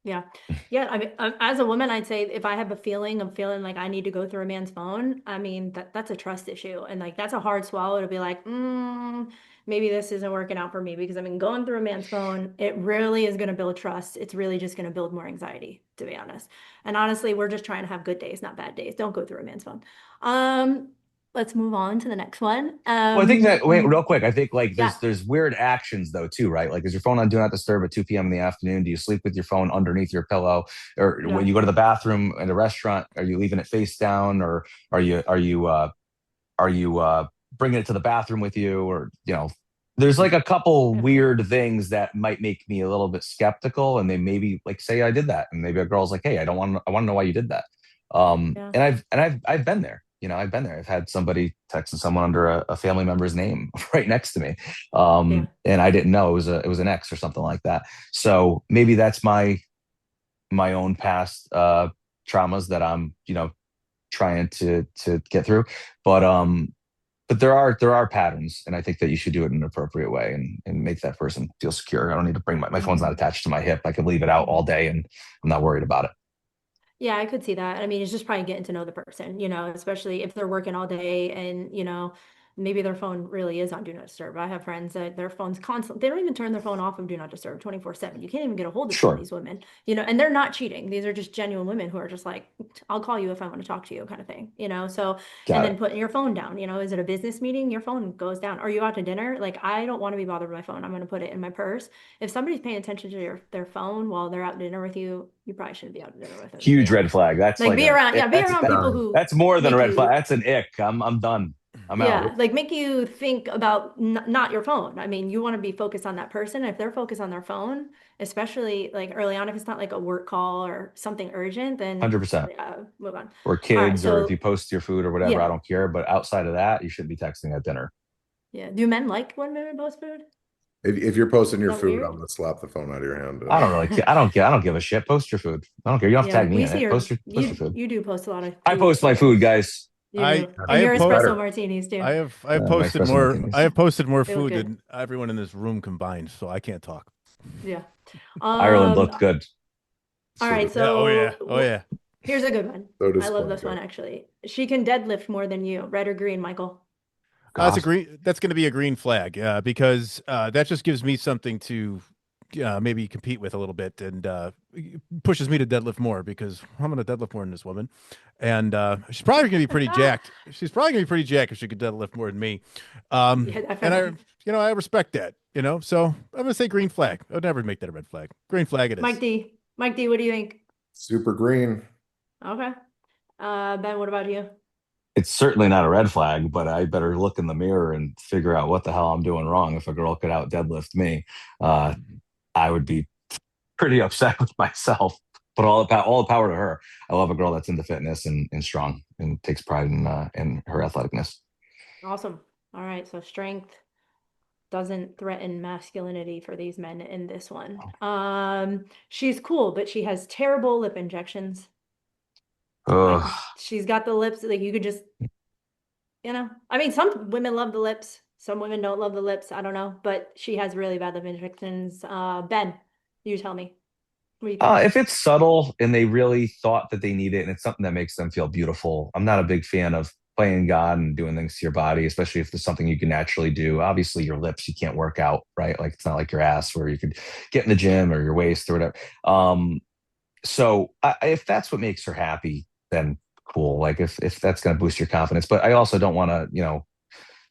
Yeah. Yeah. I mean, as a woman, I'd say if I have a feeling of feeling like I need to go through a man's phone, I mean, that's a trust issue. And like, that's a hard swallow to be like, maybe this isn't working out for me because I mean, going through a man's phone, it really is going to build trust. It's really just going to build more anxiety, to be honest. And honestly, we're just trying to have good days, not bad days. Don't go through a man's phone. Um, let's move on to the next one. Well, I think that wait, real quick. I think like Yeah. there's weird actions though too, right? Like is your phone on do not disturb at 2 p.m. in the afternoon? Do you sleep with your phone underneath your pillow? Or when Yeah. you go to the bathroom at a restaurant, are you leaving it face down, or are you bringing it to the bathroom with you, or you know, there's like a couple Okay. weird things that might make me a little bit skeptical, and they maybe like say I did that, and maybe a girl's like, hey, I want to know why you did that. Yeah. And I've been there. You know, I've been there. I've had somebody texting someone under a family member's name right next to me, Yeah. and I didn't know it was an ex or something like that. So maybe that's my own past traumas that I'm, you know, trying to get through. But there are patterns, and I think that you should do it in an appropriate way and make that person feel secure. I don't need to bring my phone's not Mhm. attached to my hip. I can leave it out all Mhm. day, and I'm not worried about it. Yeah, I could see that. I mean, it's just probably getting to know the person, especially if they're working all day and, maybe their phone really is on Do Not Disturb. I have friends that their phone's constant. They don't even turn their phone off of Do Not Disturb 24/7. You can't even get a hold of some of Sure, these women, and they're not cheating. These are just genuine women who are just like, I'll call you if I want to talk to you kind of thing. So, and got then it. putting your phone down, is it a business meeting? Your phone goes down. Are you out to dinner? Like, I don't want to be bothered with my phone. I'm going to put it in my purse. If somebody's paying attention to their phone while they're out to dinner with you, you probably shouldn't be out to dinner with them, to be Huge red honest. flag. That's Like like be a around, yeah, be around people who that's more than a make red flag. you, That's an ick. I'm done. I'm out. yeah, like make you think about not your phone. I mean, you want to be focused on that person. If they're focused on their phone, especially like early on, if it's not like a work call or something urgent, then 100%. yeah, move on. Or All right, kids, or if you so post your food or whatever, I yeah, don't care. But outside of that, you shouldn't be texting at dinner. yeah. Do men like when women post food? Is If you're posting your that food, weird? I'm gonna slap the phone out of your hand. I don't really care. I don't care. I don't give a shit. Post your food. I don't care. You don't have to Yeah, tag me we in see it. your Post your food. you do post a lot of I food post my food, photos. guys. You I do, I and have your It's po espresso better. martinis too. I have My posted espresso more. I martinis. have posted more They look food good. than everyone in this room combined, so I can't talk. Yeah. Ireland Um, looked good. all So right, does, Yeah. Oh yeah. Oh so yeah. here's a good one. so I does love this one Cuenca. actually. She can deadlift more than you. Red or green, Michael? That's a God, green. That's going to be a green flag because that just gives me something to maybe compete with a little bit and pushes me to deadlift more because I'm going to deadlift more than this woman, and she's probably going to be pretty jacked. She's probably going to be pretty jacked if she could deadlift more than me, Yeah, and definitely. I respect that. So I'm going to say green flag. I would never make that a red flag. Green flag it Mike is. D. Mike D, what do you think? Super green. Okay. Ben, what about you? It's certainly not a red flag, but I better look in the mirror and figure out what the hell I'm doing wrong. If a girl could out deadlift me, uh, I would be pretty upset with myself. But all the power to her. I love a girl that's into fitness and strong and takes pride in her athleticness. Awesome. All right, so strength doesn't threaten masculinity for these men in this one. She's cool, but she has terrible lip injections. Like Ugh. she's got the lips, like you could just, I mean, some women love the lips, some women don't love the lips. I don't know, but she has really bad lip injections. Ben, you tell me. What do you think? If it's subtle and they really thought that they need it and it's something that makes them feel beautiful, I'm not a big fan of playing God and doing things to your body, especially if there's something you can naturally do. Obviously, your lips, you can't work out, right? Like it's not like your ass where you could get in the gym or your waist or whatever. If that's what makes her happy, then cool. Like if that's going to boost your confidence. But I also don't want to,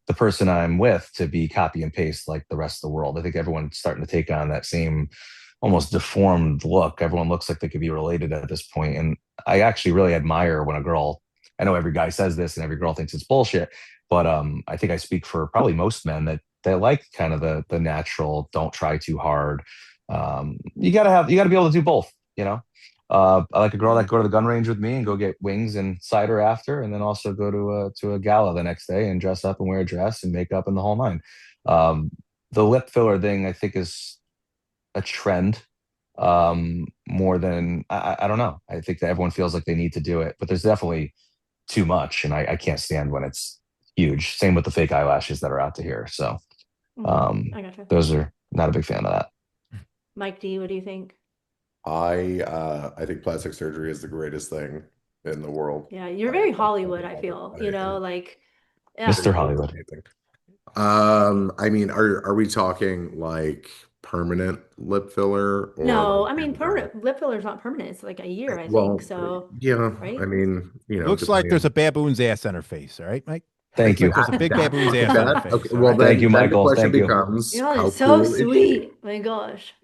the person I'm with to be copy and paste like the rest of the world. I think everyone's starting to take on that same almost deformed look. Everyone looks like they could be related at this point. And I actually really admire when a girl, I know every guy says this and every girl thinks it's bullshit, but I think I speak for probably most men that they like kind of the natural, don't try too hard. You gotta be able to do both, you know? I like a girl that go to the gun range with me and go get wings and cider after, and then also go to a gala the next day and dress up and wear a dress and makeup and the whole nine. Um, the lip filler thing, I think, is a trend more than I don't know. I think that everyone feels like they need to do it, but there's definitely too much, and I can't stand when it's huge. Same with the fake eyelashes that are out to here. So I gotcha. those are not a big fan of that. Mike D, what do you think? I think plastic surgery is the greatest thing in the world. Yeah, you're I, very Hollywood, I feel, like, yeah. Mr. Hollywood. amazing. I mean, are we talking like permanent lip filler or No, I mean, temporary? permanent lip filler is not permanent. It's like a year, I think. Well, So, yeah, I right? mean, Looks like there's depending. a baboon's ass on her face. All right, Mike. Thank Looks like you. there's a big baboon's ass on her That okay. face. All Well, right. Thank you, then the Michael. question Thank you. becomes, It's how so cool is she? sweet. My gosh.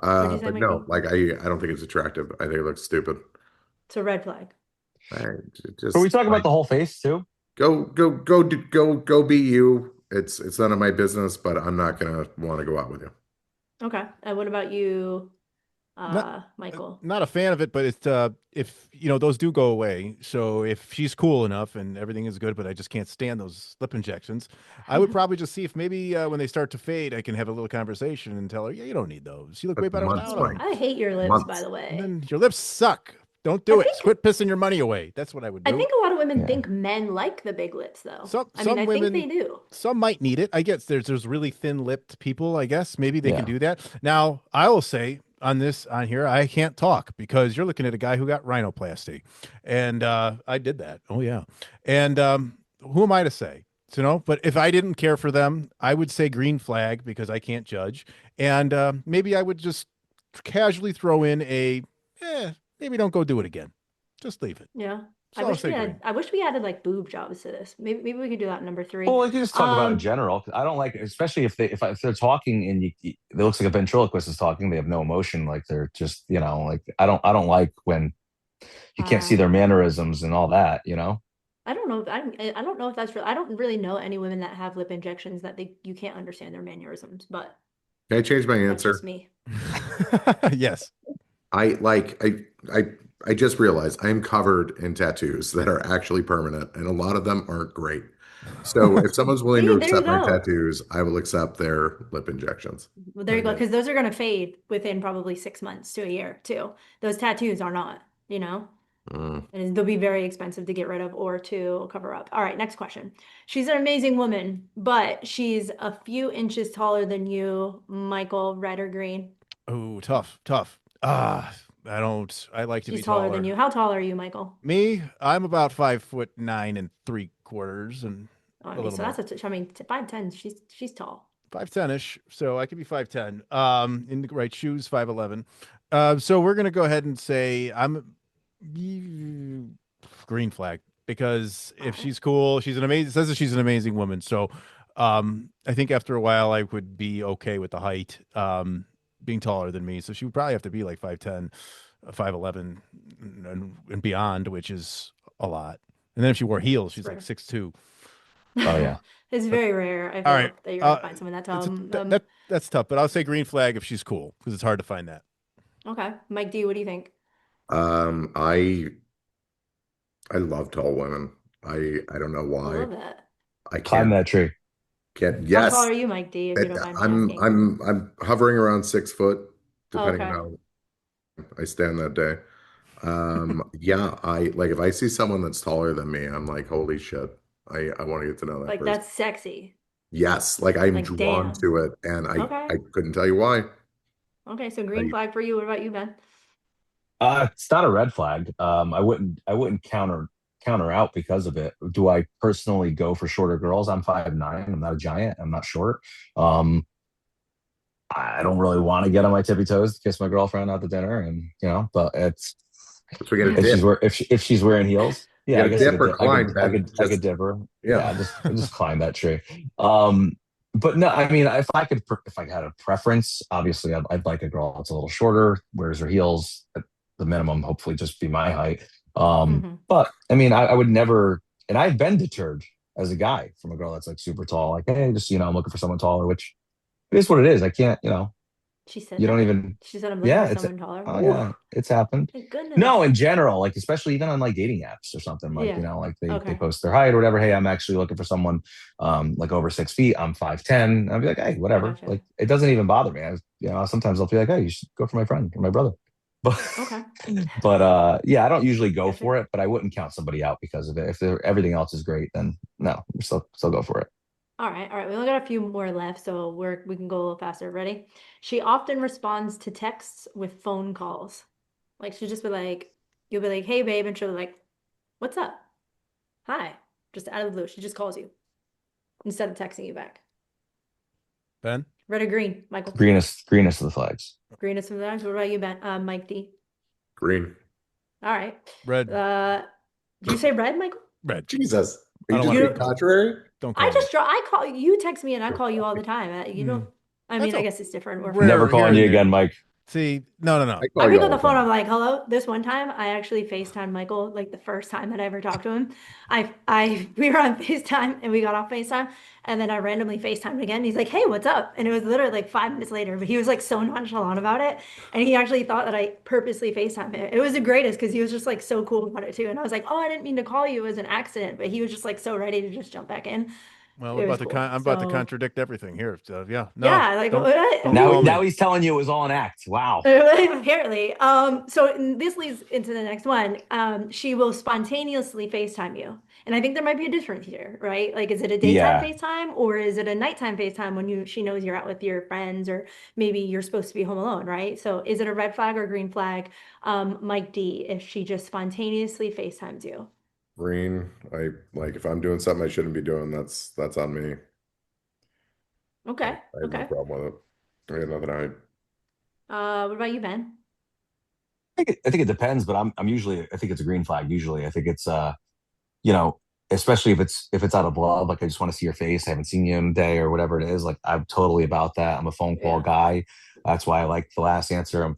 What'd you say, But Mike no, D? like I don't think it's attractive. I think it looks stupid. It's a red flag. I Are we just talking about like the whole face too? go be you. It's none of my business, but I'm not gonna want to go out with you. Okay. And what about you, Not Michael? not a fan of it, but it's if those do go away. So if she's cool enough and everything is good, but I just can't stand those lip injections, I would probably just see if maybe when they start to fade, I can have a little conversation and tell her, yeah, you don't need those. You look way But better months, without them. Mike. I hate your lips, by Months. the And way. then your lips suck. Don't I do it. think Quit pissing your money away. That's what I would I do. think a lot of women Yeah. think men like the big lips, though. Some I mean, some I think they women, do. some might need it. I guess there's really thin-lipped people. I guess maybe they can Yeah. do that. Now, I will say on here, I can't talk because you're looking at a guy who got rhinoplasty, and I did that. Oh yeah, and who am I to say? But if I didn't care for them, I would say green flag because I can't judge, and maybe I would just casually throw in maybe don't go do it again. Just leave it. Yeah. So I'll say green. I wish we added like boob jobs to this. Maybe we could do that number three. Well, we can just talk about it in Um, general. 'Cause I don't like, especially if they're talking and it looks like a ventriloquist is talking. They have no emotion. Like they're just, like I don't like when you can't see uh, their mannerisms and all that. You know. I don't know. I don't know if that's real. I don't really know any women that have lip injections that you can't understand their mannerisms, but Can I change my that's just answer? me. Yes. I like I just realized I'm covered in tattoos that are actually permanent, and a lot of them aren't great. So if someone's willing to See, there you accept my go. tattoos, I will accept their lip injections. Well, there you go. Because those are gonna fade within probably 6 months to a year too. Those tattoos are not, Mm. and they'll be very expensive to get rid of or to cover up. All right, next question. She's an amazing woman, but she's a few inches taller than you, Michael, red or green. Oh, tough, tough. I like to be She's taller than taller. you. How tall are you, Michael? Me, I'm about 5'9 3/4" and Oh, I a mean, little so more. I mean, 5'10", she's tall. 5'10" ish. So I could be 5'10". In the right shoes, 5'11". So we're gonna go ahead and say I'm green flag because All if right. she's cool, she's an amazing says that she's an amazing woman. So I think after a while I would be okay with the height. Being taller than me. So she would probably have to be like 5'10". 5'11" and beyond, which is a lot. And then if she wore heels, It's she's like rare. 6'2". Oh yeah. It's very rare, I All right. feel, that you're gonna find someone that tall. That's tough, but I'll say green flag if she's cool because it's hard to find that. Okay. Mike D, what do you think? Um, I I love tall women. I don't know I why. love that. I Climb that tree. can't. How tall Yes, are you, Mike D, if you don't mind me I'm asking? I'm I'm hovering around 6 foot, Oh, depending okay. on how I stand that day. Yeah, I like if I see someone that's taller than me, I'm like, holy shit. I want to get to know that Like person. that's sexy. Yes, like I'm Like drawn damn. to it, and Okay. I couldn't tell you why. Okay, so green I flag for you. What about you, Ben? It's not a red flag. I wouldn't counter out because of it. Do I personally go for shorter girls? I'm 5'9". I'm not a giant. I'm not short. Um, I don't really want to get on my tippy toes to kiss my girlfriend out to dinner, and but it's so we get a if dip. if she's wearing heels, You yeah, I get a guess I dip could or dip, I could climb, I Ben. could I could Just dip her. yeah. Yeah, just climb that tree. But no, I mean, if I had a preference, obviously I'd like a girl that's a little shorter, wears her heels at the minimum, hopefully just be my height. Hmm. But I mean, I would never, and I've been deterred as a guy from a girl that's like super tall, like, hey, just I'm looking for someone taller, which it is what it is. I can't, She said you don't that. even, She said I'm looking yeah, for it's, someone taller. oh Ooh, yeah, it's happened. thank No, goodness. in general, like especially even on like dating apps or something, like Yeah. like they Okay. post their height or whatever. Hey, I'm actually looking for someone like over 6 feet. I'm 5'10". I'd be like, hey, I whatever. gotcha. Like it doesn't even bother me. Sometimes I'll be like, hey, you should go for my friend or my brother. But Okay. yeah, I don't usually go Gotcha. for it, but I wouldn't count somebody out because of it. If everything else is great, then no, still go for it. All right. All right. We only got a few more left, so we can go a little faster. Ready? She often responds to texts with phone calls. Like she'll just be like, you'll be like, hey babe, and she'll be like, what's up? Hi. Just out of the blue. She just calls you instead of texting you back. Ben, Red or green, Michael? Greenest of the flags. Green is sometimes. What about you, Ben? Mike D. Green. All right. red, Did you say red, Michael? red. Jesus. Are I you don't just want You being to. don't. contrary? Don't I call me. just draw. I call you. Text me and I call you all the time. You don't. I That's mean, I a guess it's different. We're Never rare friends, here calling but you and again, there. Mike. See, no. I I call you pick up all the the phone. I'm time. like, "Hello." This one time, I actually FaceTimed Michael. Like the first time that I ever talked to him, we were on FaceTime and we got off FaceTime, and then I randomly FaceTimed again. He's like, "Hey, what's up?" And it was literally like 5 minutes later, but he was like so nonchalant about it, and he actually thought that I purposely FaceTimed him. It was the greatest because he was just like so cool about it too. And I was like, "Oh, I didn't mean to call you. It was an accident," but he was just like so ready to just jump back in. Well, It was cool. I'm about to So contradict everything here. So yeah, no, yeah, like don't Now call what? now me. he's telling you it was all an act. Wow. Apparently. So this leads into the next one. She will spontaneously FaceTime you. And I think there might be a difference here, right? Like, is it a daytime Yeah. FaceTime or is it a nighttime FaceTime when she knows you're out with your friends or maybe you're supposed to be home alone, right? So is it a red flag or green flag, Mike D, if she just spontaneously FaceTimes you? Green. I like if I'm doing something I shouldn't be doing, that's on me. Okay, I have no okay. problem with it. I got nothing to hide. What about you, Ben? I think it depends, but I'm usually I think it's a green flag. Usually, I think it's you know, especially if it's out of love, like I just want to see your face. I haven't seen you in a day or whatever it is. Like I'm totally about that. I'm a phone call Yeah. guy. That's why I like the last answer. I'm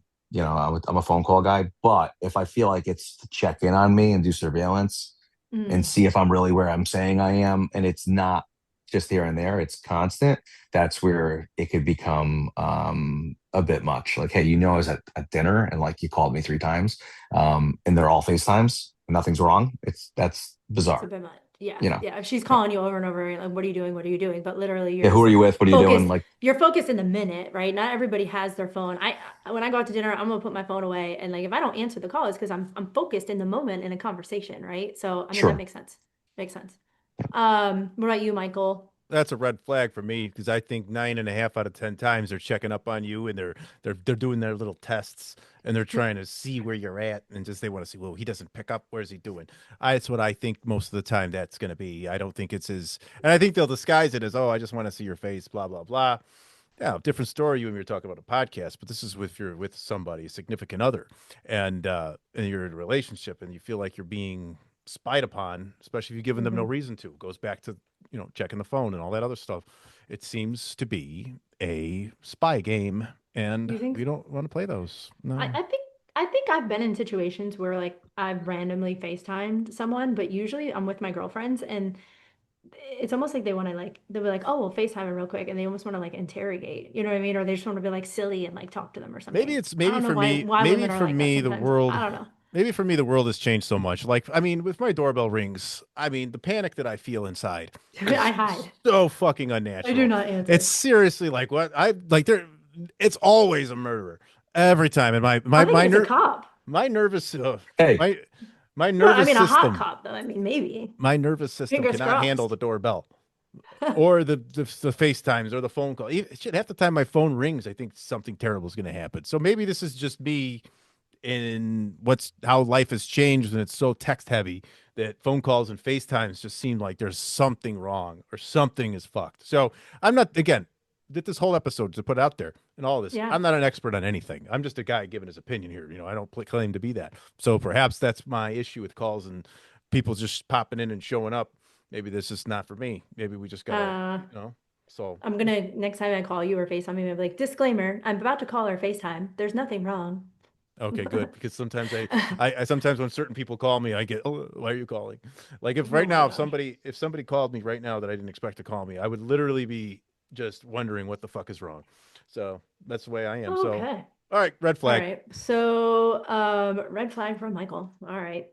a phone call guy. But if I feel like it's to check in on me and do surveillance and Mm, see if I'm really where I'm saying I am, and it's not just here and there, it's constant. That's where it could become a bit much. Like, hey, I was at dinner and like you called me 3 times, and they're all FaceTimes. Nothing's wrong. That's it's a bizarre. bit much. Yeah, You know, yeah. If she's calling you over and over, like, what are you doing? What are you doing? But literally, yeah. you're Who are just you with? What are you doing? focused. Like, You're focused in the minute, right? Not everybody has their phone. When I go out to dinner, I'm gonna put my phone away, and like if I don't answer the call, it's because I'm focused in the moment in a conversation, right? So I mean that sure. makes sense. Makes sense. What about you, Michael? That's a red flag for me because I think 9.5 out of 10 times they're checking up on you and they're doing their little tests and they're trying to see where you're at and just they want to see, well, he doesn't pick up. Where's he doing? That's what I think most of the time that's going to be. I don't think it's as, and I think they'll disguise it as, oh, I just want to see your face, blah, blah, blah. Yeah, different story. You and me were talking about a podcast, but this is with you're with somebody, a significant other, and you're in a relationship, and you feel like you're being spied upon, especially if you've given them no Hmm. reason to. It goes back to checking the phone and all that other stuff. It seems to be a spy game, and You think? we don't want to play those. No. I think I think I've been in situations where like I've randomly FaceTimed someone, but usually I'm with my girlfriends and it's almost like they want to like they'll be like, oh, we'll FaceTime it real quick, and they almost want to like interrogate, you know what I mean? Or they just want to be like silly and like talk to them or something. I don't know why maybe women are for like that me the sometimes. I world don't know. maybe for me the world has changed so much. Like I mean, with my doorbell rings, I mean, the panic that I feel inside I is hide. so fucking I do unnatural. not It's answer. seriously like what I like there it's always a murderer every time and I'm thinking it's a cop. my nervous Hey, my my No, I nervous mean a hot system cop though. I mean maybe. my nervous system Fingers cannot handle crossed. the doorbell or the FaceTimes or the phone call. Shit, half the time my phone rings, I think something terrible is going to happen. So maybe this is just me in what's how life has changed and it's so text heavy that phone calls and FaceTimes just seem like there's something wrong or something is fucked. So I'm not again did this whole episode to put out there and all this. Yeah. I'm not an expert on anything. I'm just a guy giving his opinion here. You know, I don't claim to be that. So perhaps that's my issue with calls and people just popping in and showing up. Maybe this is not for me. Maybe we just gotta, Uh, you know. So I'm gonna next time I call you or FaceTime you, I'll be like, disclaimer, I'm about to call or FaceTime. There's nothing wrong. okay, good. Because sometimes I sometimes when certain people call me, I get, oh, why are you calling? Like if Oh right my now, gosh. if somebody called me right now that I didn't expect to call me, I would literally be just wondering what the fuck is wrong. So that's the way I am. So, Okay. all right, red All flag. right. So, red flag from Michael. All right.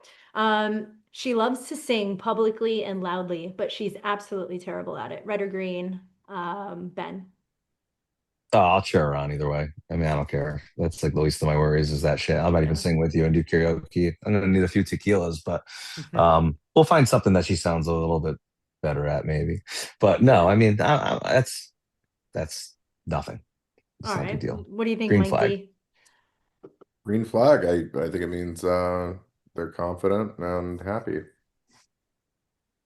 She loves to sing publicly and loudly, but she's absolutely terrible at it. Red or green? Ben. oh, I'll cheer her on either way. I mean, I don't care. That's like the least of my worries is that shit. I might even Yeah. sing with you and do karaoke. I'm gonna need a few tequilas, but we'll find something that she sounds a little bit better at, maybe. But no, Yeah. I mean, that's nothing. All It's not a big right. deal. What do you think, Green Mike flag. D? Green flag. I think it means they're confident and happy.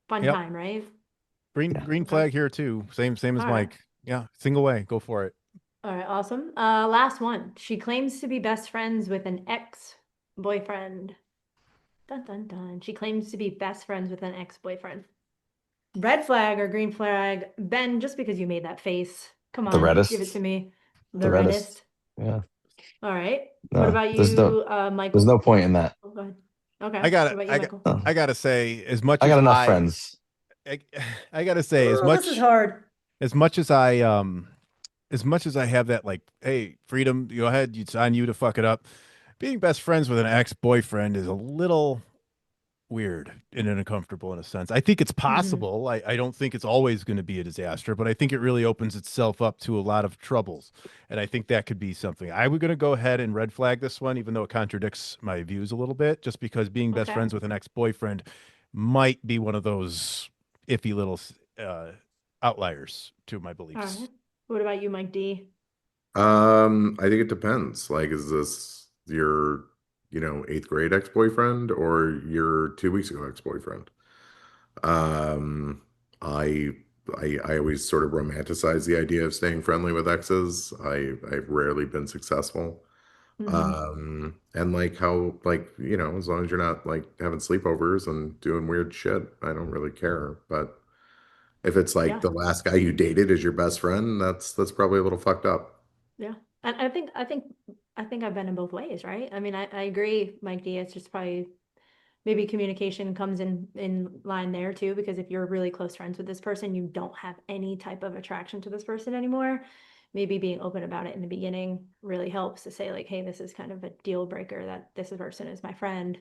Fun Yep. time, right? Yeah. Green Okay. flag here too. Same as All right. Mike. Yeah, single way. Go for it. All right. Awesome. Last one. She claims to be best friends with an ex-boyfriend. Dun dun dun. She claims to be best friends with an ex-boyfriend. Red flag or green flag? Ben, just because you made that face. Come The on, give it to reddest. me. The The reddest. reddest. Yeah. All right. What No, about you, there's Michael? no point in that. Oh, go ahead. Okay. I got What about you, I got Michael? No. I gotta say, as much I as got enough friends. I, I gotta say, Oh, this is hard. as much as I as much as I have that like, hey, freedom, go ahead, it's on you to fuck it up. Being best friends with an ex-boyfriend is a little weird and uncomfortable in a sense. I think it's Hmm. possible. I don't think it's always going to be a disaster, but I think it really opens itself up to a lot of troubles. And I think that could be something. I would going to go ahead and red flag this one, even though it contradicts my views a little bit, just because being best Okay. friends with an ex-boyfriend might be one of those iffy little uh, outliers to my All right. beliefs. What about you, Mike D? I think it depends. Like, is this your, eighth grade ex-boyfriend or your 2 weeks ago ex-boyfriend? Um, I I always sort of romanticize the idea of staying friendly with exes. I've rarely been successful. Hmm. And like how like, as long as you're not like having sleepovers and doing weird shit, I don't really care. But if it's like Yeah. the last guy you dated is your best friend, that's probably a little fucked up. Yeah. And I think I've been in both ways, right? I mean, I agree, Mike D. It's just probably maybe communication comes in line there too, because if you're really close friends with this person, you don't have any type of attraction to this person anymore. Maybe being open about it in the beginning really helps to say like, hey, this is kind of a deal breaker that this person is my friend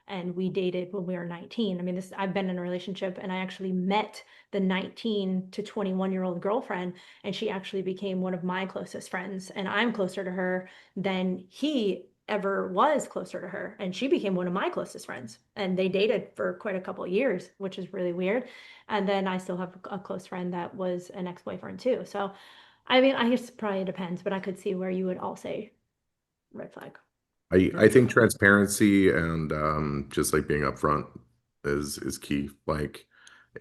and we dated when we were 19. I mean, this I've been in a relationship and I actually met the 19 to 21-year-old girlfriend and she actually became one of my closest friends and I'm closer to her than he ever was closer to her and she became one of my closest friends and they dated for quite a couple of years, which is really weird. And then I still have a close friend that was an ex-boyfriend too. So I mean, I guess probably depends, but I could see where you would all say red flag or I green think flag. transparency and just like being upfront is key. Like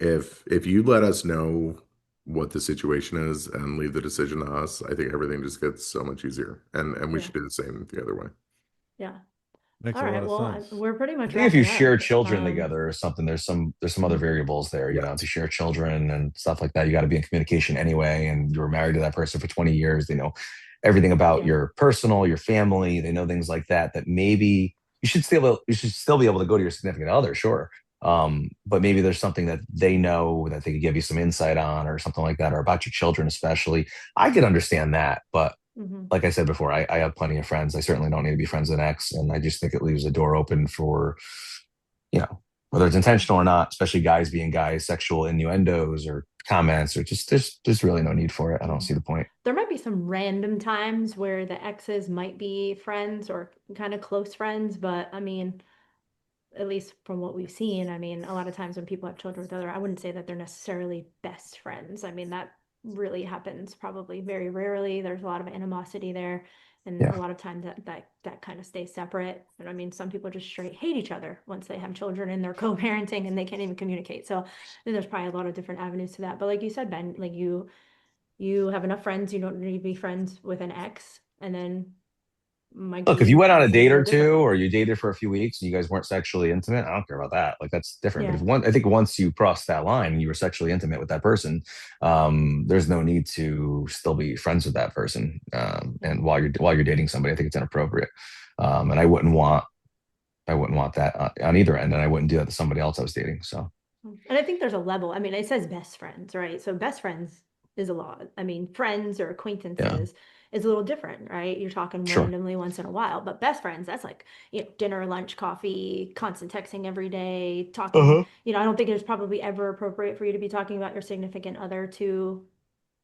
if you let us know what the situation is and leave the decision to us, I think everything just gets so much easier. And we Yeah. should do the same the other way. Yeah. Makes All a lot right. of Well, sense. we're pretty I much think if you wrapping share up. children together or something, there's some other variables there. You know, Yes. to share children and stuff like that, you got to be in communication anyway. And you were married to that person for 20 years. They know everything about Yeah. your personal, your family. They know things like that. That maybe you should still be able to go to your significant other, sure. But maybe there's something that they know that they could give you some insight on, or something like that, or about your children, especially. I could understand that, but Hmm. like I said before, I have plenty of friends. I certainly don't need to be friends with an ex, and I just think it leaves a door open for, whether it's Yeah. intentional or not, especially guys being guys, sexual innuendos or comments, or just there's really no need for it. I don't Yeah. see the point. There might be some random times where the exes might be friends or kind of close friends, but I mean, at least from what we've seen, I mean, a lot of times when people have children with other, I wouldn't say that they're necessarily best friends. I mean, that really happens probably very rarely. There's a lot of animosity there, and a Yeah. lot of times that kind of stays separate. And I mean, some people just straight hate each other once they have children and they're co-parenting and they can't even communicate. So then there's probably a lot of different avenues to that. But like you said, Ben, like you have enough friends, you don't need to be friends with an ex, and then Mike Look, if you D went on a sees date a or little two, differently. or you dated for a few weeks and you guys weren't sexually intimate, I don't care about that. Like, that's different. But Yeah. I think once you cross that line and you were sexually intimate with that person, there's no need to still be friends with that person. Yeah. And while you're dating somebody, I think it's inappropriate. And I wouldn't want that on either end, and I wouldn't do that to somebody else I was dating. So And I think there's a level. I mean, it says best friends, right? So best friends is a lot. I mean, friends or yeah, acquaintances is a little different, right? You're talking sure. randomly once in a while, but best friends, that's like, dinner, lunch, coffee, constant texting every day, talking. Uh-huh. I don't think it's probably ever appropriate for you to be talking about your significant other to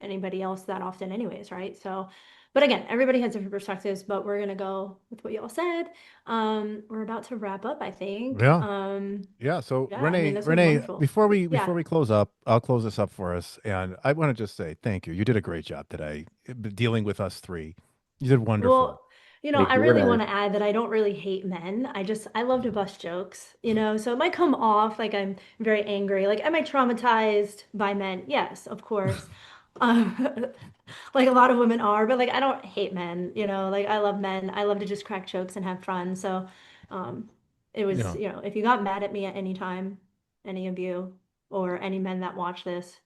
anybody else that often anyways, right? So, but again, everybody has different perspectives, but we're gonna go with what y'all said. We're about to wrap up, I think. Yeah. Yeah. So Yeah, I mean, Renee, this was Renee, wonderful. before we Yeah. before we close up, I'll close this up for us. And I want to just say thank you. You did a great job today dealing with us three. You did wonderful. Well, Thank I you, really Renee. want to add that I don't really hate men. I love to bust jokes, so it might come off like I'm very angry. Like, am I traumatized by men? Yes, of course. Um, like a lot of women are, but like I don't hate men, like I love men. I love to just crack jokes and have fun. So, um, it was, Yeah. if you got mad at me at any time, any of you or any men that watch this,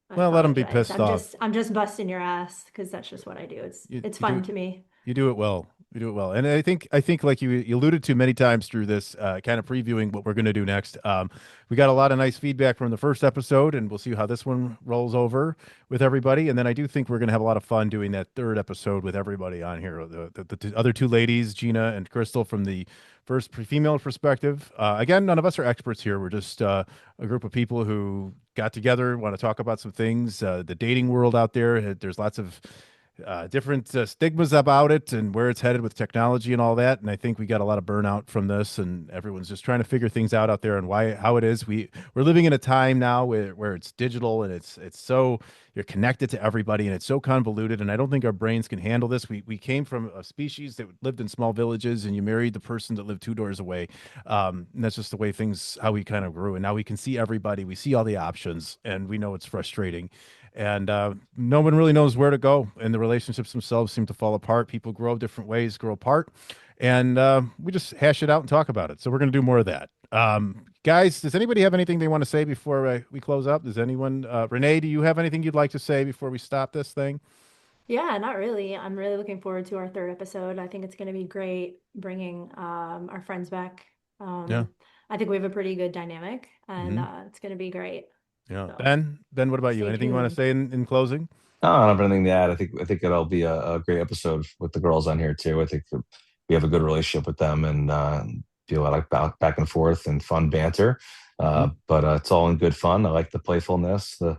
I Well, let them be apologize. pissed off. I'm just busting your ass because that's just what I do. It's You do fun to me. You do it well. You do it well. And I think like you alluded to many times through this kind of previewing what we're going to do next. We got a lot of nice feedback from the first episode, and we'll see how this one rolls over with everybody. And then I do think we're going to have a lot of fun doing that third episode with everybody on here. The other two ladies, Gina and Crystal, from the first female perspective. Again, none of us are experts here. We're just a group of people who got together, want to talk about some things. The dating world out there, there's lots of different stigmas about it and where it's headed with technology and all that. And I think we got a lot of burnout from this, and everyone's just trying to figure things out there and how it is. We're living in a time now where it's digital and it's so you're connected to everybody and it's so convoluted. And I don't think our brains can handle this. We came from a species that lived in small villages, and you married the person that lived two doors away. And that's just the way how we kind of grew. And now we can see everybody, we see all the options, and we know it's frustrating. And no one really knows where to go, and the relationships themselves seem to fall apart. People grow different ways, grow apart, and we just hash it out and talk about it. So we're going to do more of that. Guys, does anybody have anything they want to say before we close up? Does anyone, Renee, do you have anything you'd like to say before we stop this thing? Yeah, not really. I'm really looking forward to our third episode. I think it's going to be great bringing our friends back. Yeah. I think we have a pretty good dynamic, and Hmm. it's going to be great. Yeah. So Ben, what about you? stay Anything you want to tuned. say in closing? I don't have anything to add. I think it'll be a great episode with the girls on here too. I think that we have a good relationship with them, and feel like back and forth and fun banter. Mhm. But it's all in good fun. I like the playfulness, the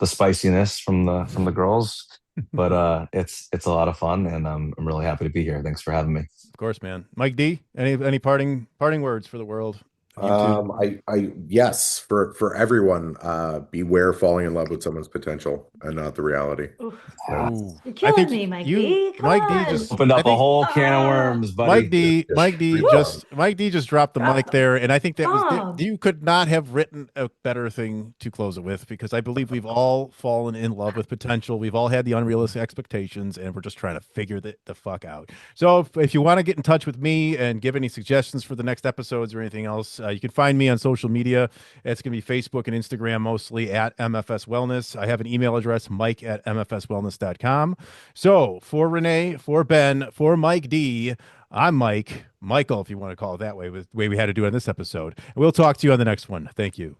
spiciness from the girls. But it's a lot of fun, and I'm really happy to be here. Thanks for having me. Of course, man. Mike D, any parting words for the world Yes, for everyone, beware falling in love with someone's potential and not the reality. Oof. Yeah. Ooh, You're I killing think me, Mike you, D. Come Mike D, on. just. Opened I up a think whole can of Ah, worms, buddy. Mike D just dropped the mic stop. there, and I think that was Stop. you could not have written a better thing to close it with, because I believe we've all fallen in love with potential. We've all had the unrealistic expectations, and we're just trying to figure the fuck out. So if you want to get in touch with me and give any suggestions for the next episodes or anything else, you can find me on social media. It's going to be Facebook and Instagram, mostly at MFS Wellness. I have an email address, mike@mfswellness.com. So for Renee, for Ben, for Mike D, I'm Michael, if you want to call it that way, with the way we had to do it on this episode. And we'll talk to you on the next one. Thank you.